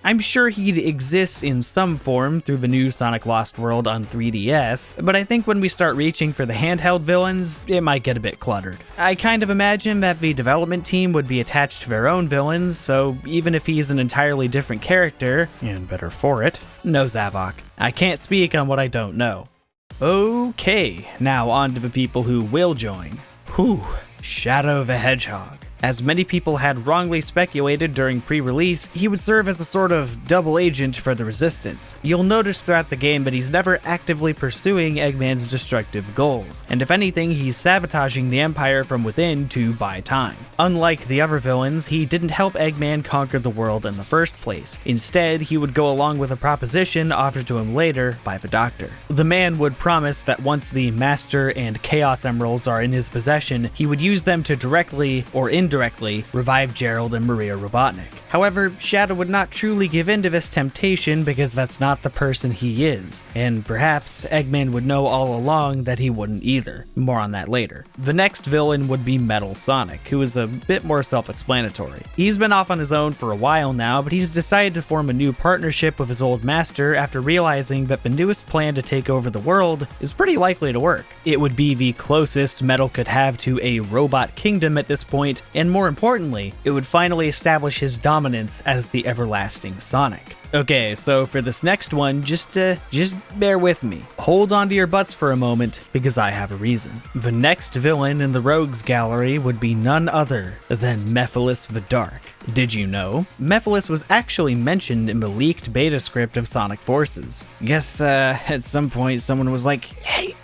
I'm sure he'd exist in some form through the new Sonic Lost World on 3DS, but I think when we start reaching for the handheld villains, it might get a bit cluttered. I kind of imagine that the development team would be attached to their own villains, so even if he's an entirely different character, and better for it, no Zavok. I can't speak on what I don't know. Okay, now on to the people who will join. Shadow the Hedgehog. As many people had wrongly speculated during pre-release, he would serve as a sort of double agent for the Resistance. You'll notice throughout the game that he's never actively pursuing Eggman's destructive goals, and if anything, he's sabotaging the Empire from within to buy time. Unlike the other villains, he didn't help Eggman conquer the world in the first place. Instead, he would go along with a proposition offered to him later by the Doctor. The man would promise that once the Master and Chaos Emeralds are in his possession, he would use them to directly or indirectly revive Gerald and Maria Robotnik. However, Shadow would not truly give in to this temptation because that's not the person he is, and perhaps Eggman would know all along that he wouldn't either. More on that later. The next villain would be Metal Sonic, who is a bit more self-explanatory. He's been off on his own for a while now, but he's decided to form a new partnership with his old master after realizing that the newest plan to take over the world is pretty likely to work. It would be the closest Metal could have to a robot kingdom at this point, and more importantly, it would finally establish his dominance as the everlasting Sonic. Okay, so for this next one, just bear with me. Hold on to your butts for a moment, because I have a reason. The next villain in the Rogues Gallery would be none other than Mephiles the Dark. Did you know? Mephiles was actually mentioned in the leaked beta script of Sonic Forces. Guess at some point someone was like, hey,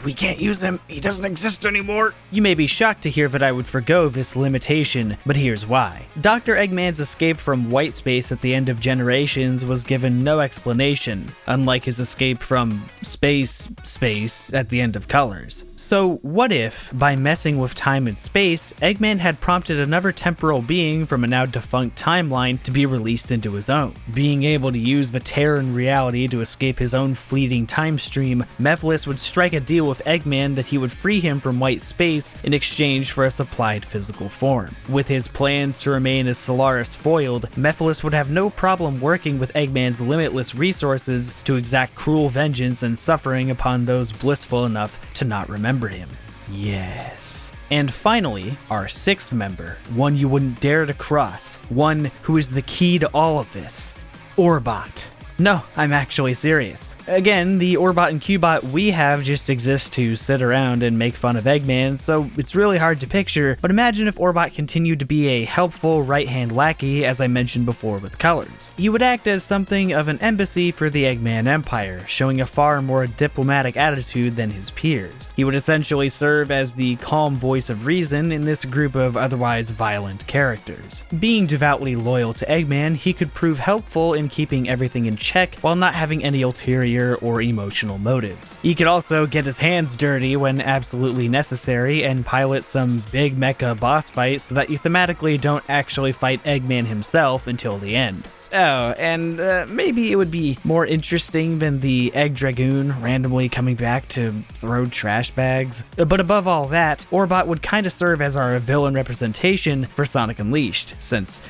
we can't use him, he doesn't exist anymore. You may be shocked to hear that I would forgo this limitation, but here's why. Dr. Eggman's escape from white space at the end of Generations was given no explanation, unlike his escape from space at the end of Colors. So what if, by messing with time and space, Eggman had prompted another temporal being from a now defunct timeline to be released into his own? Being able to use the Terran reality to escape his own fleeting time stream, Mephiles would strike a deal with Eggman that he would free him from white space in exchange for a supplied physical form. With his plans to remain as Solaris foiled, Mephiles would have no problem working with Eggman's limitless resources to exact cruel vengeance and suffering upon those blissful enough to not remember him. Yes. And finally, our sixth member, one you wouldn't dare to cross, one who is the key to all of this, Orbot. No, I'm actually serious. Again, the Orbot and Cubot we have just exist to sit around and make fun of Eggman, so it's really hard to picture, but imagine if Orbot continued to be a helpful right-hand lackey, as I mentioned before with Colors. He would act as something of an embassy for the Eggman Empire, showing a far more diplomatic attitude than his peers. He would essentially serve as the calm voice of reason in this group of otherwise violent characters. Being devoutly loyal to Eggman, he could prove helpful in keeping everything in check while not having any ulterior or emotional motives. He could also get his hands dirty when absolutely necessary and pilot some big mecha boss fight so that you thematically don't actually fight Eggman himself until the end. Oh, and maybe it would be more interesting than the Egg Dragoon randomly coming back to throw trash bags. But above all that, Orbot would kinda serve as our villain representation for Sonic Unleashed, since,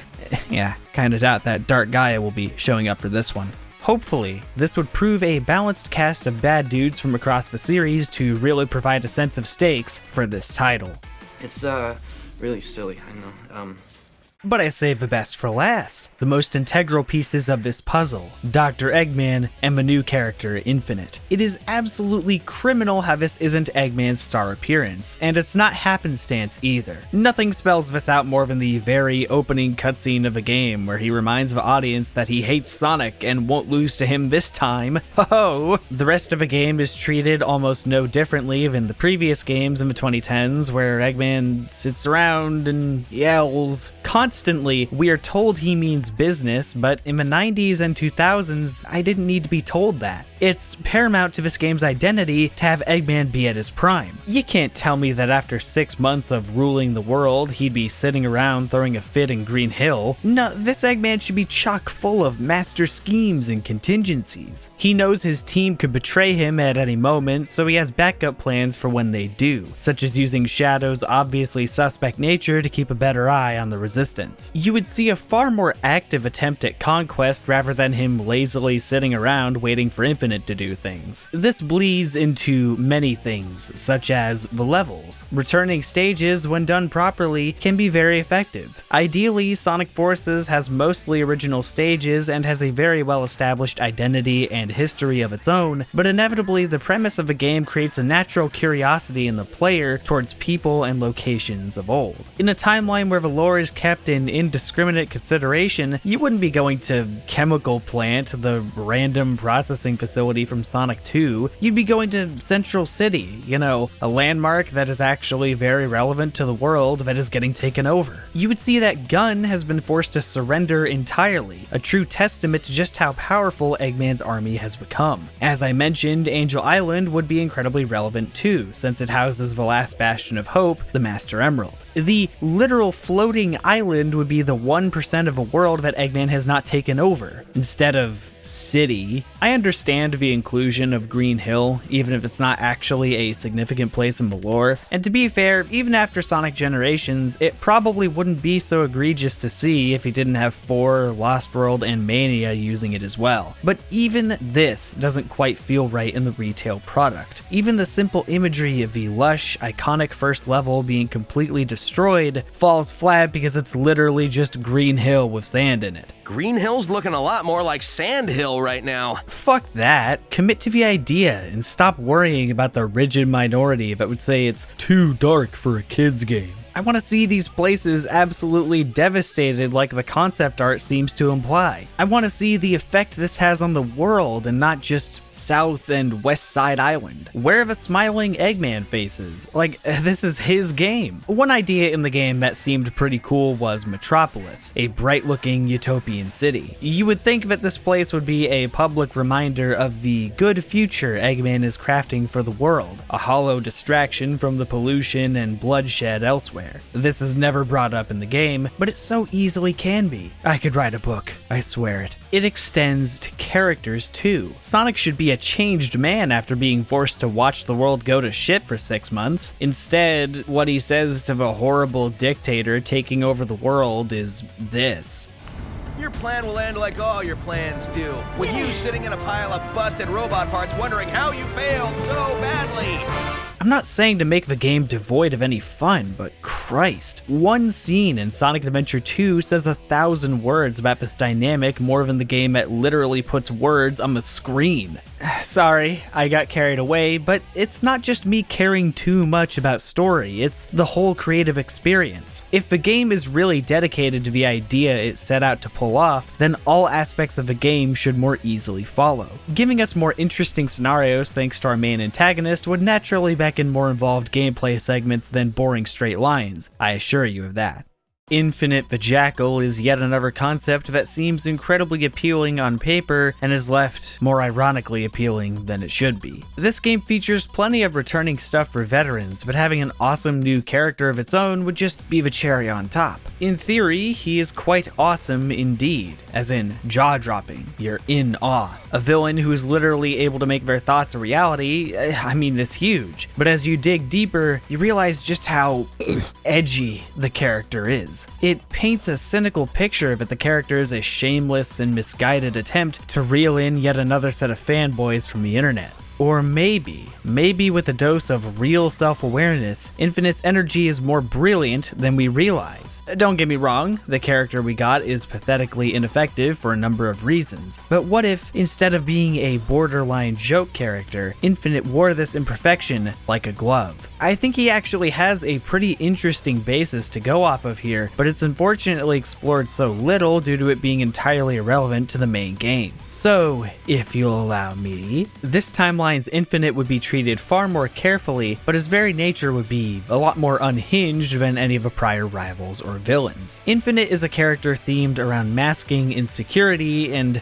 yeah, kinda doubt that Dark Gaia will be showing up for this one. Hopefully, this would prove a balanced cast of bad dudes from across the series to really provide a sense of stakes for this title. It's, really silly, I know. But I saved the best for last. The most integral pieces of this puzzle, Dr. Eggman and the new character, Infinite. It is absolutely criminal how this isn't Eggman's star appearance, and it's not happenstance either. Nothing spells this out more than the very opening cutscene of a game where he reminds the audience that he hates Sonic and won't lose to him this time. Ho-ho! The rest of the game is treated almost no differently than the previous games in the 2010s, where Eggman sits around and yells. Constantly, we are told he means business, but in the 90s and 2000s, I didn't need to be told that. It's paramount to this game's identity to have Eggman be at his prime. You can't tell me that after 6 months of ruling the world, he'd be sitting around throwing a fit in Green Hill. No, this Eggman should be chock full of master schemes and contingencies. He knows his team could betray him at any moment, so he has backup plans for when they do, such as using Shadow's obviously suspect nature to keep a better eye on the Resistance. You would see a far more active attempt at conquest rather than him lazily sitting around waiting for Infinite to do things. This bleeds into many things, such as the levels. Returning stages, when done properly, can be very effective. Ideally, Sonic Forces has mostly original stages and has a very well established identity and history of its own, but inevitably the premise of the game creates a natural curiosity in the player towards people and locations of old. In a timeline where the lore is kept in indiscriminate consideration, you wouldn't be going to Chemical Plant, the random processing facility from Sonic 2. You'd be going to Central City, you know, a landmark that is actually very relevant to the world that is getting taken over. You would see that Gun has been forced to surrender entirely, a true testament to just how powerful Eggman's army has become. As I mentioned, Angel Island would be incredibly relevant too, since it houses the last bastion of hope, the Master Emerald. The literal floating island would be the 1% of a world that Eggman has not taken over, instead of city. I understand the inclusion of Green Hill, even if it's not actually a significant place in the lore, and to be fair, even after Sonic Generations, it probably wouldn't be so egregious to see if he didn't have 4, Lost World, and Mania using it as well. But even this doesn't quite feel right in the retail product. Even the simple imagery of the lush, iconic first level being completely destroyed falls flat because it's literally just Green Hill with sand in it. Green Hill's looking a lot more like Sand Hill right now. Fuck that. Commit to the idea and stop worrying about the rigid minority that would say it's too dark for a kid's game. I want to see these places absolutely devastated like the concept art seems to imply. I want to see the effect this has on the world and not just South and West Side Island. Where are the smiling Eggman faces? Like, this is his game. One idea in the game that seemed pretty cool was Metropolis, a bright-looking utopian city. You would think that this place would be a public reminder of the good future Eggman is crafting for the world, a hollow distraction from the pollution and bloodshed elsewhere. This is never brought up in the game, but it so easily can be. I could write a book, I swear it. It extends to characters too. Sonic should be a changed man after being forced to watch the world go to shit for 6 months. Instead, what he says to the horrible dictator taking over the world is this. Your plan will end like all your plans do, with you sitting in a pile of busted robot parts wondering how you failed so badly. I'm not saying to make the game devoid of any fun, but Christ. One scene in Sonic Adventure 2 says 1,000 words about this dynamic more than the game that literally puts words on the screen. Sorry, I got carried away, but it's not just me caring too much about story, it's the whole creative experience. If the game is really dedicated to the idea it set out to pull off, then all aspects of the game should more easily follow. Giving us more interesting scenarios thanks to our main antagonist would naturally beckon more involved gameplay segments than boring straight lines, I assure you of that. Infinite the Jackal is yet another concept that seems incredibly appealing on paper and is left more ironically appealing than it should be. This game features plenty of returning stuff for veterans, but having an awesome new character of its own would just be the cherry on top. In theory, he is quite awesome indeed, as in jaw-dropping, you're in awe. A villain who is literally able to make their thoughts a reality, I mean, that's huge. But as you dig deeper, you realize just how edgy the character is. It paints a cynical picture that the character is a shameless and misguided attempt to reel in yet another set of fanboys from the internet. Or maybe with a dose of real self-awareness, Infinite's energy is more brilliant than we realize. Don't get me wrong, the character we got is pathetically ineffective for a number of reasons. But what if, instead of being a borderline joke character, Infinite wore this imperfection like a glove? I think he actually has a pretty interesting basis to go off of here, but it's unfortunately explored so little due to it being entirely irrelevant to the main game. So, if you'll allow me, this timeline's Infinite would be treated far more carefully, but his very nature would be a lot more unhinged than any of the prior rivals or villains. Infinite is a character themed around masking insecurity and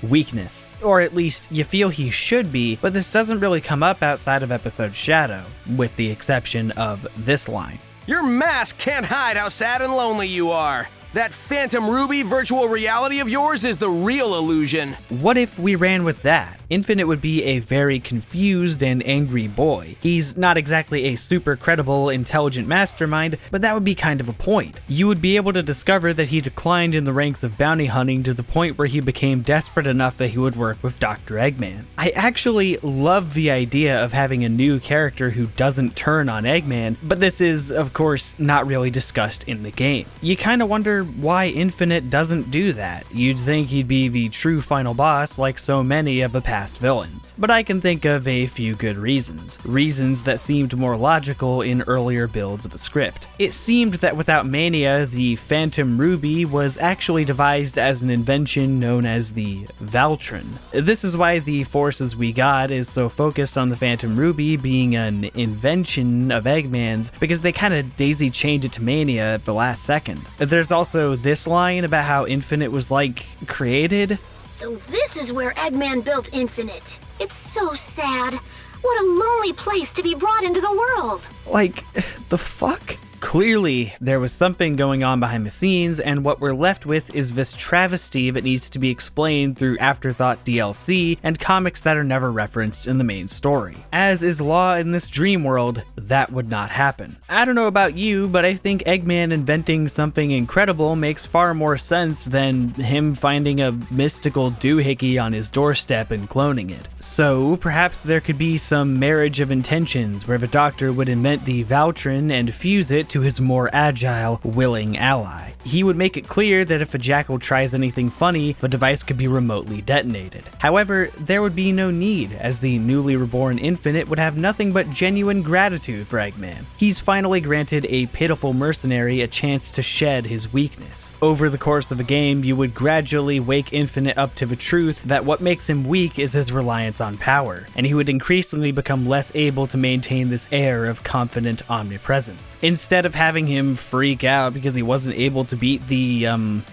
weakness. Or at least you feel he should be, but this doesn't really come up outside of episode Shadow, with the exception of this line. Your mask can't hide how sad and lonely you are. That Phantom Ruby virtual reality of yours is the real illusion. What if we ran with that? Infinite would be a very confused and angry boy. He's not exactly a super credible, intelligent mastermind, but that would be kind of a point. You would be able to discover that he declined in the ranks of bounty hunting to the point where he became desperate enough that he would work with Dr. Eggman. I actually love the idea of having a new character who doesn't turn on Eggman, but this is, of course, not really discussed in the game. You kinda wonder why Infinite doesn't do that. You'd think he'd be the true final boss like so many of the past villains. But I can think of a few good reasons. Reasons that seemed more logical in earlier builds of the script. It seemed that without Mania, the Phantom Ruby was actually devised as an invention known as the Valtron. This is why the forces we got is so focused on the Phantom Ruby being an invention of Eggman's, because they kinda daisy-chained it to Mania at the last second. There's also this line about how Infinite was, like, created. So this is where Eggman built Infinite. It's so sad. What a lonely place to be brought into the world. Like, the fuck? Clearly, there was something going on behind the scenes, and what we're left with is this travesty that needs to be explained through afterthought DLC and comics that are never referenced in the main story. As is law in this dream world, that would not happen. I don't know about you, but I think Eggman inventing something incredible makes far more sense than him finding a mystical doohickey on his doorstep and cloning it. So, perhaps there could be some marriage of intentions where the Doctor would invent the Valtron and fuse it to his more agile, willing ally. He would make it clear that if a jackal tries anything funny, the device could be remotely detonated. However, there would be no need, as the newly reborn Infinite would have nothing but genuine gratitude for Eggman. He's finally granted a pitiful mercenary a chance to shed his weakness. Over the course of a game, you would gradually wake Infinite up to the truth that what makes him weak is his reliance on power, and he would increasingly become less able to maintain this air of confident omnipresence. Instead of having him freak out because he wasn't able to beat the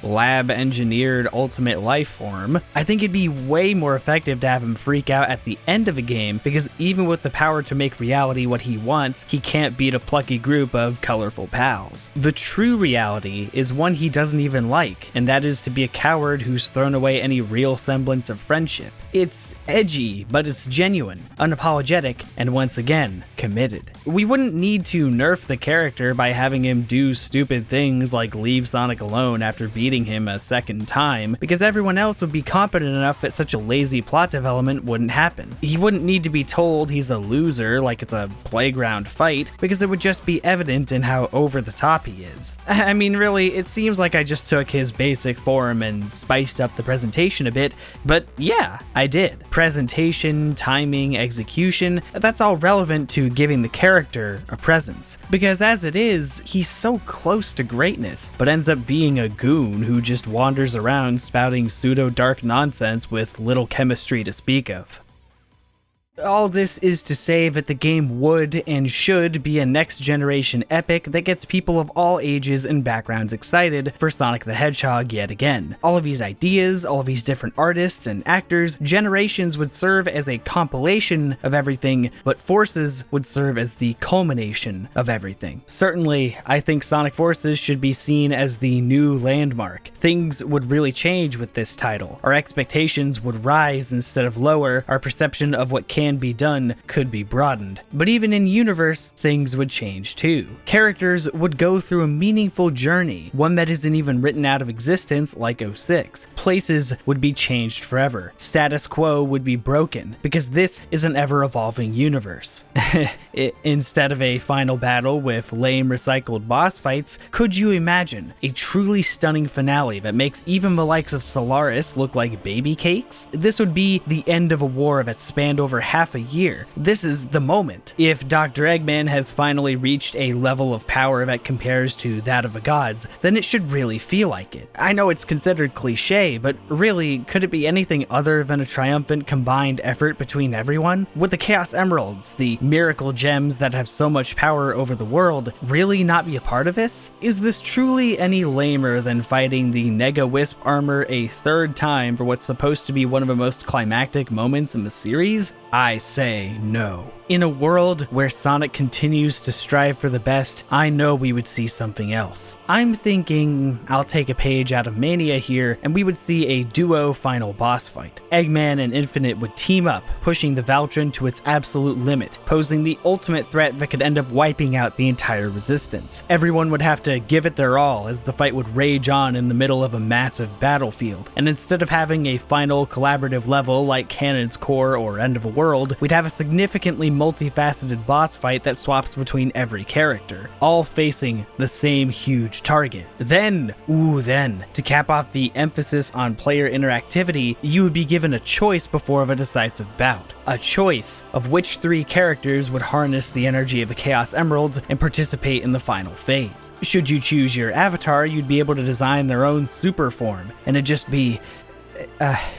lab-engineered ultimate life form, I think it'd be way more effective to have him freak out at the end of a game, because even with the power to make reality what he wants, he can't beat a plucky group of colorful pals. The true reality is one he doesn't even like, and that is to be a coward who's thrown away any real semblance of friendship. It's edgy, but it's genuine, unapologetic, and once again, committed. We wouldn't need to nerf the character by having him do stupid things like leave Sonic alone after beating him a second time, because everyone else would be competent enough that such a lazy plot development wouldn't happen. He wouldn't need to be told he's a loser like it's a playground fight, because it would just be evident in how over the top he is. I mean, really, it seems like I just took his basic form and spiced up the presentation a bit, but yeah, I did. Presentation, timing, execution, that's all relevant to giving the character a presence. Because as it is, he's so close to greatness, but ends up being a goon who just wanders around spouting pseudo-dark nonsense with little chemistry to speak of. All this is to say that the game would and should be a next-generation epic that gets people of all ages and backgrounds excited for Sonic the Hedgehog yet again. All of these ideas, all of these different artists and actors, Generations would serve as a compilation of everything, but Forces would serve as the culmination of everything. Certainly, I think Sonic Forces should be seen as the new landmark. Things would really change with this title. Our expectations would rise instead of lower, our perception of what can be done could be broadened. But even in universe, things would change too. Characters would go through a meaningful journey, one that isn't even written out of existence like 06. Places would be changed forever. Status quo would be broken, because this is an ever-evolving universe. Instead of a final battle with lame recycled boss fights, could you imagine a truly stunning finale that makes even the likes of Solaris look like baby cakes? This would be the end of a war that spanned over half a year. This is the moment. If Dr. Eggman has finally reached a level of power that compares to that of the gods, then it should really feel like it. I know it's considered cliche, but really, could it be anything other than a triumphant combined effort between everyone? Would the Chaos Emeralds, the miracle gems that have so much power over the world, really not be a part of this? Is this truly any lamer than fighting the Nega Wisp armor a third time for what's supposed to be one of the most climactic moments in the series? I say no. In a world where Sonic continues to strive for the best, I know we would see something else. I'm thinking I'll take a page out of Mania here, and we would see a duo final boss fight. Eggman and Infinite would team up, pushing the Valtron to its absolute limit, posing the ultimate threat that could end up wiping out the entire resistance. Everyone would have to give it their all as the fight would rage on in the middle of a massive battlefield, and instead of having a final collaborative level like Cannon's Core or End of a World, we'd have a significantly multifaceted boss fight that swaps between every character, all facing the same huge target. Then, to cap off the emphasis on player interactivity, you would be given a choice before the decisive bout. A choice of which three characters would harness the energy of the Chaos Emeralds and participate in the final phase. Should you choose your avatar, you'd be able to design their own super form, and it'd just be...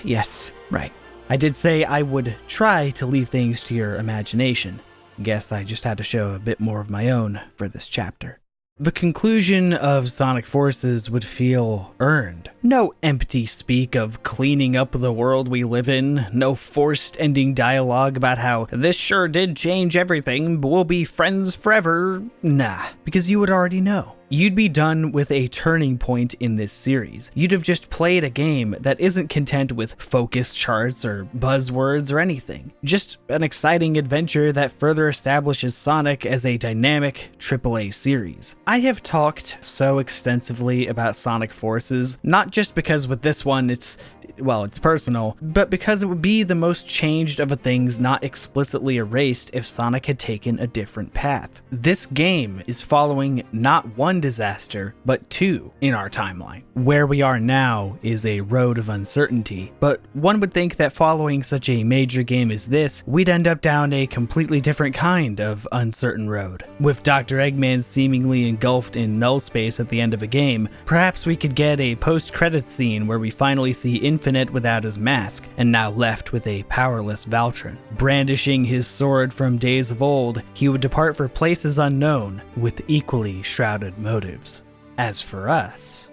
yes, right. I did say I would try to leave things to your imagination. Guess I just had to show a bit more of my own for this chapter. The conclusion of Sonic Forces would feel earned. No empty speak of cleaning up the world we live in, no forced ending dialogue about how this sure did change everything, but we'll be friends forever. Nah, because you would already know. You'd be done with a turning point in this series. You'd have just played a game that isn't content with focus charts or buzzwords or anything. Just an exciting adventure that further establishes Sonic as a dynamic AAA series. I have talked so extensively about Sonic Forces, not just because with this one it's personal, but because it would be the most changed of a things not explicitly erased if Sonic had taken a different path. This game is following not one disaster, but two in our timeline. Where we are now is a road of uncertainty, but one would think that following such a major game as this, we'd end up down a completely different kind of uncertain road. With Dr. Eggman seemingly engulfed in null space at the end of a game, perhaps we could get a post-credits scene where we finally see Infinite without his mask, and now left with a powerless Valtron. Brandishing his sword from days of old, he would depart for places unknown with equally shrouded motives. As for us...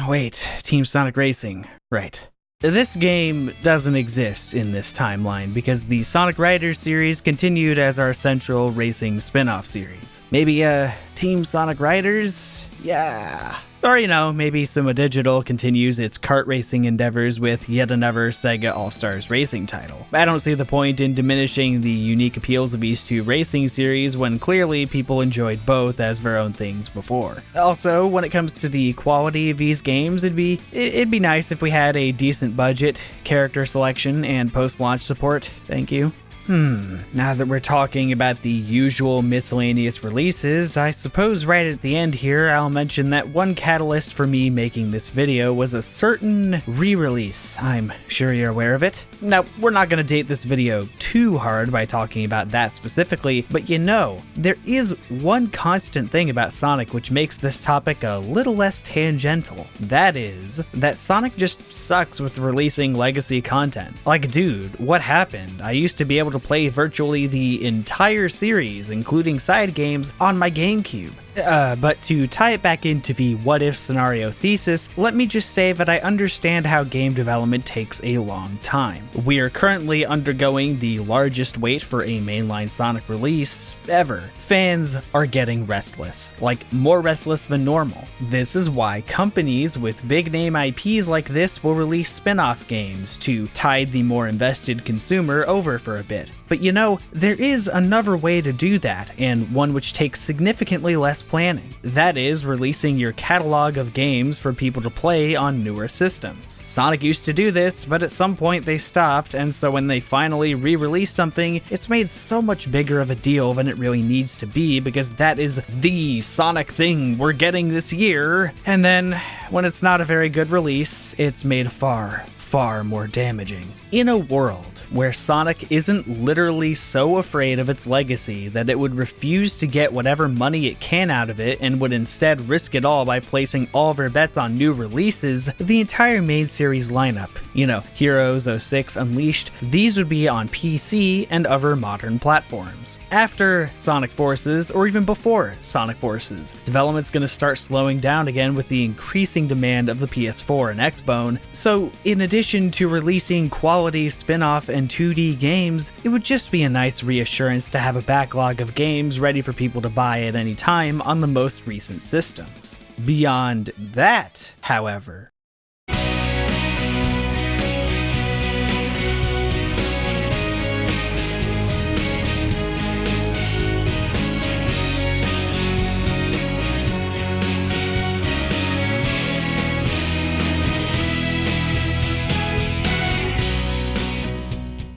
wait, Team Sonic Racing, right. This game doesn't exist in this timeline because the Sonic Riders series continued as our central racing spin-off series. Maybe, Team Sonic Riders? Yeah. Or, maybe Suma Digital continues its kart racing endeavors with yet another Sega All-Stars racing title. I don't see the point in diminishing the unique appeals of these two racing series when clearly people enjoyed both as their own things before. Also, when it comes to the quality of these games, it'd be nice if we had a decent budget, character selection, and post-launch support. Thank you. Now that we're talking about the usual miscellaneous releases, I suppose right at the end here I'll mention that one catalyst for me making this video was a certain re-release. I'm sure you're aware of it. Now, we're not going to date this video too hard by talking about that specifically, but there is one constant thing about Sonic which makes this topic a little less tangential. That is, that Sonic just sucks with releasing legacy content. Like, dude, what happened? I used to be able to play virtually the entire series, including side games, on my GameCube. But to tie it back into the what-if scenario thesis, let me just say that I understand how game development takes a long time. We are currently undergoing the largest wait for a mainline Sonic release ever. Fans are getting restless, like more restless than normal. This is why companies with big-name IPs like this will release spin-off games to tide the more invested consumer over for a bit. But there is another way to do that, and one which takes significantly less planning. That is releasing your catalog of games for people to play on newer systems. Sonic used to do this, but at some point they stopped, and so when they finally re-release something, it's made so much bigger of a deal than it really needs to be because that is the Sonic thing we're getting this year. And then, when it's not a very good release, it's made far more damaging. In a world where Sonic isn't literally so afraid of its legacy that it would refuse to get whatever money it can out of it and would instead risk it all by placing all of their bets on new releases, the entire main series lineup, Heroes, 06, Unleashed, these would be on PC and other modern platforms. After Sonic Forces, or even before Sonic Forces, development's gonna start slowing down again with the increasing demand of the PS4 and Xbone, so in addition to releasing quality spin-off and 2D games, it would just be a nice reassurance to have a backlog of games ready for people to buy at any time on the most recent systems. Beyond that, however,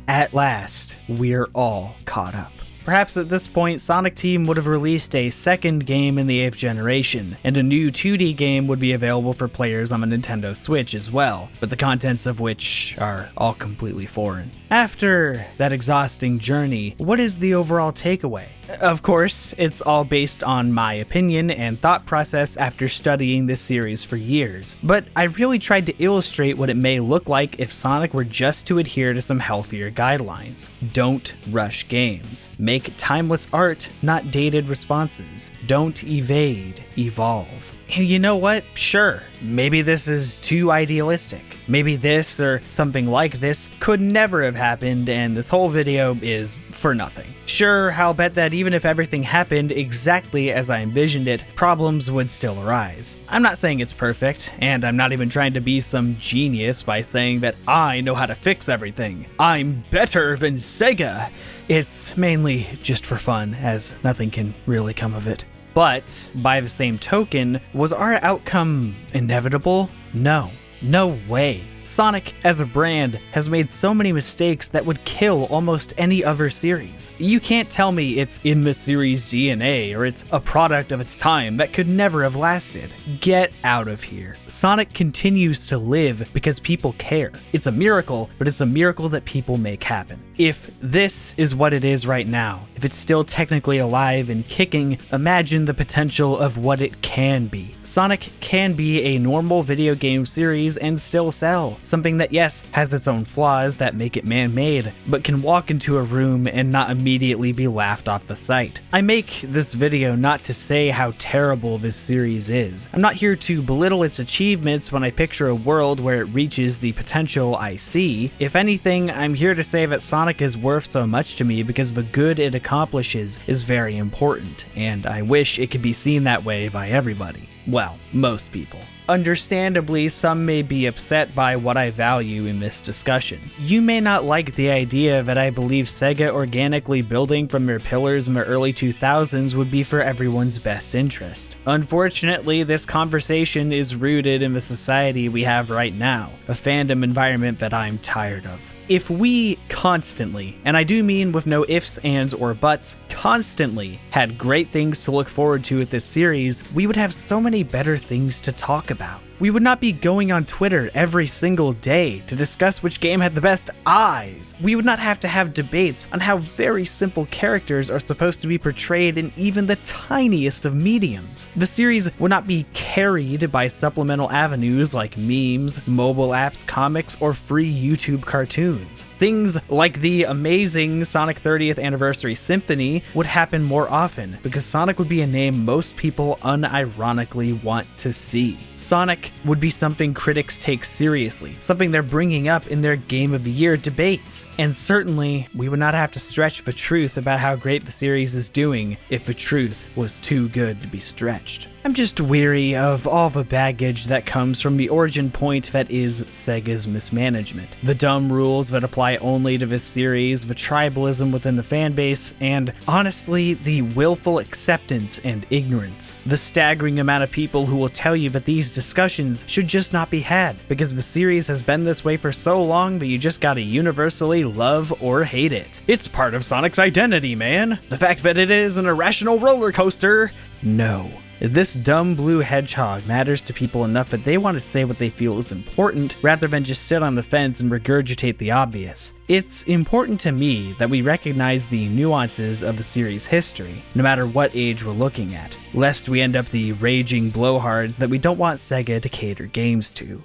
at last, we're all caught up. Perhaps at this point, Sonic Team would have released a second game in the 8th generation, and a new 2D game would be available for players on the Nintendo Switch as well, but the contents of which are all completely foreign. After that exhausting journey, what is the overall takeaway? Of course, it's all based on my opinion and thought process after studying this series for years, but I really tried to illustrate what it may look like if Sonic were just to adhere to some healthier guidelines. Don't rush games. Make timeless art, not dated responses. Don't evade, evolve. And you know what? Sure, maybe this is too idealistic. Maybe this or something like this could never have happened and this whole video is for nothing. Sure, I'll bet that even if everything happened exactly as I envisioned it, problems would still arise. I'm not saying it's perfect, and I'm not even trying to be some genius by saying that I know how to fix everything. I'm better than Sega. It's mainly just for fun, as nothing can really come of it. But, by the same token, was our outcome inevitable? No. No way. Sonic, as a brand, has made so many mistakes that would kill almost any other series. You can't tell me it's in the series' DNA or it's a product of its time that could never have lasted. Get out of here. Sonic continues to live because people care. It's a miracle, but it's a miracle that people make happen. If this is what it is right now, if it's still technically alive and kicking, imagine the potential of what it can be. Sonic can be a normal video game series and still sell. Something that, yes, has its own flaws that make it man-made, but can walk into a room and not immediately be laughed off the site. I make this video not to say how terrible this series is. I'm not here to belittle its achievements when I picture a world where it reaches the potential I see. If anything, I'm here to say that Sonic is worth so much to me because the good it accomplishes is very important, and I wish it could be seen that way by everybody. Well, most people. Understandably, some may be upset by what I value in this discussion. You may not like the idea that I believe Sega organically building from their pillars in the early 2000s would be for everyone's best interest. Unfortunately, this conversation is rooted in the society we have right now, a fandom environment that I'm tired of. If we constantly, and I do mean with no ifs, ands, or buts, constantly had great things to look forward to with this series, we would have so many better things to talk about. We would not be going on Twitter every single day to discuss which game had the best eyes. We would not have to have debates on how very simple characters are supposed to be portrayed in even the tiniest of mediums. The series would not be carried by supplemental avenues like memes, mobile apps, comics, or free YouTube cartoons. Things like the amazing Sonic 30th Anniversary Symphony would happen more often because Sonic would be a name most people unironically want to see. Sonic would be something critics take seriously, something they're bringing up in their Game of the Year debates. And certainly, we would not have to stretch the truth about how great the series is doing if the truth was too good to be stretched. I'm just weary of all the baggage that comes from the origin point that is Sega's mismanagement. The dumb rules that apply only to this series, the tribalism within the fanbase, and honestly, the willful acceptance and ignorance. The staggering amount of people who will tell you that these discussions should just not be had, because the series has been this way for so long that you just gotta universally love or hate it. It's part of Sonic's identity, man. The fact that it is an irrational roller coaster, no. This dumb blue hedgehog matters to people enough that they want to say what they feel is important rather than just sit on the fence and regurgitate the obvious. It's important to me that we recognize the nuances of the series' history, no matter what age we're looking at, lest we end up the raging blowhards that we don't want Sega to cater games to.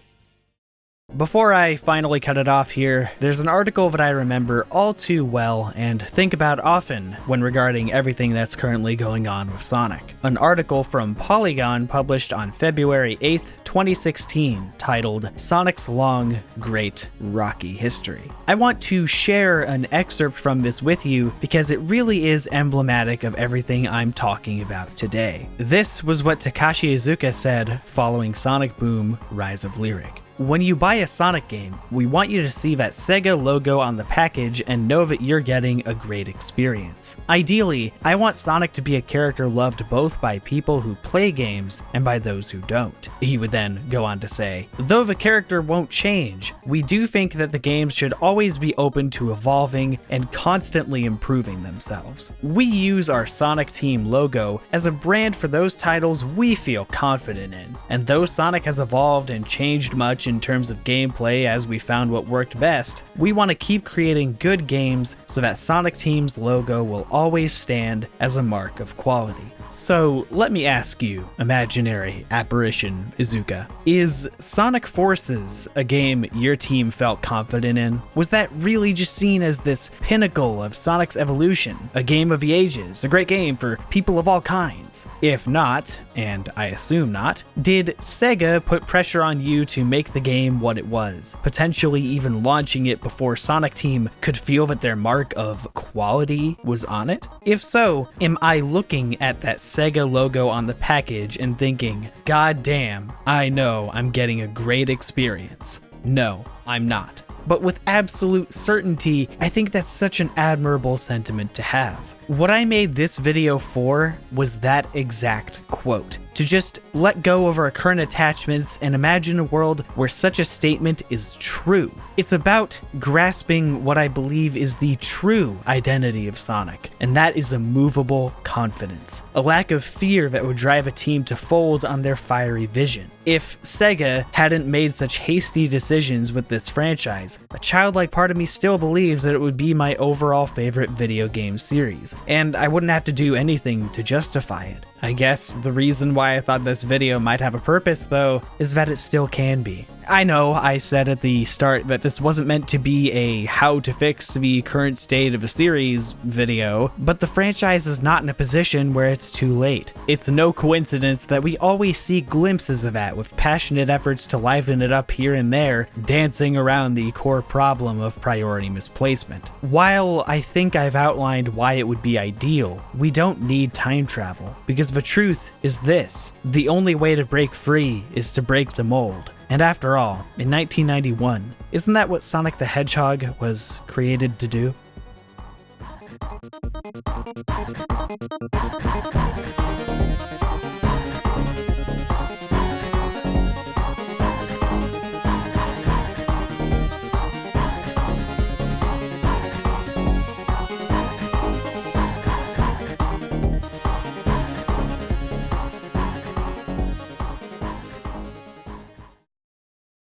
Before I finally cut it off here, there's an article that I remember all too well and think about often when regarding everything that's currently going on with Sonic. An article from Polygon published on February 8th, 2016, titled Sonic's Long, Great, Rocky History. I want to share an excerpt from this with you because it really is emblematic of everything I'm talking about today. This was what Takashi Iizuka said following Sonic Boom: Rise of Lyric. When you buy a Sonic game, we want you to see that Sega logo on the package and know that you're getting a great experience. Ideally, I want Sonic to be a character loved both by people who play games and by those who don't. He would then go on to say, though the character won't change, we do think that the games should always be open to evolving and constantly improving themselves. We use our Sonic Team logo as a brand for those titles we feel confident in, and though Sonic has evolved and changed much in terms of gameplay as we found what worked best, we want to keep creating good games so that Sonic Team's logo will always stand as a mark of quality. So let me ask you, imaginary apparition Izuka, is Sonic Forces a game your team felt confident in? Was that really just seen as this pinnacle of Sonic's evolution, a game of the ages, a great game for people of all kinds? If not, and I assume not, did Sega put pressure on you to make the game what it was, potentially even launching it before Sonic Team could feel that their mark of quality was on it? If so, am I looking at that Sega logo on the package and thinking, God damn, I know I'm getting a great experience? No, I'm not. But with absolute certainty, I think that's such an admirable sentiment to have. What I made this video for was that exact quote. To just let go of our current attachments and imagine a world where such a statement is true. It's about grasping what I believe is the true identity of Sonic, and that is a movable confidence, a lack of fear that would drive a team to fold on their fiery vision. If Sega hadn't made such hasty decisions with this franchise, a childlike part of me still believes that it would be my overall favorite video game series, and I wouldn't have to do anything to justify it. I guess the reason why I thought this video might have a purpose, though, is that it still can be. I know I said at the start that this wasn't meant to be a how to fix the current state of a series video, but the franchise is not in a position where it's too late. It's no coincidence that we always see glimpses of that, with passionate efforts to liven it up here and there, dancing around the core problem of priority misplacement. While I think I've outlined why it would be ideal, we don't need time travel, because the truth is this: the only way to break free is to break the mold. And after all, in 1991, isn't that what Sonic the Hedgehog was created to do?